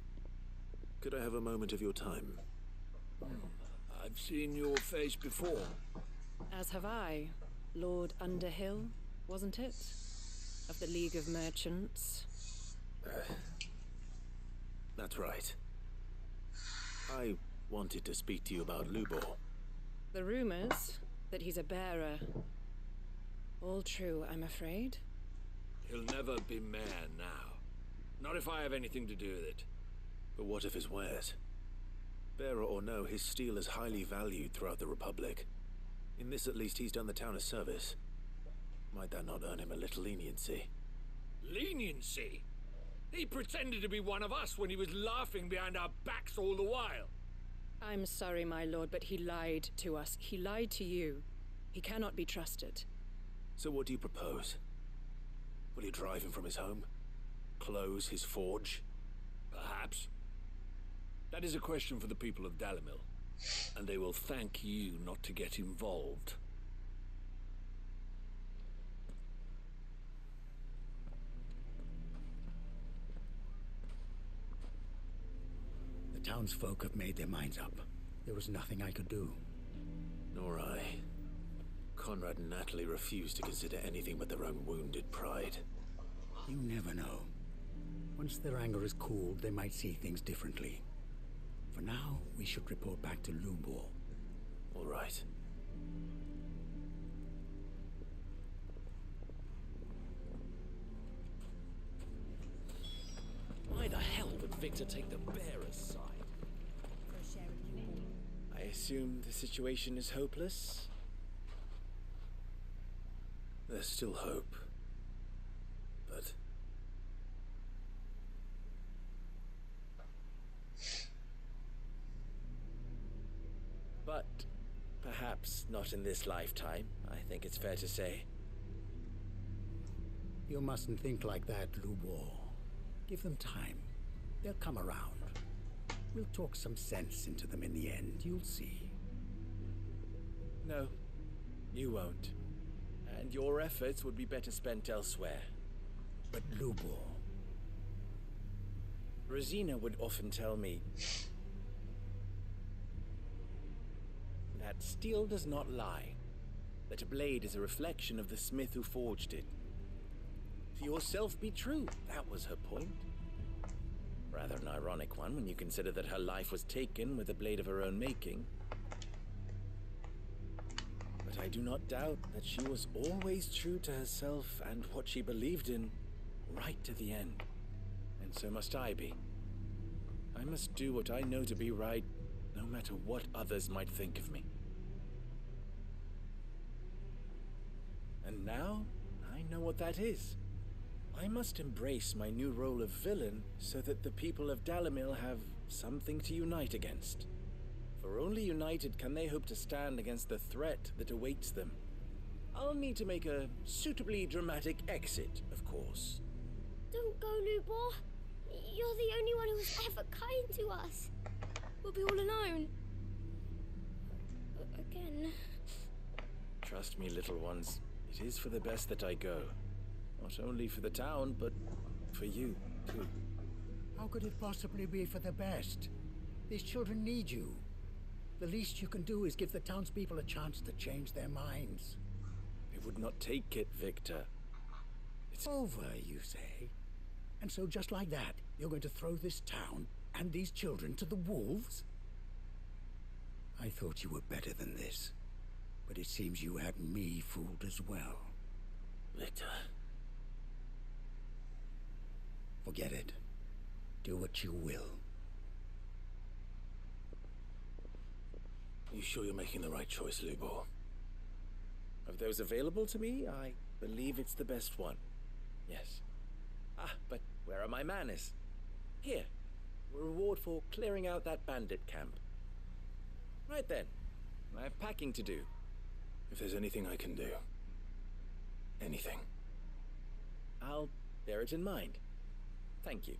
could I have a moment of your time?
I've seen your face before.
As have I. Lord Underhill, wasn't it? Of the League of Merchants.
That's right. I wanted to speak to you about Lubor.
The rumors that he's a bearer. All true, I'm afraid.
He'll never be mayor now. Not if I have anything to do with it.
But what of his wares? Bearer or no, his steel is highly valued throughout the Republic. In this at least, he's done the town a service. Might that not earn him a little leniency?
Leniency? He pretended to be one of us when he was laughing behind our backs all the while.
I'm sorry, my lord, but he lied to us. He lied to you. He cannot be trusted.
So what do you propose? Will you drive him from his home? Close his forge?
Perhaps. That is a question for the people of Dalimil, and they will thank you not to get involved.
townsfolk have made their minds up. There was nothing I could do.
Nor I. Conrad and Natalie refused to consider anything but their own wounded pride.
You never know. Once their anger is cooled, they might see things differently. For now, we should report back to Lubor.
All right.
Why the hell would Victor take the bearer's side? I assume the situation is hopeless?
There's still hope. But...
But perhaps not in this lifetime, I think it's fair to say.
You mustn't think like that, Lubor. Give them time. They'll come around. We'll talk some sense into them in the end, you'll see.
No, you won't. And your efforts would be better spent elsewhere.
But Lubor...
Rosina would often tell me that steel does not lie, that a blade is a reflection of the smith who forged it. To yourself be true, that was her point. Rather an ironic one when you consider that her life was taken with a blade of her own making. But I do not doubt that she was always true to herself and what she believed in, right to the end. And so must I be. I must do what I know to be right, no matter what others might think of me. And now, I know what that is. I must embrace my new role of villain so that the people of Dalimil have something to unite against. For only united can they hope to stand against the threat that awaits them. I'll need to make a suitably dramatic exit, of course.
Don't go, Lubor. You're the only one who was ever kind to us. We'll be all alone. Again.
Trust me, little ones. It is for the best that I go. Not only for the town, but for you, too.
How could it possibly be for the best? These children need you. The least you can do is give the townspeople a chance to change their minds.
They would not take it, Victor.
It's over, you say? And so just like that, you're going to throw this town and these children to the wolves? I thought you were better than this. But it seems you had me fooled as well.
Victor...
Forget it. Do what you will.
You sure you're making the right choice, Lubor?
Of those available to me, I believe it's the best one. Yes. Ah, but where are my manners? Here. A reward for clearing out that bandit camp. Right then. I have packing to do.
If there's anything I can do. Anything.
I'll bear it in mind. Thank you.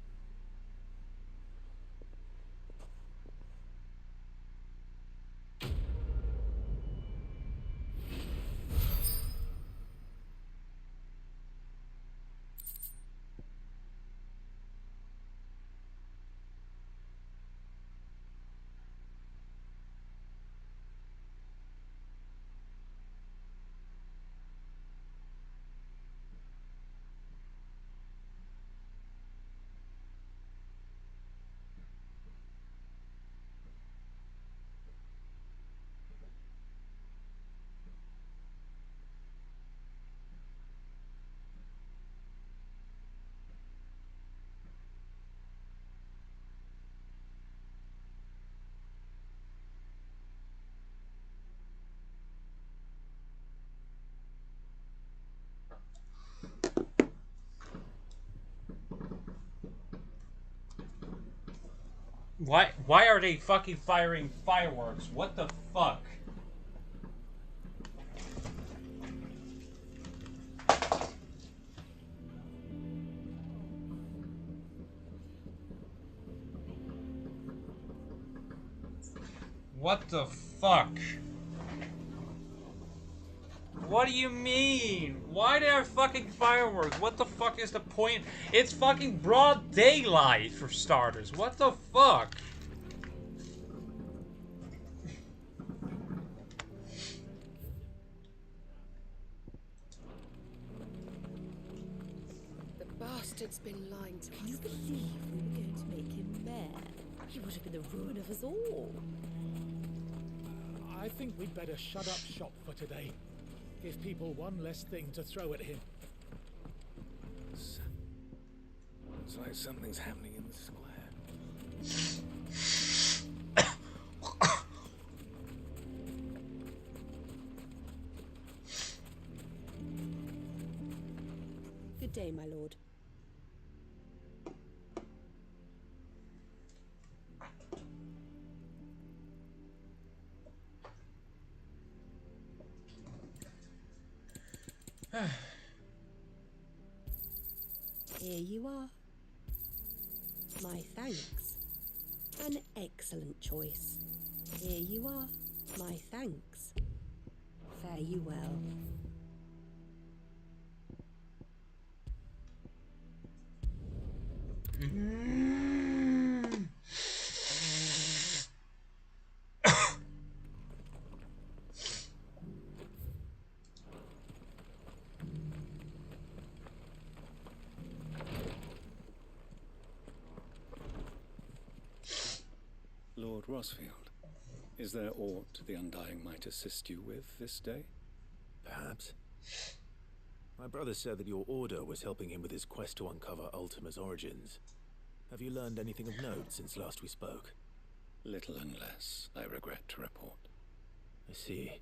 Why are they fucking firing fireworks? What the fuck? What the fuck? What do you mean? Why there fucking fireworks? What the fuck is the point? It's fucking broad daylight for starters. What the fuck?
bastard's been lying to us.
Can you believe we were going to make him mayor? He would have been the ruin of us all.
I think we'd better shut up shop for today. Give people one less thing to throw at him.
It's like something's happening in the square.
Good day, my lord. Here you are. My thanks. An excellent choice. Here you are. My thanks. Fare you well.
Lord Rosfield, is there aught the Undying might assist you with this day?
Perhaps. My brother said that your order was helping him with his quest to uncover Ultima's origins. Have you learned anything of note since last we spoke?
Little and less, I regret to report.
I see.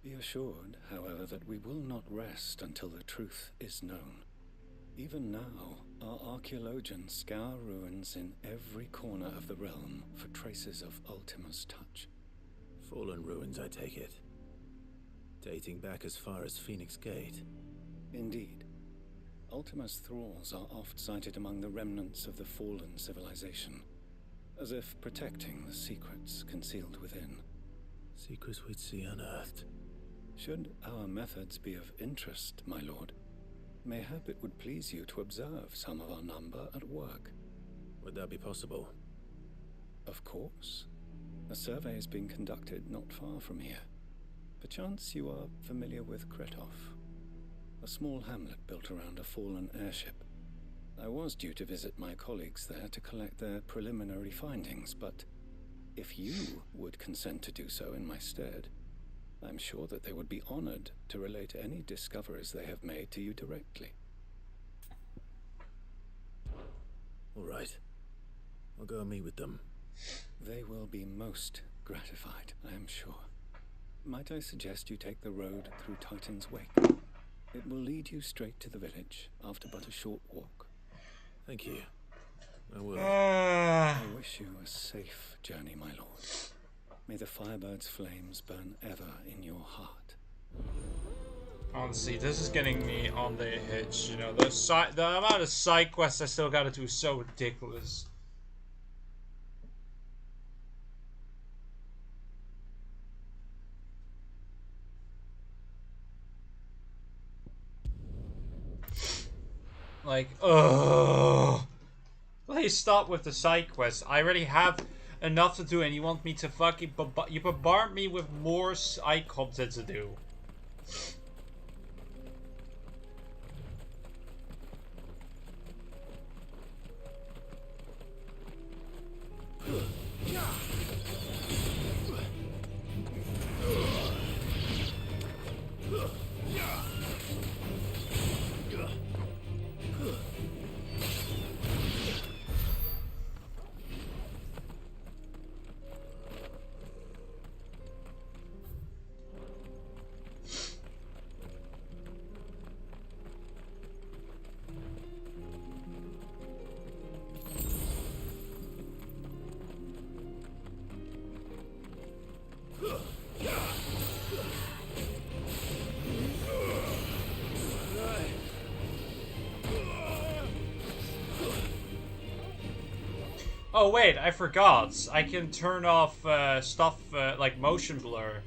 Be assured, however, that we will not rest until the truth is known. Even now, our archaeologians scour ruins in every corner of the realm for traces of Ultima's touch.
Fallen ruins, I take it. Dating back as far as Phoenix Gate.
Indeed. Ultima's thralls are oft sighted among the remnants of the fallen civilization, as if protecting the secrets concealed within.
Secrets we'd see unearthed.
Should our methods be of interest, my lord, mayhap it would please you to observe some of our number at work.
Would that be possible?
Of course. A survey is being conducted not far from here. Perchance you are familiar with Kretov, a small hamlet built around a fallen airship. I was due to visit my colleagues there to collect their preliminary findings, but if you would consent to do so in my stead, I'm sure that they would be honored to relate any discoveries they have made to you directly.
All right. I'll go and meet with them.
They will be most gratified, I am sure. Might I suggest you take the road through Titan's Wake? It will lead you straight to the village after but a short walk.
Thank you. I will.
I wish you a safe journey, my lord. May the Firebird's flames burn ever in your heart.
Honestly, this is getting me on the hitch, you know. The amount of side quests I still gotta do is so ridiculous. Like, ugh. Please stop with the side quests. I already have enough to do, and you want me to fucking you bombard me with more side content to do. Oh wait, I forgot. I can turn off stuff like motion blur.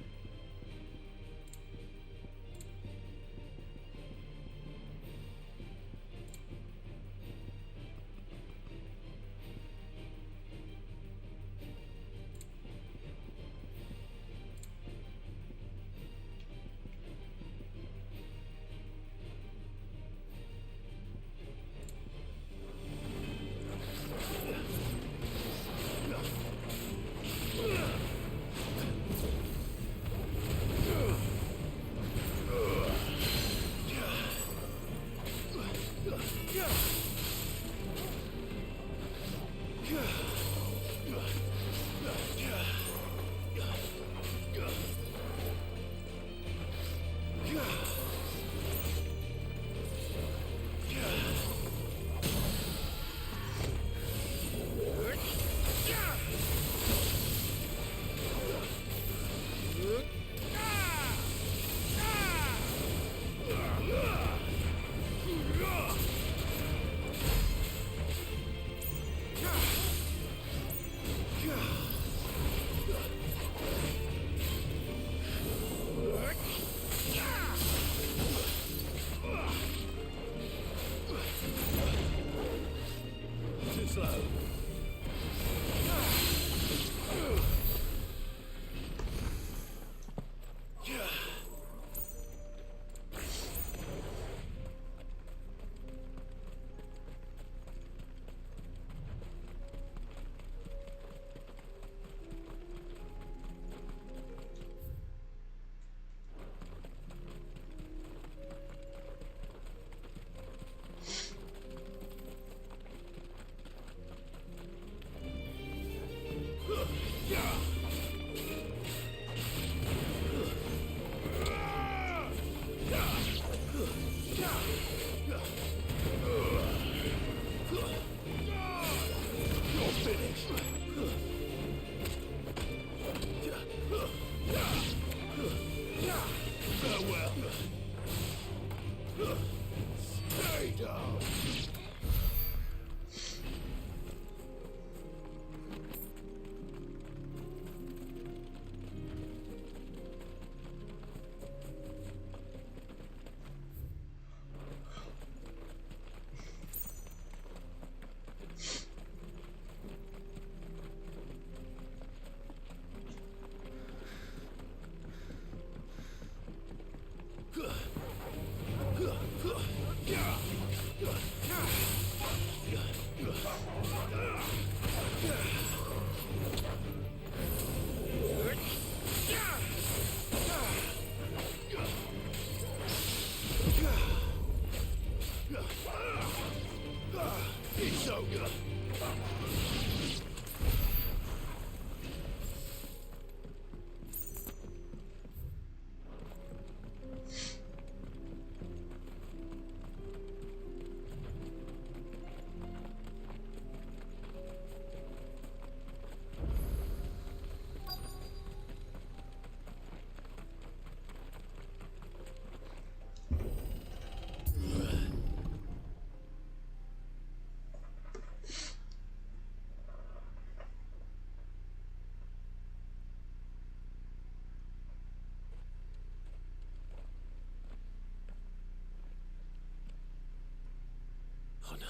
Oh no.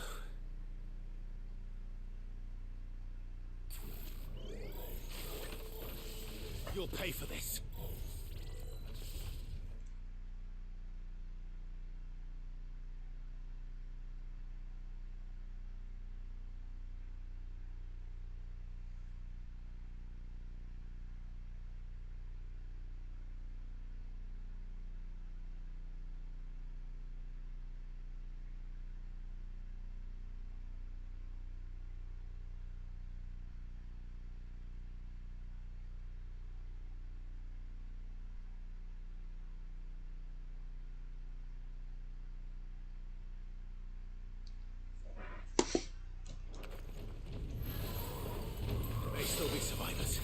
You'll pay for this. There may still be survivors.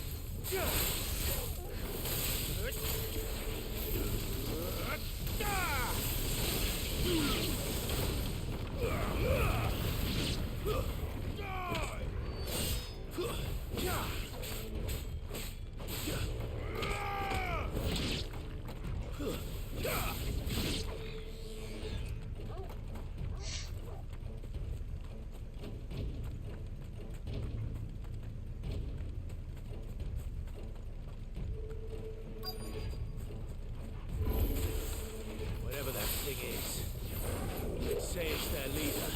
Whatever that thing is, let's say it's their leader.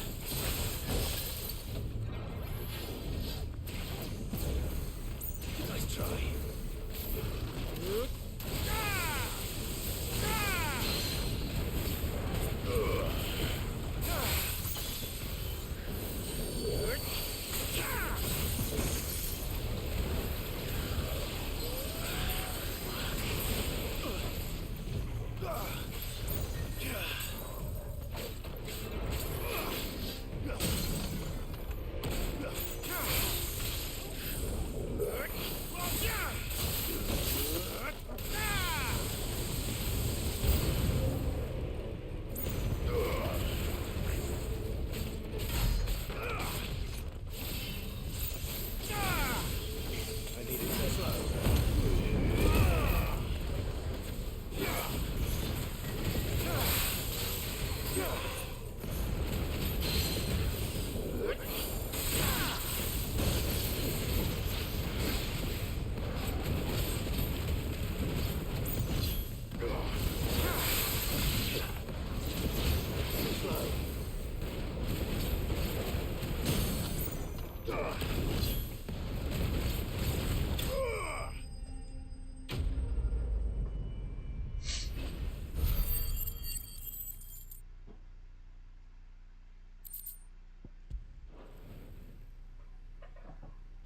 Nice try.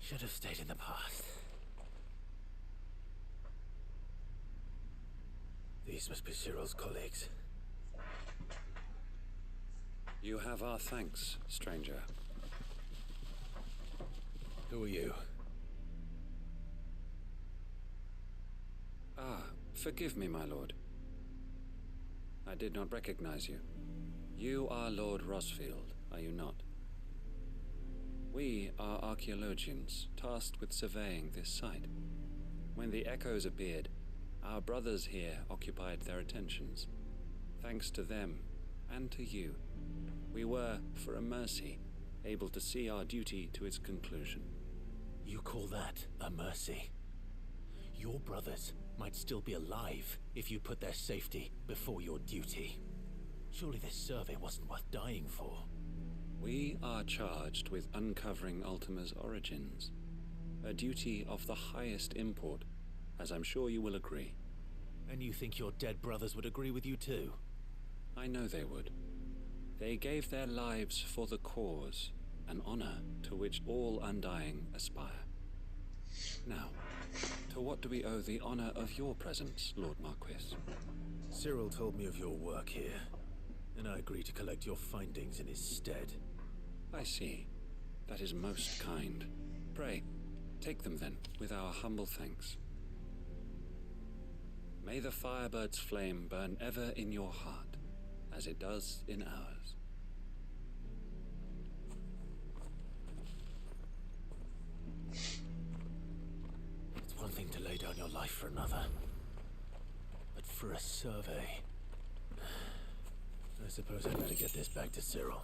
Should have stayed in the past. These must be Cyril's colleagues.
You have our thanks, stranger.
Who are you?
Ah, forgive me, my lord. I did not recognize you. You are Lord Rosfield, are you not? We are archaeologians, tasked with surveying this site. When the echoes appeared, our brothers here occupied their attentions. Thanks to them, and to you, we were, for a mercy, able to see our duty to its conclusion.
You call that a mercy? Your brothers might still be alive if you put their safety before your duty. Surely this survey wasn't worth dying for.
We are charged with uncovering Ultima's origins, a duty of the highest import, as I'm sure you will agree.
And you think your dead brothers would agree with you too?
I know they would. They gave their lives for the cause, an honor to which all Undying aspire. Now, to what do we owe the honor of your presence, Lord Marquis?
Cyril told me of your work here, and I agreed to collect your findings in his stead.
I see. That is most kind. Pray, take them then, with our humble thanks. May the Firebird's flame burn ever in your heart, as it does in ours.
It's one thing to lay down your life for another, but for a survey... I suppose I'd better get this back to Cyril.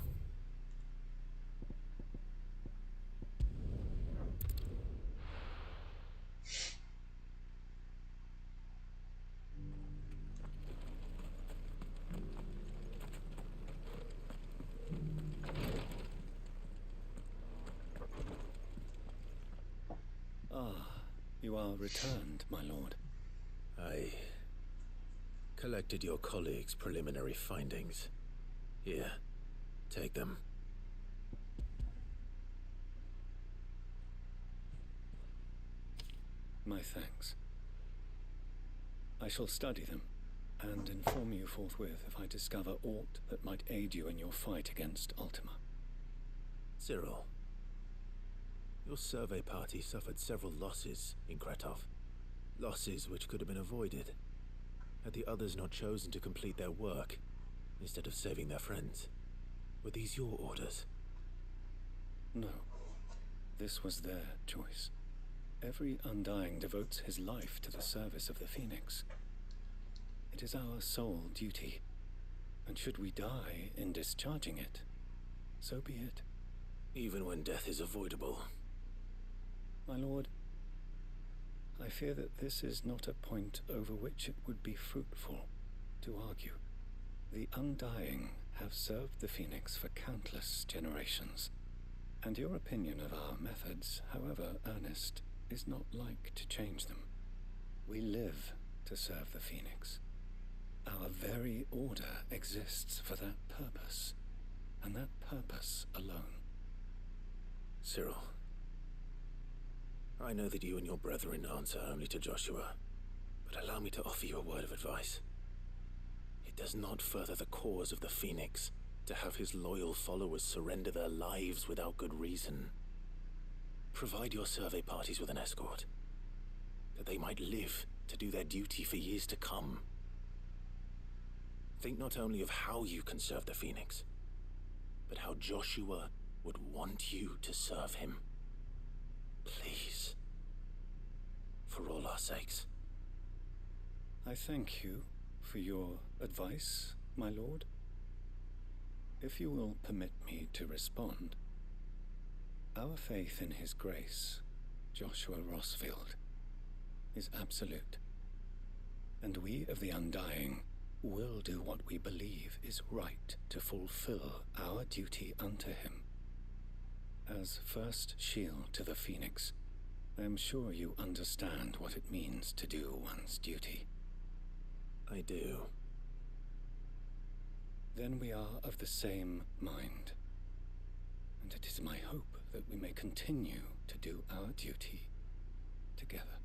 You are returned, my lord.
I collected your colleagues' preliminary findings. Here, take them.
My thanks. I shall study them, and inform you forthwith if I discover aught that might aid you in your fight against Ultima.
Cyril, your survey party suffered several losses in Kretov. Losses which could have been avoided, had the others not chosen to complete their work, instead of saving their friends. Were these your orders?
No. This was their choice. Every Undying devotes his life to the service of the Phoenix. It is our sole duty, and should we die in discharging it, so be it.
Even when death is avoidable.
My lord, I fear that this is not a point over which it would be fruitful to argue. The Undying have served the Phoenix for countless generations, and your opinion of our methods, however earnest, is not like to change them. We live to serve the Phoenix. Our very order exists for that purpose, and that purpose alone.
Cyril, I know that you and your brethren answer only to Joshua, but allow me to offer you a word of advice. It does not further the cause of the Phoenix to have his loyal followers surrender their lives without good reason. Provide your survey parties with an escort, that they might live to do their duty for years to come. Think not only of how you can serve the Phoenix, but how Joshua would want you to serve him. Please. For all our sakes.
I thank you for your advice, my lord. If you will permit me to respond, our faith in his grace, Joshua Rosfield, is absolute, and we of the Undying will do what we believe is right to fulfill our duty unto him. As first shield to the Phoenix, I am sure you understand what it means to do one's duty.
I do.
Then we are of the same mind, and it is my hope that we may continue to do our duty together.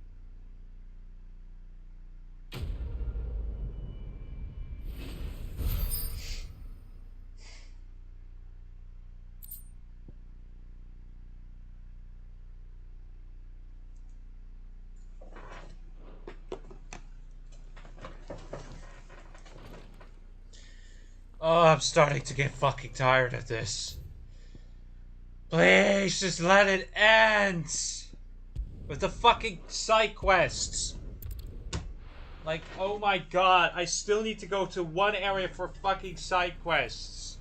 Oh, I'm starting to get fucking tired of this. Please, just let it end! With the fucking side quests. Like, oh my god, I still need to go to one area for fucking side quests.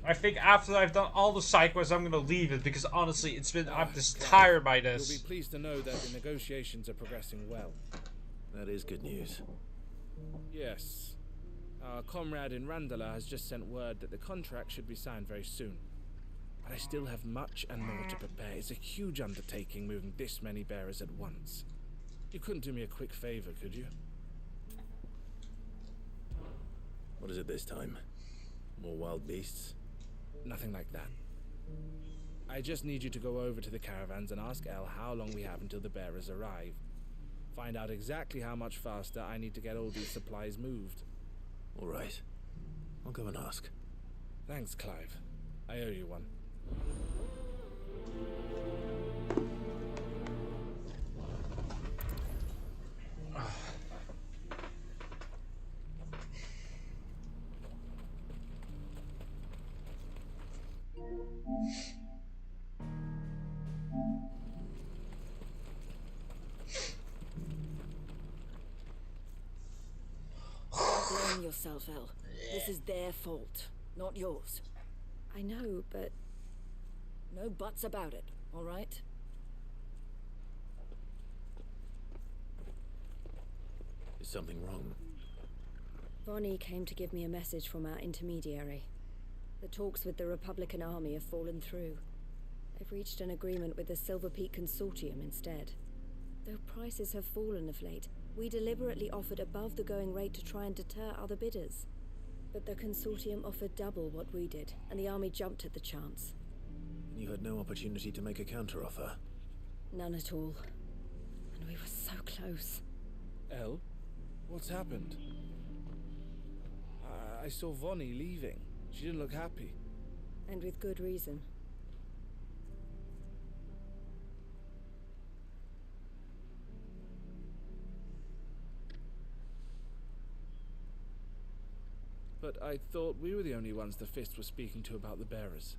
I think after I've done all the side quests, I'm gonna leave it because honestly, I'm just tired by this.
You'll be pleased to know that the negotiations are progressing well.
That is good news.
Yes. Our comrade in Randala has just sent word that the contract should be signed very soon. But I still have much and more to prepare. It's a huge undertaking moving this many bearers at once. You couldn't do me a quick favor, could you?
What is it this time? More wild beasts?
Nothing like that. I just need you to go over to the caravans and ask El how long we have until the bearers arrive. Find out exactly how much faster I need to get all these supplies moved.
All right. I'll go and ask.
Thanks, Clive. I owe you one.
Don't blame yourself, El. This is their fault, not yours. I know, but no buts about it, all right?
Is something wrong?
Vonnie came to give me a message from our intermediary. The talks with the Republican army have fallen through. They've reached an agreement with the Silver Peak Consortium instead. Though prices have fallen of late, we deliberately offered above the going rate to try and deter other bidders. But the Consortium offered double what we did, and the army jumped at the chance.
You had no opportunity to make a counteroffer?
None at all. And we were so close.
El? What's happened? I saw Vonnie leaving. She didn't look happy.
And with good reason.
But I thought we were the only ones the Fist was speaking to about the bearers.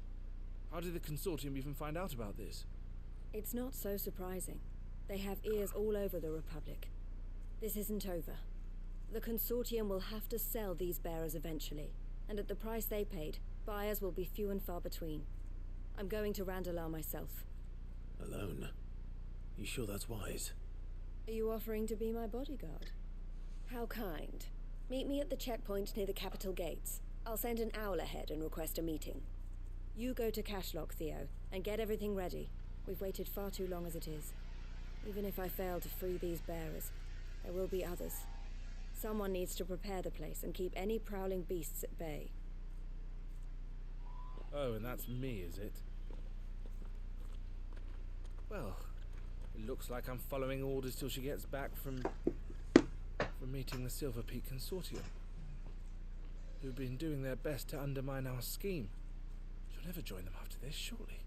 How did the Consortium even find out about this?
It's not so surprising. They have ears all over the Republic. This isn't over. The Consortium will have to sell these bearers eventually, and at the price they paid, buyers will be few and far between. I'm going to Randalar myself.
Alone? You sure that's wise?
Are you offering to be my bodyguard? How kind. Meet me at the checkpoint near the capital gates. I'll send an owl ahead and request a meeting. You go to Cashlock, Theo, and get everything ready. We've waited far too long as it is. Even if I fail to free these bearers, there will be others. Someone needs to prepare the place and keep any prowling beasts at bay.
Oh, and that's me, is it? Well, it looks like I'm following orders till she gets back from meeting the Silver Peak Consortium, who've been doing their best to undermine our scheme. She'll never join them after this, surely.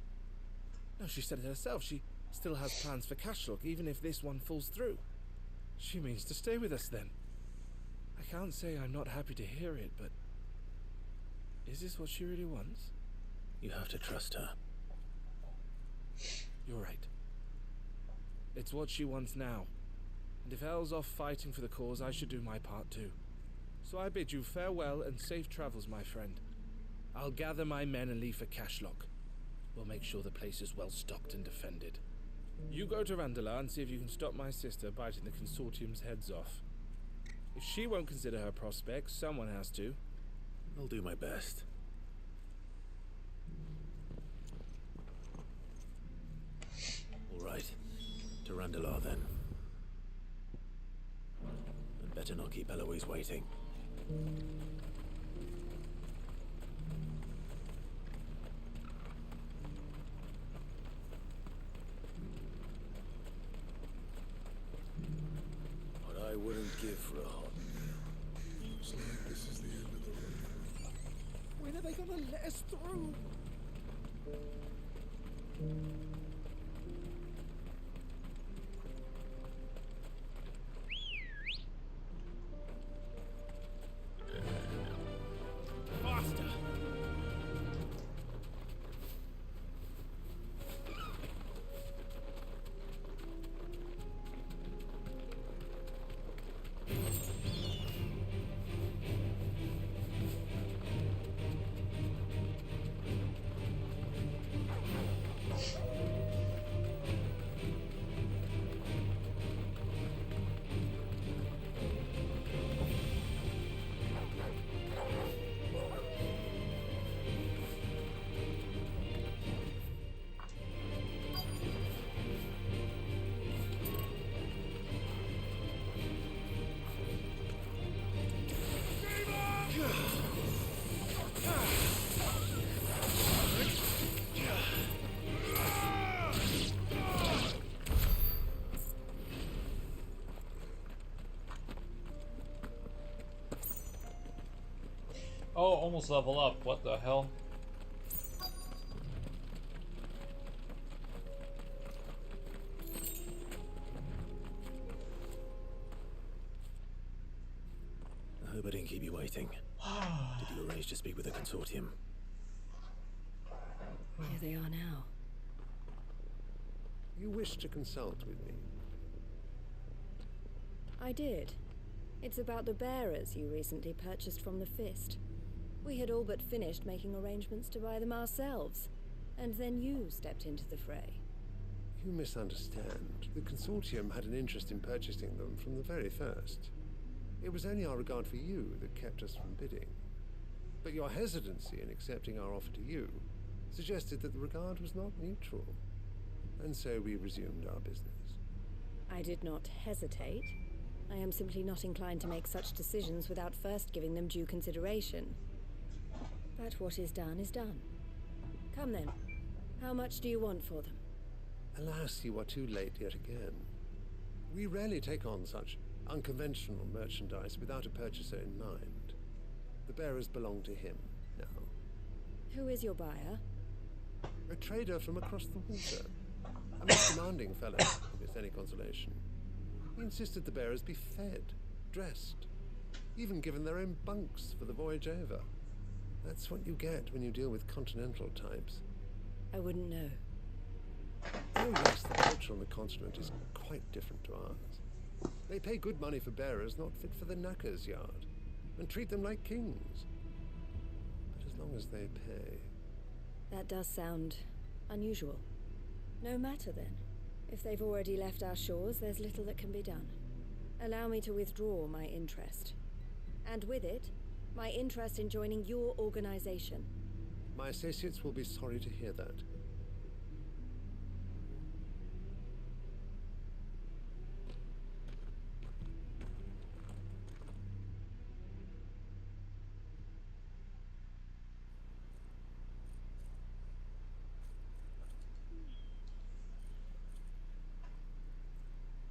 No, she said it herself. She still has plans for Cashlock, even if this one falls through. She means to stay with us then. I can't say I'm not happy to hear it, but is this what she really wants?
You have to trust her.
You're right. It's what she wants now. And if Elle's off fighting for the cause, I should do my part too. So I bid you farewell and safe travels, my friend. I'll gather my men and leave for Cashlock. We'll make sure the place is well stocked and defended. You go to Randalar and see if you can stop my sister biting the Consortium's heads off. If she won't consider her prospects, someone has to.
I'll do my best. All right. To Randalar then. And better not keep Eloise waiting.
What I wouldn't give for a hot meal. Looks like this is the end of the road.
When are they gonna let us through?
Oh, almost level up. What the hell?
I hope I didn't keep you waiting. Did you arrange to speak with the consortium?
Here they are now.
You wish to consult with me?
I did. It's about the bearers you recently purchased from the Fist. We had all but finished making arrangements to buy them ourselves, and then you stepped into the fray.
You misunderstand. The consortium had an interest in purchasing them from the very first. It was only our regard for you that kept us from bidding. But your hesitancy in accepting our offer to you suggested that the regard was not mutual. And so we resumed our business.
I did not hesitate. I am simply not inclined to make such decisions without first giving them due consideration. But what is done is done. Come then. How much do you want for them?
Alas, you are too late yet again. We rarely take on such unconventional merchandise without a purchaser in mind. The bearers belong to him now.
Who is your buyer?
A trader from across the water. A most demanding fellow, if it's any consolation. He insisted the bearers be fed, dressed, even given their own bunks for the voyage over. That's what you get when you deal with continental types.
I wouldn't know.
Oh yes, the culture on the continent is quite different to ours. They pay good money for bearers not fit for the knacker's yard, and treat them like kings. But as long as they pay...
That does sound unusual. No matter then. If they've already left our shores, there's little that can be done. Allow me to withdraw my interest. And with it, my interest in joining your organization.
My associates will be sorry to hear that.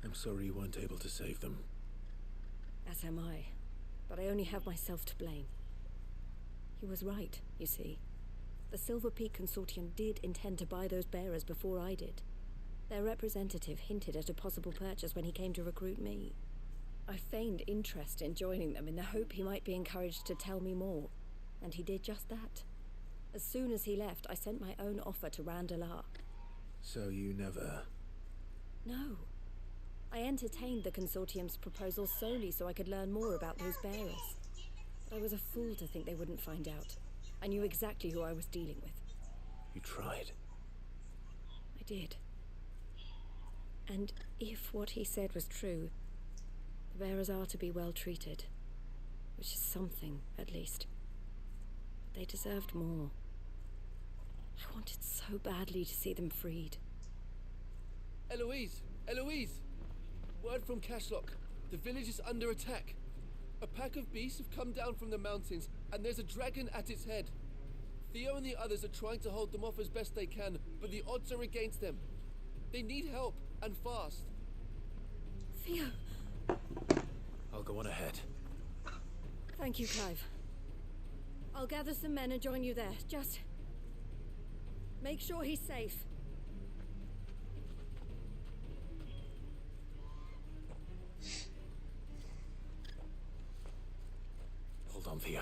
I'm sorry you weren't able to save them.
As am I. But I only have myself to blame. He was right, you see. The Silver Peak Consortium did intend to buy those bearers before I did. Their representative hinted at a possible purchase when he came to recruit me. I feigned interest in joining them in the hope he might be encouraged to tell me more, and he did just that. As soon as he left, I sent my own offer to Randalar.
So you never...
No. I entertained the Consortium's proposal solely so I could learn more about those bearers. But I was a fool to think they wouldn't find out. I knew exactly who I was dealing with.
You tried.
I did. And if what he said was true, the bearers are to be well treated. Which is something, at least. But they deserved more. I wanted so badly to see them freed.
Eloise! Eloise! Word from Cashlock. The village is under attack. A pack of beasts have come down from the mountains, and there's a dragon at its head. Theo and the others are trying to hold them off as best they can, but the odds are against them. They need help, and fast.
Theo!
I'll go on ahead.
Thank you, Clive. I'll gather some men and join you there. Just... make sure he's safe.
Hold on, Theo.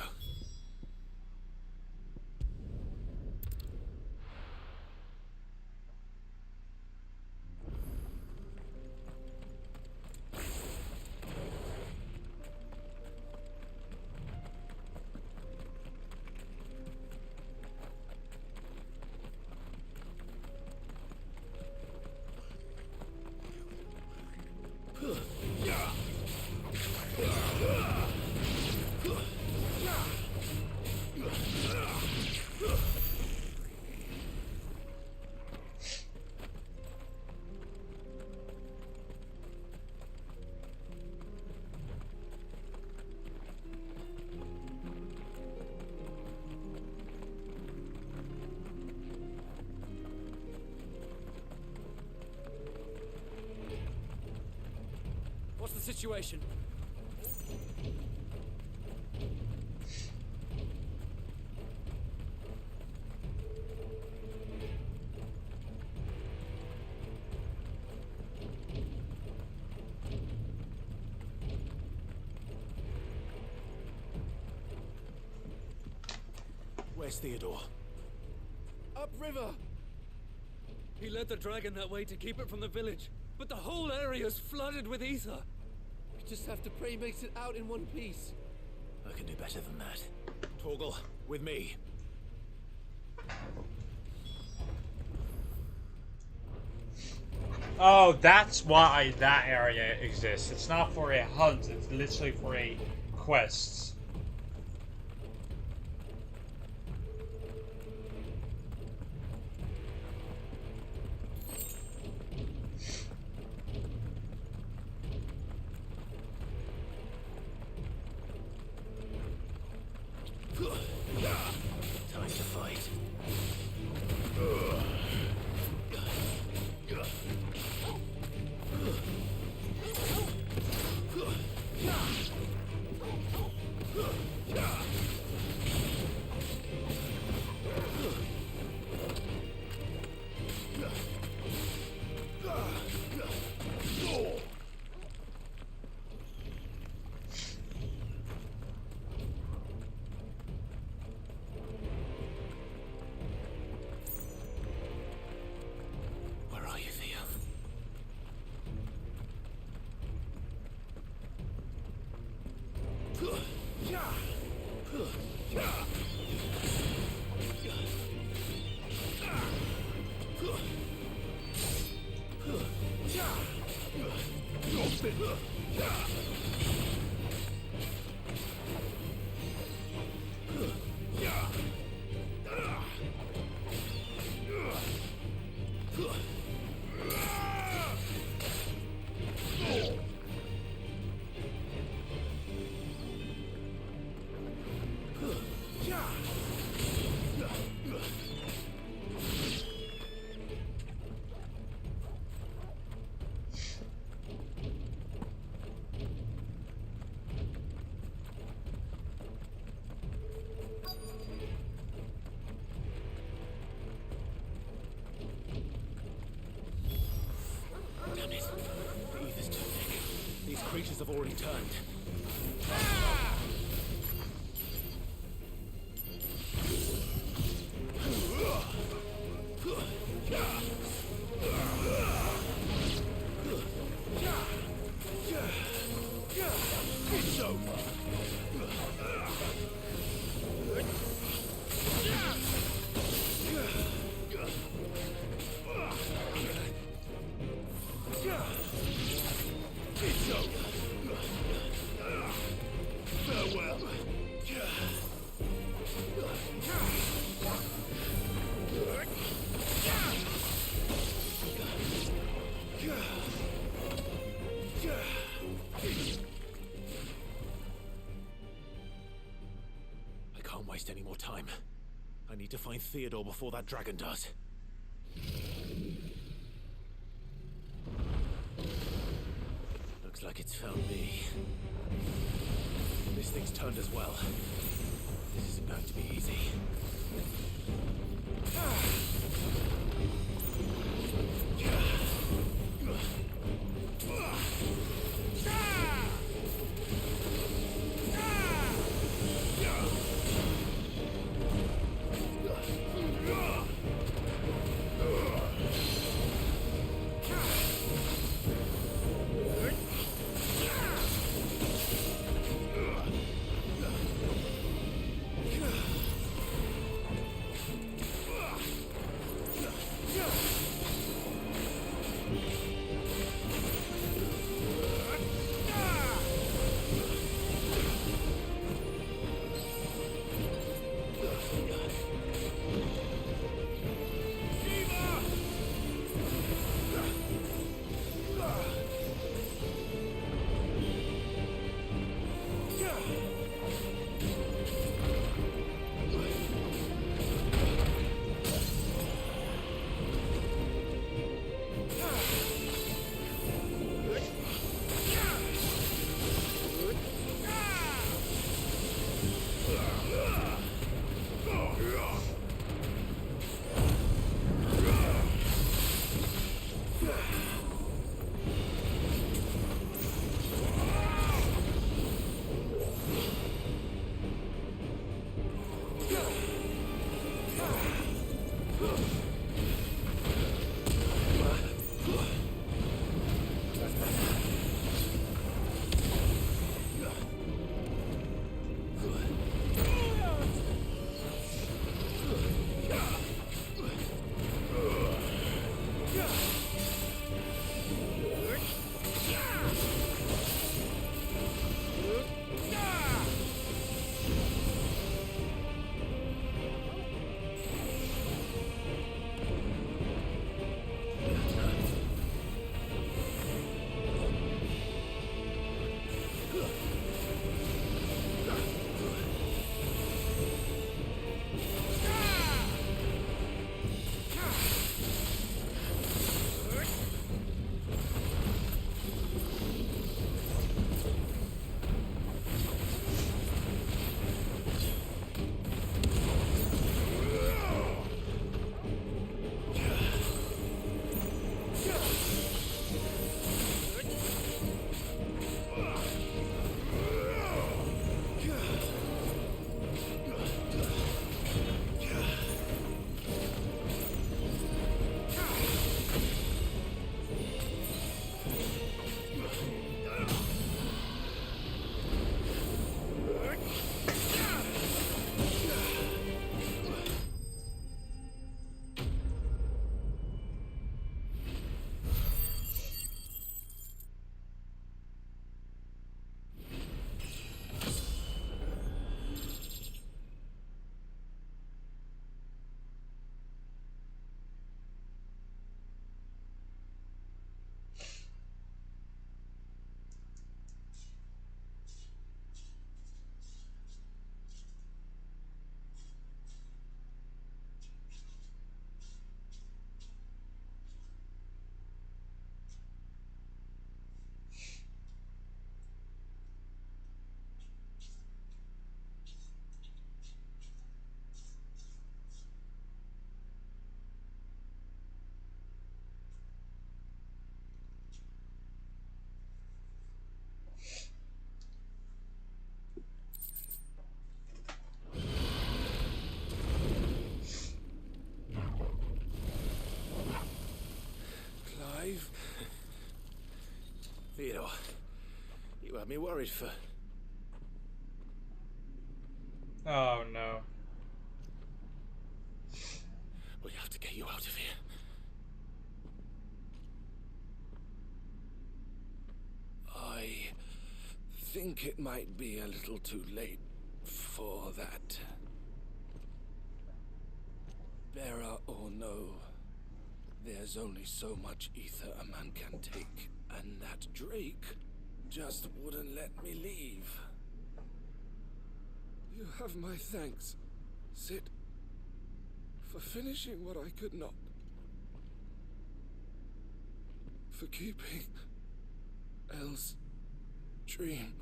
What's the situation?
Where's Theodore?
Upriver! He led the dragon that way to keep it from the village, but the whole area is flooded with ether. We just have to pray he makes it out in one piece.
I can do better than that. Torgal, with me.
Oh, that's why that area exists. It's not for a hunt, it's literally for a quest.
Time to fight. Where are you, Theo? Damn it. The ether's too thick. These creatures have already turned. It's over. It's over. Farewell. I can't waste any more time. I need to find Theodore before that dragon does. Looks like it's found me. This thing's turned as well. This isn't going to be easy. Theodore, you had me worried for...
Oh no.
We have to get you out of here. I think it might be a little too late for that. Bearer or no, there's only so much ether a man can take, and that Drake just wouldn't let me leave. You have my thanks, Sid, for finishing what I could not. For keeping Elle's dream.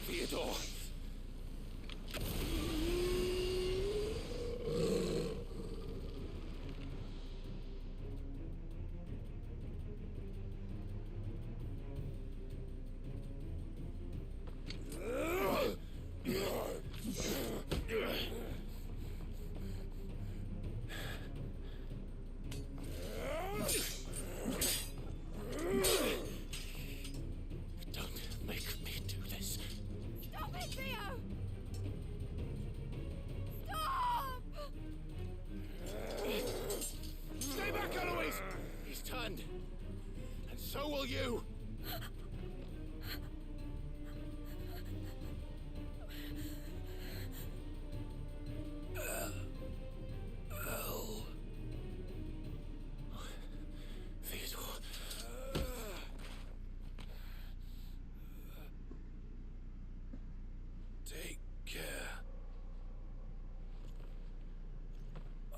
Theodore! Don't make me do this.
Stop it, Theo! Stop!
Stay back, Eloise! He's turned. And so will you! Theodore. Take care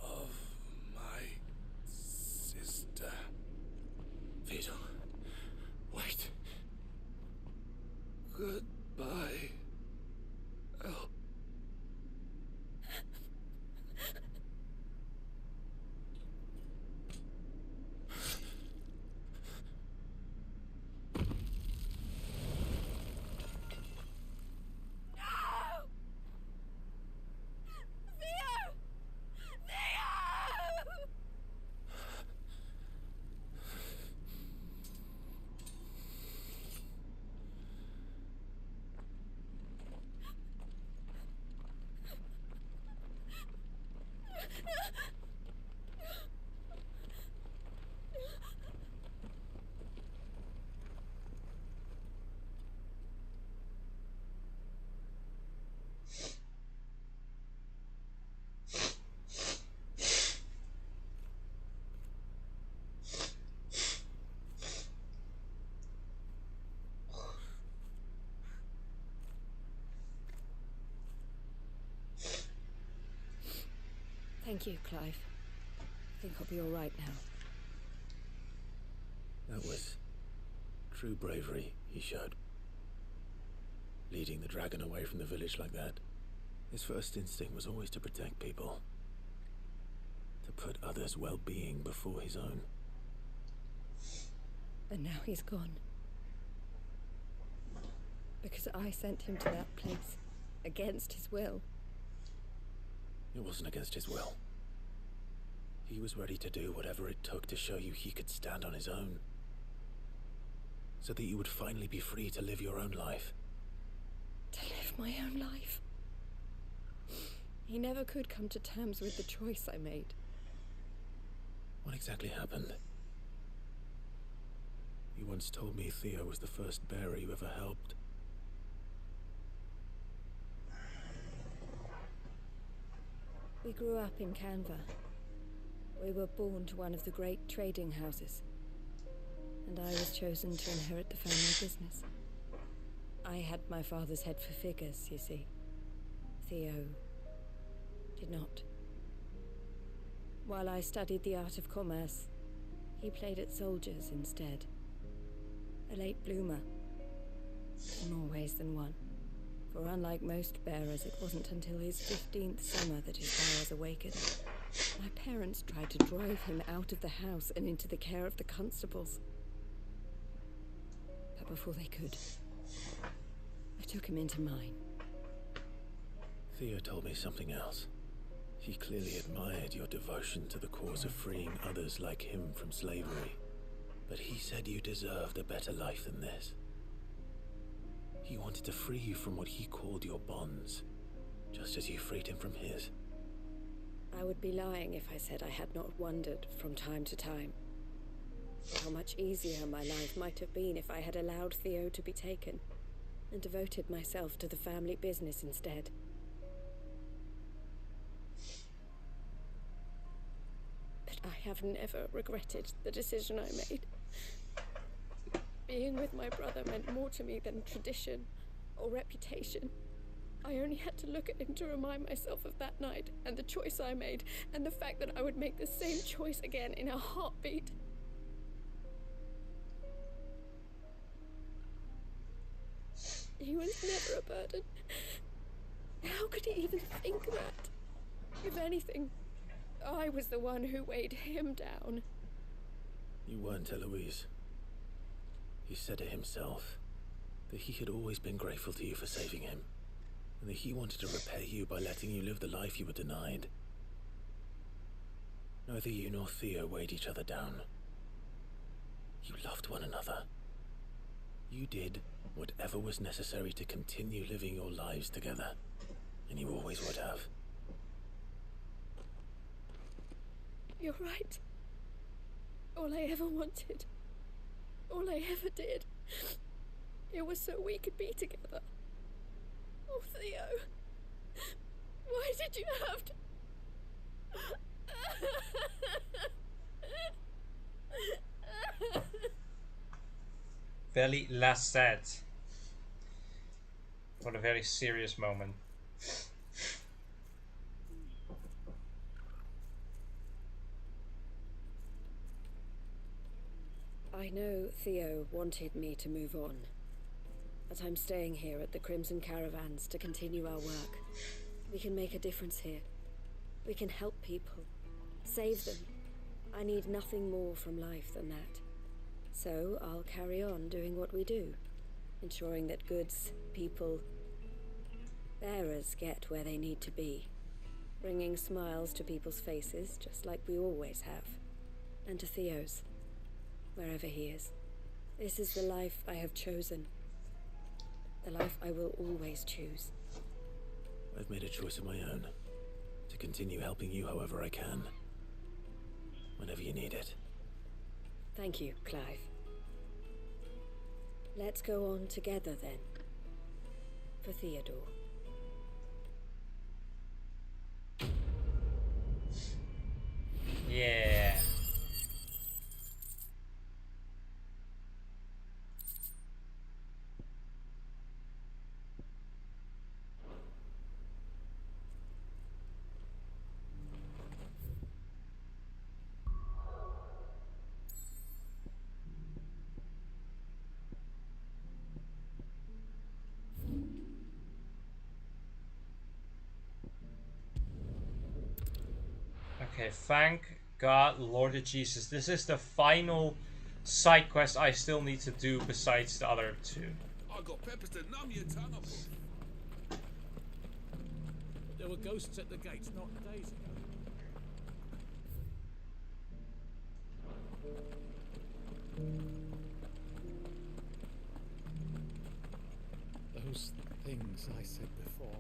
of my sister. Theodore, wait. Goodbye, Elle.
Theo! Theo!
Thank you, Clive. I think I'll be all right now.
That was true bravery he showed. Leading the dragon away from the village like that. His first instinct was always to protect people. To put others' well-being before his own.
And now he's gone. Because I sent him to that place. Against his will.
It wasn't against his will. He was ready to do whatever it took to show you he could stand on his own. So that you would finally be free to live your own life.
To live my own life. He never could come to terms with the choice I made.
What exactly happened? You once told me Theo was the first bearer you ever helped.
We grew up in Canva. We were born to one of the great trading houses. And I was chosen to inherit the family business. I had my father's head for figures, you see. Theo did not. While I studied the art of commerce, he played at soldiers instead. A late bloomer. In more ways than one. For unlike most bearers, it wasn't until his 15th summer that his powers awakened. My parents tried to drive him out of the house and into the care of the constables. But before they could, I took him into mine.
Theo told me something else. He clearly admired your devotion to the cause of freeing others like him from slavery. But he said you deserved a better life than this. He wanted to free you from what he called your bonds, just as you freed him from his.
I would be lying if I said I had not wondered from time to time how much easier my life might have been if I had allowed Theo to be taken and devoted myself to the family business instead. But I have never regretted the decision I made. Being with my brother meant more to me than tradition or reputation. I only had to look at him to remind myself of that night and the choice I made and the fact that I would make the same choice again in a heartbeat. He was never a burden. How could he even think that? If anything, I was the one who weighed him down.
You weren't, Eloise. He said it himself, that he had always been grateful to you for saving him, and that he wanted to repay you by letting you live the life you were denied. Neither you nor Theo weighed each other down. You loved one another. You did whatever was necessary to continue living your lives together, and you always would have.
You're right. All I ever wanted, all I ever did, it was so we could be together. Oh, Theo, why did you have to...
Very less said. What a very serious moment.
I know Theo wanted me to move on, but I'm staying here at the Crimson Caravans to continue our work. We can make a difference here. We can help people, save them. I need nothing more from life than that. So I'll carry on doing what we do, ensuring that goods, people, bearers get where they need to be, bringing smiles to people's faces just like we always have, and to Theo's, wherever he is. This is the life I have chosen, the life I will always choose.
I've made a choice of my own, to continue helping you however I can, whenever you need it.
Thank you, Clive. Let's go on together then, for Theodore.
Yeah. Okay, thank God, Lord of Jesus. This is the final side quest I still need to do besides the other two.
I got peppers to numb your tongue up.
There were ghosts at the gates not days ago. Those things I said before.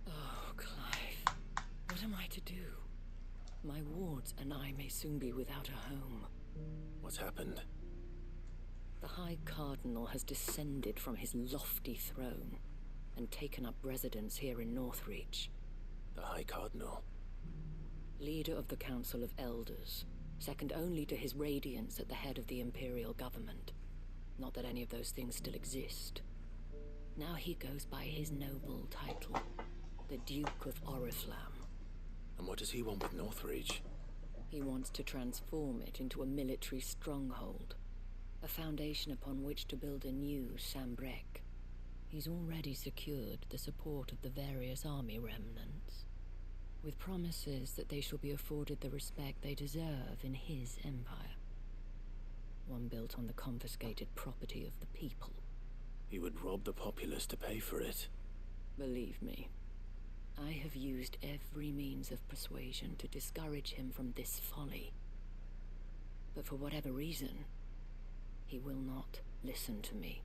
Oh, Clive. What am I to do? My wards and I may soon be without a home.
What's happened?
The High Cardinal has descended from his lofty throne and taken up residence here in Northreach.
The High Cardinal?
Leader of the Council of Elders, second only to his Radiance at the head of the Imperial government. Not that any of those things still exist. Now he goes by his noble title, the Duke of Oriflamme.
And what does he want with Northreach?
He wants to transform it into a military stronghold, a foundation upon which to build a new Sambrec. He's already secured the support of the various army remnants, with promises that they shall be afforded the respect they deserve in his empire. one built on the confiscated property of the people.
He would rob the populace to pay for it.
Believe me, I have used every means of persuasion to discourage him from this folly. But for whatever reason, he will not listen to me.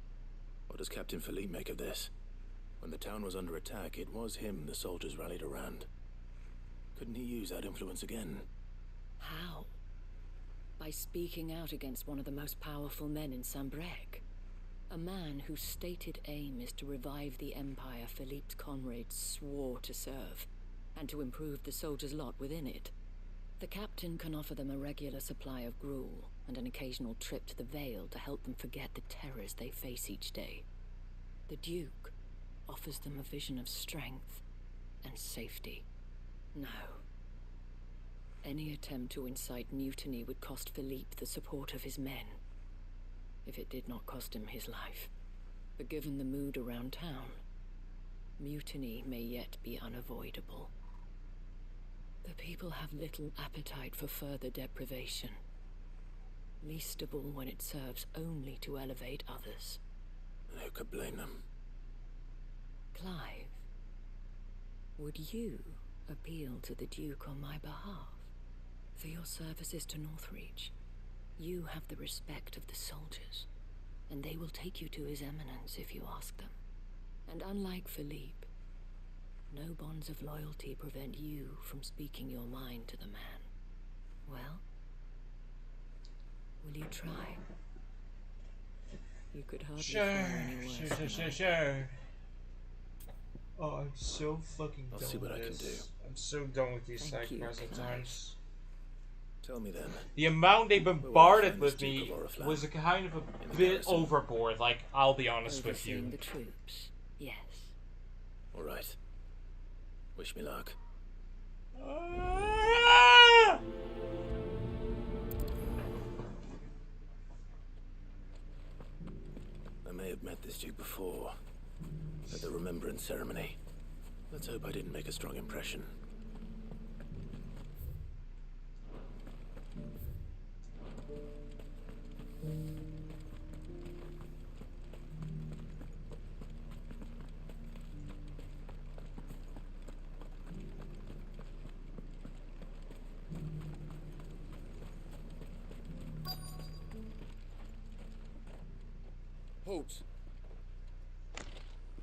What does Captain Philippe make of this? When the town was under attack, it was him the soldiers rallied around. Couldn't he use that influence again?
How? By speaking out against one of the most powerful men in Sambrec. A man whose stated aim is to revive the empire Philippe's comrades swore to serve, and to improve the soldiers' lot within it. The captain can offer them a regular supply of gruel, and an occasional trip to the Vale to help them forget the terrors they face each day. The Duke offers them a vision of strength and safety. No. Any attempt to incite mutiny would cost Philippe the support of his men, if it did not cost him his life. But given the mood around town, mutiny may yet be unavoidable. The people have little appetite for further deprivation, least of all when it serves only to elevate others.
And who could blame them?
Clive, would you appeal to the Duke on my behalf? For your services to Northreach, you have the respect of the soldiers, and they will take you to His Eminence if you ask them. And unlike Philippe, no bonds of loyalty prevent you from speaking your mind to the man. Well, will you try? You could hardly fare any worse.
Sure. Oh, I'm so fucking done
I'll see what
with
I can
this.
do.
I'm so done with these
Thank you,
sacrifice
Clive.
attempts.
Tell me then.
The amount they bombarded
find
with
this Duke
me
of Oriflamme?
was a kind of a
the
bit
garrison?
overboard, like, I'll be honest with
Overseeing
you.
the troops, yes.
All right. Wish me luck. I may have met this Duke before, at the Remembrance Ceremony. Let's hope I didn't make a strong impression.
Halt!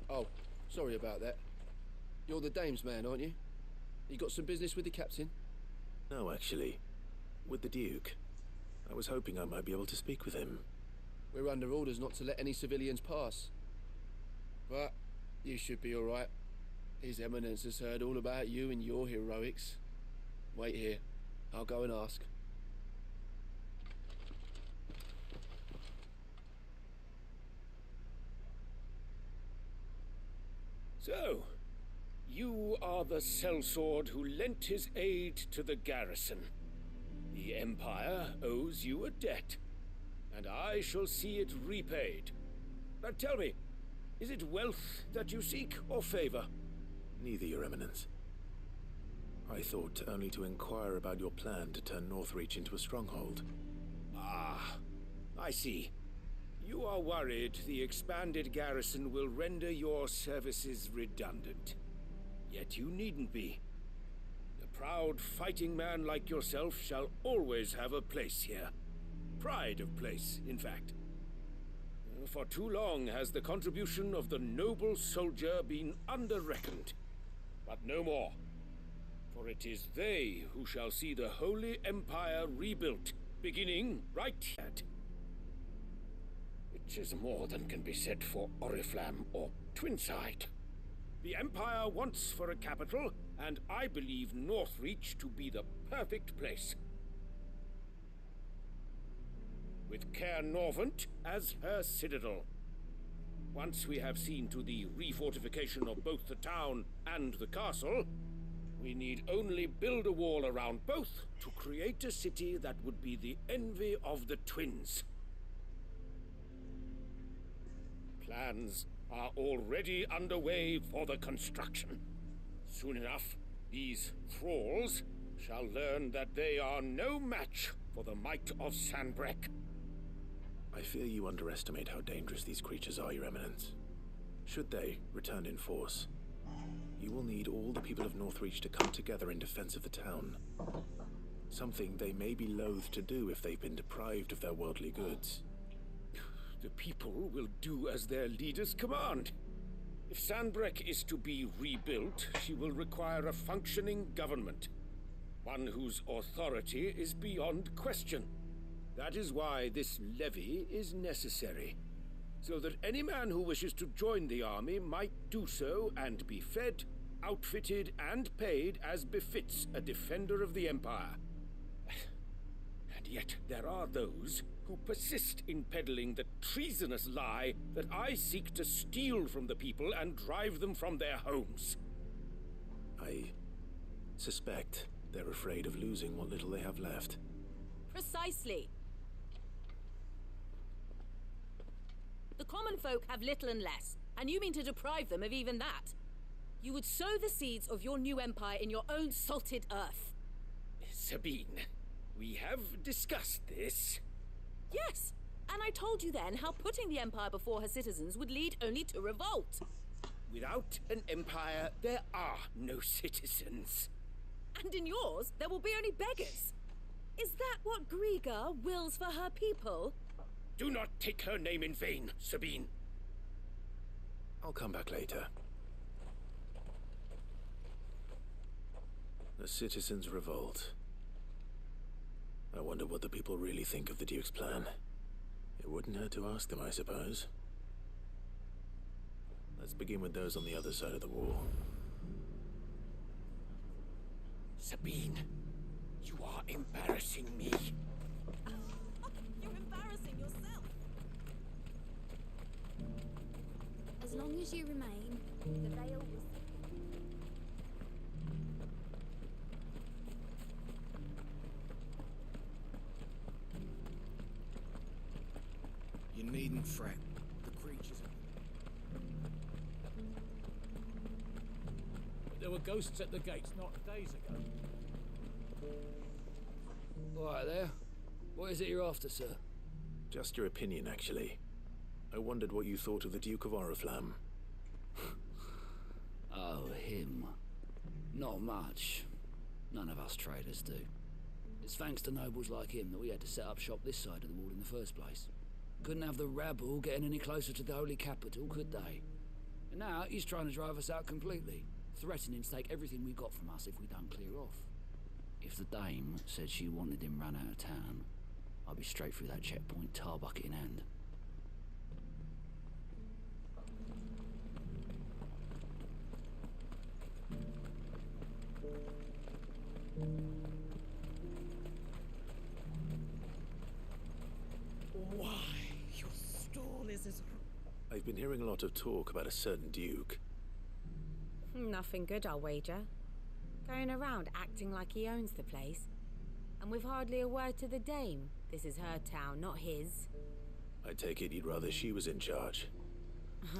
Oh, sorry about that. You're the dame's man, aren't you? You got some business with the captain?
No, actually. With the Duke. I was hoping I might be able to speak with him.
We're under orders not to let any civilians pass. But you should be alright. His Eminence has heard all about you and your heroics. Wait here. I'll go and ask.
So, you are the sellsword who lent his aid to the garrison. The Empire owes you a debt, and I shall see it repaid. But tell me, is it wealth that you seek, or favor?
Neither, Your Eminence. I thought only to inquire about your plan to turn Northreach into a stronghold.
Ah, I see. You are worried the expanded garrison will render your services redundant. Yet you needn't be. A proud fighting man like yourself shall always have a place here. Pride of place, in fact. For too long has the contribution of the noble soldier been under-reckoned. But no more. For it is they who shall see the Holy Empire rebuilt, beginning right here. Which is more than can be said for Oriflamme or Twinside. The Empire wants for a capital, and I believe Northreach to be the perfect place. With Caer Norvent as her citadel. Once we have seen to the refortification of both the town and the castle, we need only build a wall around both to create a city that would be the envy of the twins. Plans are already underway for the construction. Soon enough, these thralls shall learn that they are no match for the might of Sanbrec.
I fear you underestimate how dangerous these creatures are, Your Eminence. Should they return in force, you will need all the people of Northreach to come together in defense of the town. Something they may be loath to do if they've been deprived of their worldly goods.
The people will do as their leaders command. If Sandbreck is to be rebuilt, she will require a functioning government. One whose authority is beyond question. That is why this levy is necessary. So that any man who wishes to join the army might do so and be fed, outfitted, and paid as befits a defender of the Empire. And yet there are those who persist in peddling the treasonous lie that I seek to steal from the people and drive them from their homes.
I suspect they're afraid of losing what little they have left.
Precisely. The common folk have little and less, and you mean to deprive them of even that. You would sow the seeds of your new empire in your own salted earth.
Sabine, we have discussed this.
Yes, and I told you then how putting the empire before her citizens would lead only to revolt.
Without an empire, there are no citizens.
And in yours, there will be only beggars. Is that what Griga wills for her people?
Do not take her name in vain, Sabine.
I'll come back later. The citizens revolt. I wonder what the people really think of the Duke's plan. It wouldn't hurt to ask them, I suppose. Let's begin with those on the other side of the wall.
Sabine, you are embarrassing me.
You're embarrassing yourself.
As long as you remain, the veil will...
You needn't fret. The creatures...
There were ghosts at the gates not days ago.
All right there. What is it you're after, sir?
Just your opinion, actually. I wondered what you thought of the Duke of Oriflamme.
Oh, him. Not much. None of us traders do. It's thanks to nobles like him that we had to set up shop this side of the wall in the first place. Couldn't have the rabble getting any closer to the holy capital, could they? And now he's trying to drive us out completely, threatening to take everything we got from us if we don't clear off. If the dame said she wanted him run out of town, I'd be straight through that checkpoint, tar bucket in hand.
Why, your stall is as...
I've been hearing a lot of talk about a certain Duke.
Nothing good, I'll wager. Going around acting like he owns the place. And with hardly a word to the dame. This is her town, not his.
I take it you'd rather she was in charge.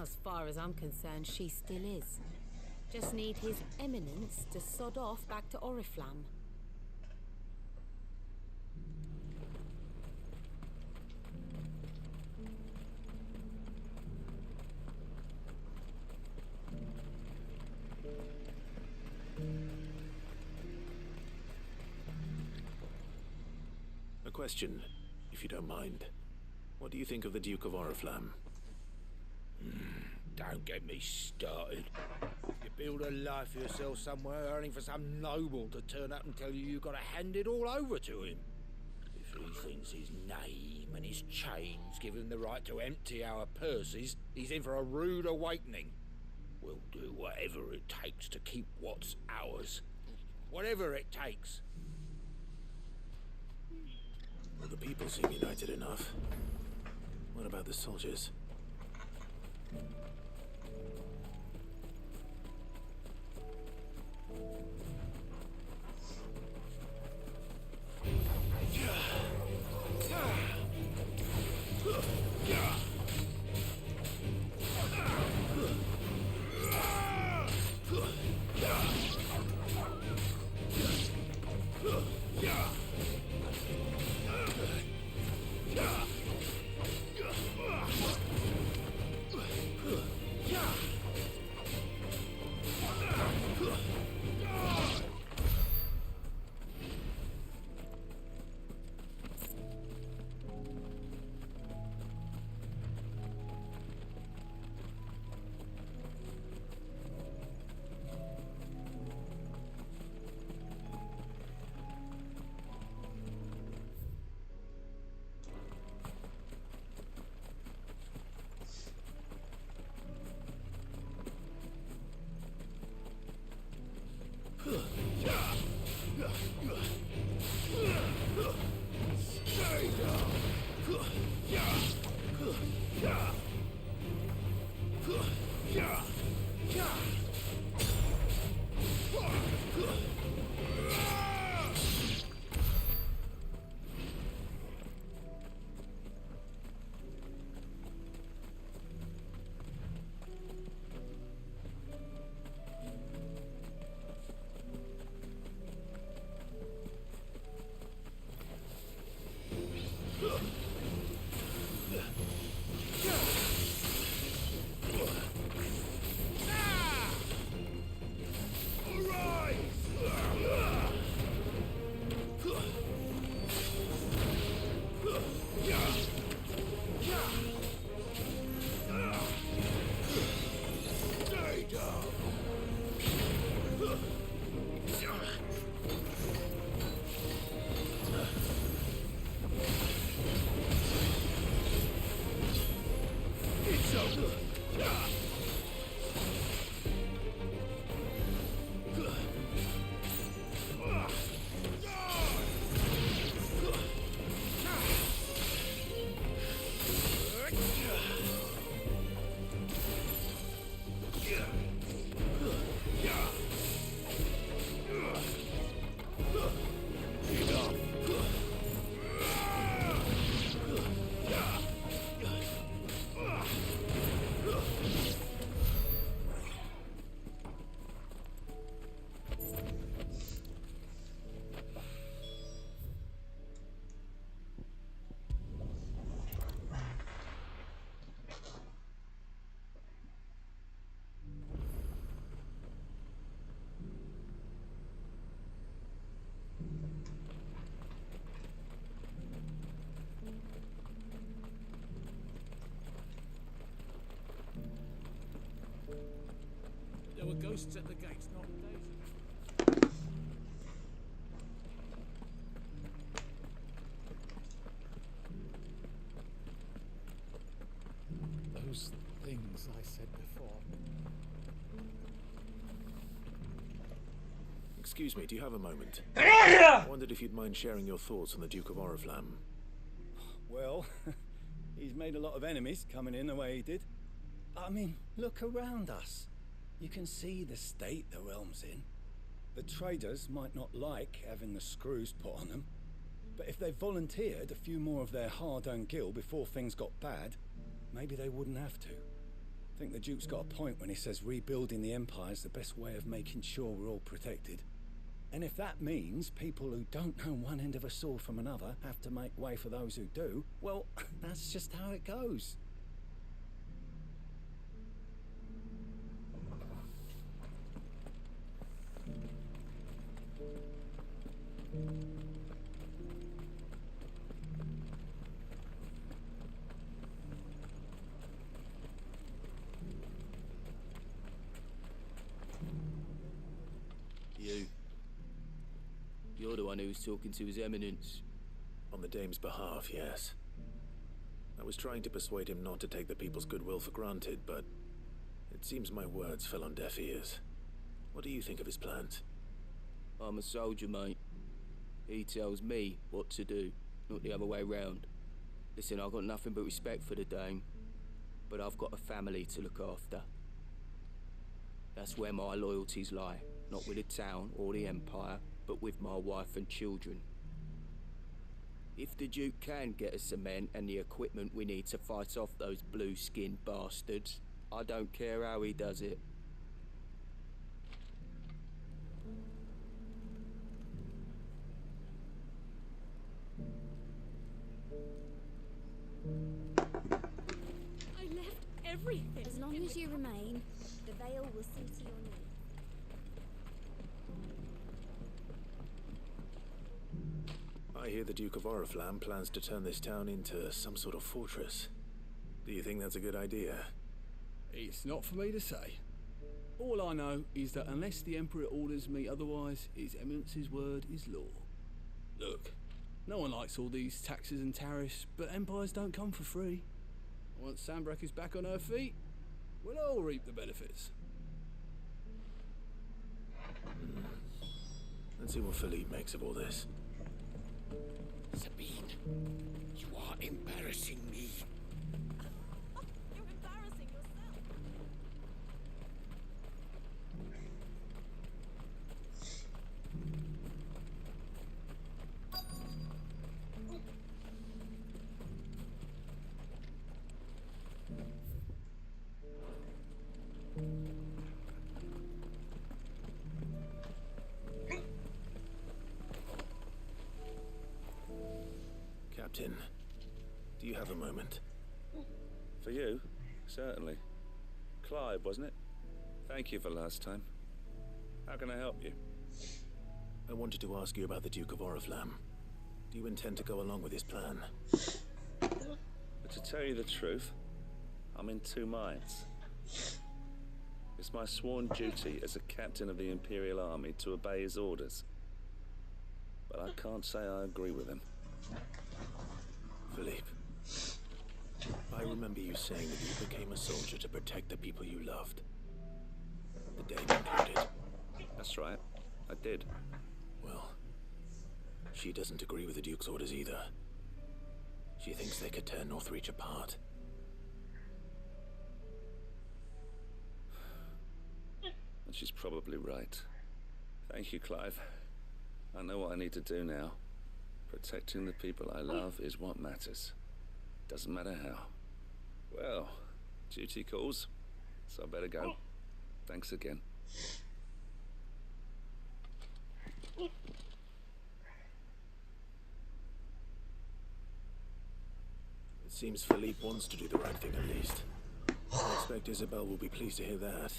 As far as I'm concerned, she still is. Just need his eminence to sod off back to Oriflamme.
A question, if you don't mind. What do you think of the Duke of Oriflamme?
Don't get me started. You build a life for yourself somewhere, earning for some noble to turn up and tell you you've got to hand it all over to him. If he thinks his name and his chains give him the right to empty our purses, he's in for a rude awakening. We'll do whatever it takes to keep what's ours. Whatever it takes.
Well, the people seem united enough. What about the soldiers?
were ghosts at the gates, not daisies. Those things I said before.
Excuse me, do you have a moment? I wondered if you'd mind sharing your thoughts on the Duke of Oriflamme.
Well, he's made a lot of enemies coming in the way he did. I mean, look around us. You can see the state the realm's in. The traders might not like having the screws put on them, but if they volunteered a few more of their hard-earned gil before things got bad, maybe they wouldn't have to. I think the Duke's got a point when he says rebuilding the Empire's the best way of making sure we're all protected. And if that means people who don't know one end of a sword from another have to make way for those who do, well, that's just how it goes.
You're the one who was talking to His Eminence.
On the Dame's behalf, yes. I was trying to persuade him not to take the people's goodwill for granted, but it seems my words fell on deaf ears. What do you think of his plans?
I'm a soldier, mate. He tells me what to do, not the other way round. Listen, I've got nothing but respect for the Dame, but I've got a family to look after. That's where my loyalties lie, not with the town or the Empire, but with my wife and children. If the Duke can get us the men and the equipment we need to fight off those blue-skinned bastards, I don't care how he does it.
I left everything. As long as you remain, the veil will see to your needs.
I hear the Duke of Oriflamme plans to turn this town into some sort of fortress. Do you think that's a good idea?
It's not for me to say. All I know is that unless the Emperor orders me otherwise, His Eminence's word is law. Look, no one likes all these taxes and tariffs, but empires don't come for free. Once Sandbreak is back on her feet, we'll all reap the benefits.
Let's see what Philippe makes of all this.
Sabine, you are embarrassing me.
You're embarrassing yourself.
Captain, do you have a moment?
For you? Certainly. Clive, wasn't it? Thank you for last time. How can I help you?
I wanted to ask you about the Duke of Oriflamme. Do you intend to go along with his plan?
But to tell you the truth, I'm in two minds. It's my sworn duty as a captain of the Imperial Army to obey his orders. But I can't say I agree with him.
Philippe, I remember you saying that you became a soldier to protect the people you loved. The Dame included.
That's right, I did.
Well, she doesn't agree with the Duke's orders either. She thinks they could tear Northreach apart.
And she's probably right. Thank you, Clive. I know what I need to do now. Protecting the people I love is what matters. Doesn't matter how. Well, duty calls, so I better go. Thanks again.
It seems Philippe wants to do the right thing at least. I expect Isabel will be pleased to hear that,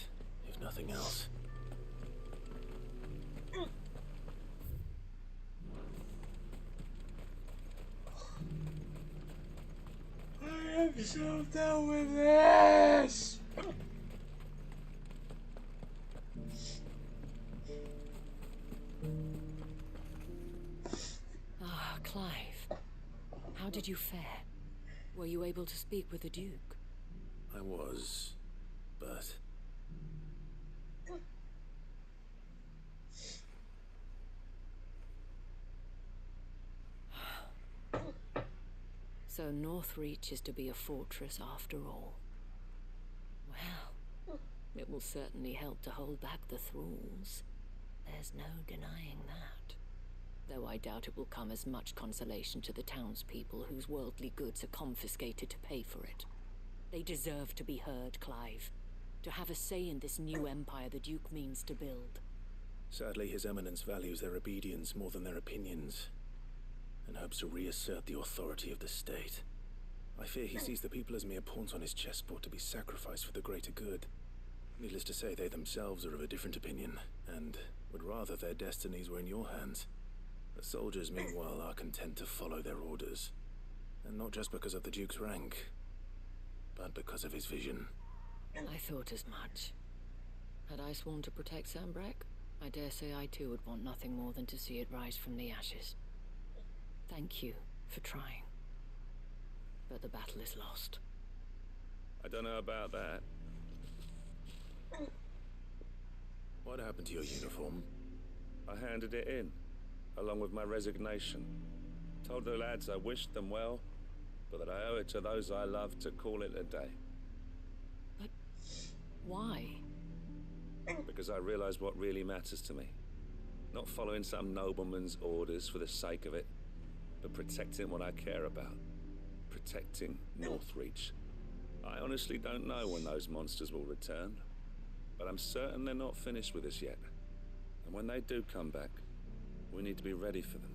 if nothing else.
I am so done with this!
How did you fare? Were you able to speak with the Duke?
I was, but...
So Northreach is to be a fortress after all. Well, it will certainly help to hold back the thralls. There's no denying that. Though I doubt it will come as much consolation to the townspeople whose worldly goods are confiscated to pay for it. They deserve to be heard, Clive. To have a say in this new empire the Duke means to build.
Sadly, His Eminence values their obedience more than their opinions, and hopes to reassert the authority of the state. I fear he sees the people as mere pawns on his chessboard to be sacrificed for the greater good. Needless to say, they themselves are of a different opinion, and would rather their destinies were in your hands. The soldiers, meanwhile, are content to follow their orders. And not just because of the Duke's rank, but because of his vision.
I thought as much. Had I sworn to protect Sambrack, I dare say I too would want nothing more than to see it rise from the ashes. Thank you for trying. But the battle is lost.
I don't know about that.
What happened to your uniform?
I handed it in, along with my resignation. Told the lads I wished them well, but that I owe it to those I love to call it a day.
But why?
Because I realized what really matters to me. Not following some nobleman's orders for the sake of it, but protecting what I care about. Protecting Northreach. I honestly don't know when those monsters will return, but I'm certain they're not finished with us yet. And when they do come back, we need to be ready for them.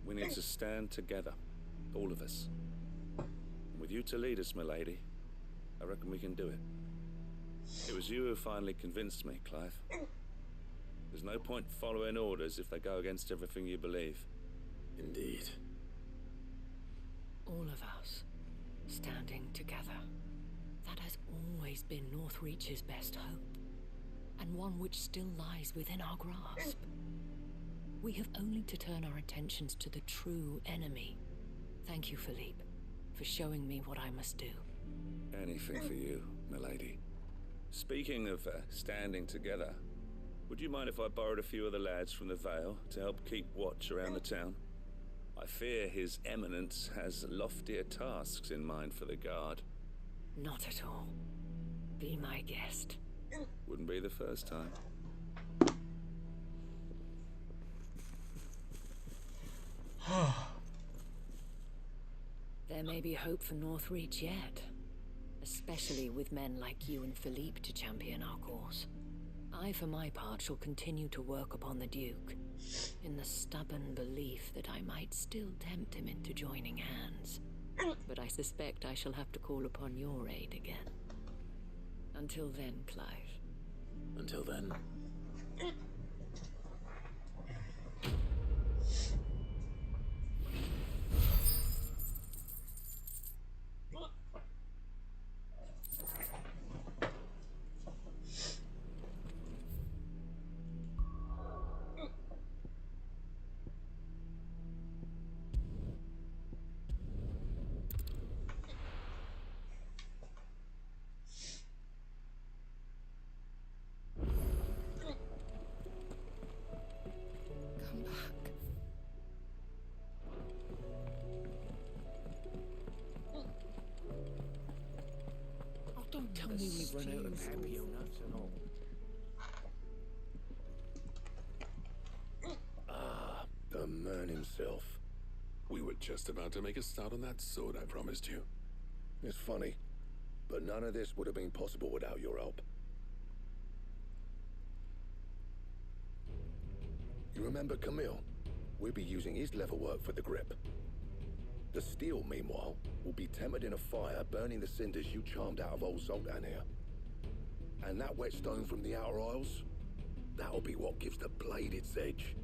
We need to stand together, all of us. And with you to lead us, milady, I reckon we can do it. It was you who finally convinced me, Clive. There's no point following orders if they go against everything you believe.
Indeed.
All of us, standing together. That has always been Northreach's best hope, and one which still lies within our grasp. We have only to turn our attentions to the true enemy. Thank you, Philippe, for showing me what I must do.
Anything for you, milady. Speaking of standing together, would you mind if I borrowed a few of the lads from the Vale to help keep watch around the town? I fear His Eminence has loftier tasks in mind for the guard.
Not at all. Be my guest.
Wouldn't be the first time.
There may be hope for Northreach yet. Especially with men like you and Philippe to champion our cause. I, for my part, shall continue to work upon the Duke, in the stubborn belief that I might still tempt him into joining hands. But I suspect I shall have to call upon your aid again. Until then, Clive.
Until then.
Don't tell me we've run out of happy nuts and all.
Ah, the man himself.
We were just about to make a start on that sword I promised you.
It's funny, but none of this would have been possible without your help. You remember Camille? We'll be using his leatherwork for the grip. The steel, meanwhile, will be tempered in a fire, burning the cinders you charmed out of old Zoltan here. And that whetstone from the Outer Isles, that'll be what gives the blade its edge.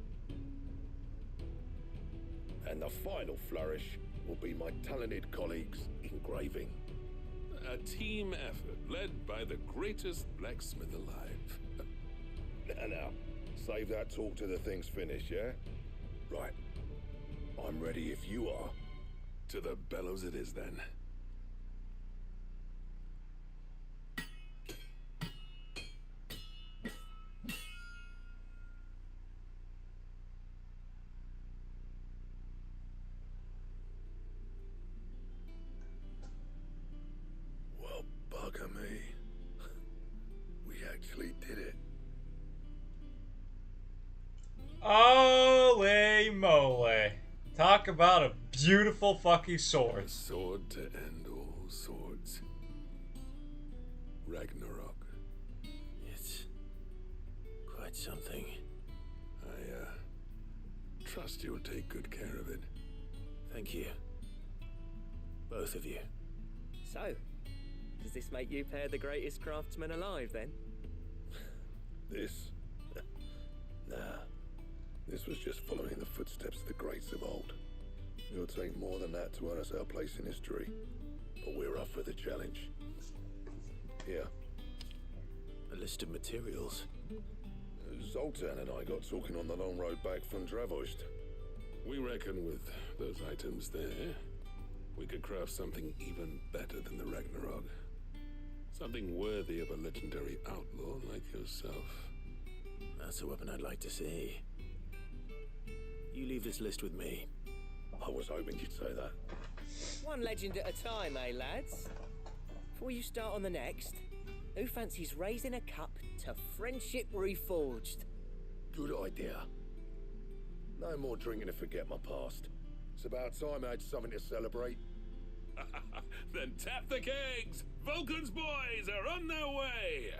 And the final flourish will be my talented colleagues' engraving.
A team effort led by the greatest blacksmith alive.
Now, save that talk till the thing's finished, yeah? Right. I'm ready if you are.
To the bellows it is then.
Well, bugger me. We actually did it.
Holy moly. Talk about a beautiful fucking sword.
A sword to end all swords. Ragnarok.
It's quite something.
I trust you'll take good care of it.
Thank you. Both of you.
So, does this make you pair the greatest craftsmen alive then?
This? Nah. This was just following the footsteps of the greats of old. It'll take more than that to earn us our place in history. But we're up for the challenge. Here.
A list of materials.
Zoltan and I got talking on the long road back from Dravost.
We reckon with those items there, we could craft something even better than the Ragnarok. Something worthy of a legendary outlaw like yourself.
That's a weapon I'd like to see. You leave this list with me.
I was hoping you'd say that.
One legend at a time, eh, lads? Before you start on the next, who fancies raising a cup to friendship reforged?
Good idea. No more drinking to forget my past. It's about time I had something to celebrate.
Then tap the kegs! Vulcan's boys are on their way!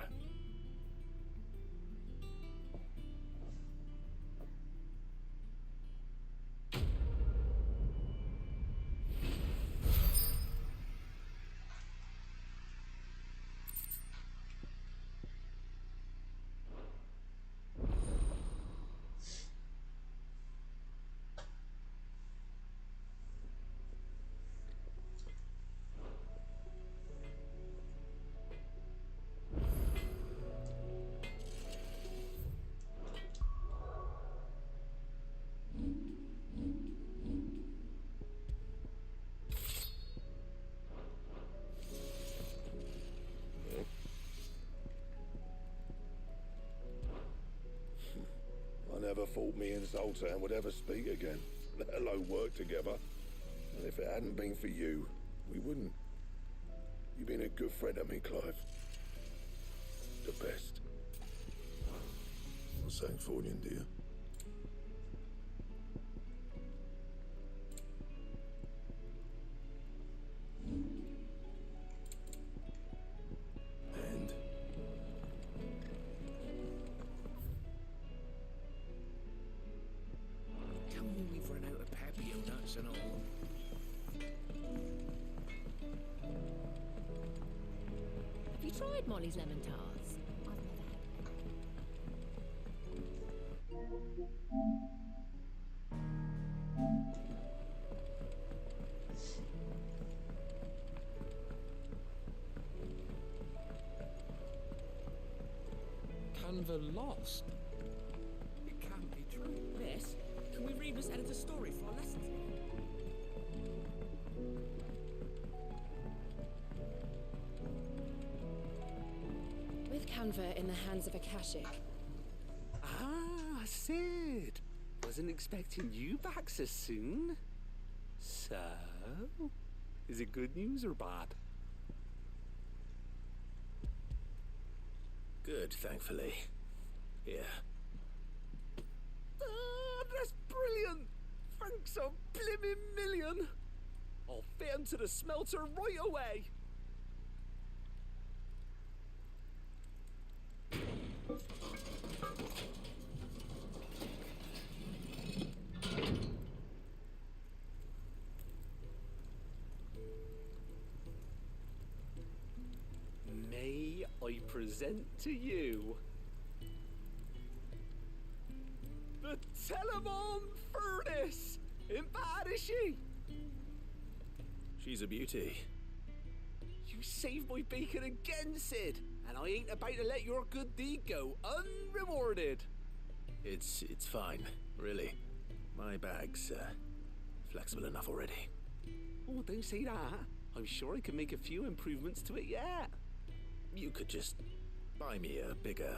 I never thought me and Zoltan would ever speak again, let alone work together. And if it hadn't been for you, we wouldn't. You've been a good friend to me, Clive. The best. I'm saying for you, dear.
And
Tell me we've run out of papio nuts and all.
Have you tried Molly's lemon tarts?
Canva lost. It can't be true.
Miss, can we read Miss Editor's story for our lessons?
With Canva in the hands of Akashic,
Ah, Sid. Wasn't expecting you back so soon. So, is it good news or bad?
good, thankfully. Here.
Ah, that's brilliant! Thanks a blimmin' million! I'll fit 'em to the smelter right away! May I present to you the Telemon Furnace! Ain't bad, is she?
She's a beauty.
You saved my bacon again, Sid, and I ain't about to let your good deed go unrewarded.
It's fine, really. My bag's flexible enough already.
Oh, don't say that. I'm sure I can make a few improvements to it yet.
You could just buy me a bigger...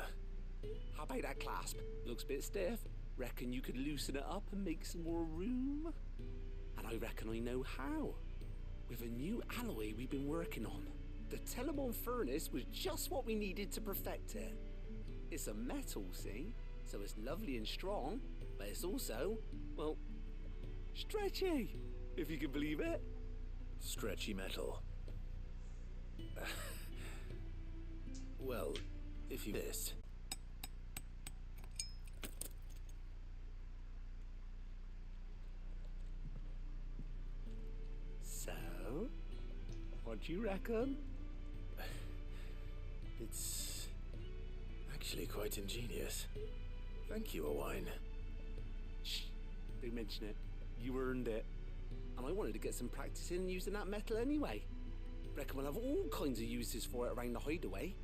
How about that clasp? Looks a bit stiff. Reckon you could loosen it up and make some more room? And I reckon I know how. With a new alloy we've been working on. The Telemon furnace was just what we needed to perfect it. It's a metal, see? So it's lovely and strong, but it's also, well, stretchy, if you can believe it.
Stretchy metal. Well, if you missed.
So, what do you reckon?
It's actually quite ingenious. Thank you, Owain.
Shh, don't mention it. You earned it. And I wanted to get some practice in using that metal anyway. Reckon we'll have all kinds of uses for it around the hideaway.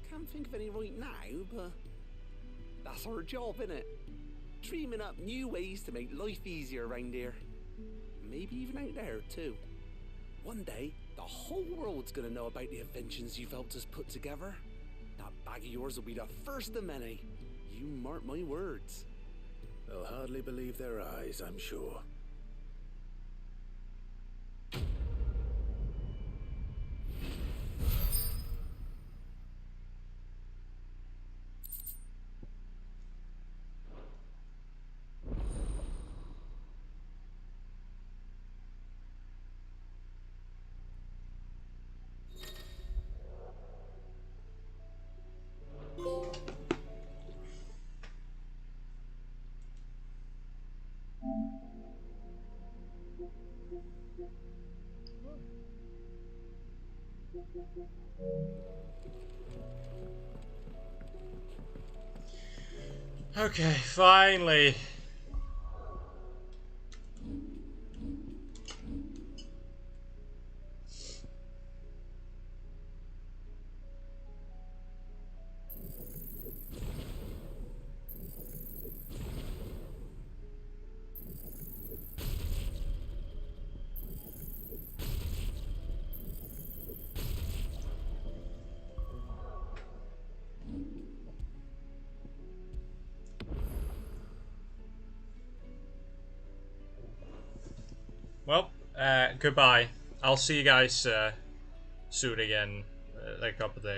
Can't think of any right now, but that's our job, innit? Dreaming up new ways to make life easier around here. Maybe even out there, too. One day, the whole world's gonna know about the inventions you've helped us put together. That bag of yours will be the first of many. You mark my words.
They'll hardly believe their eyes, I'm sure.
Okay, finally. Well, goodbye. I'll see you guys soon again, like a couple of days.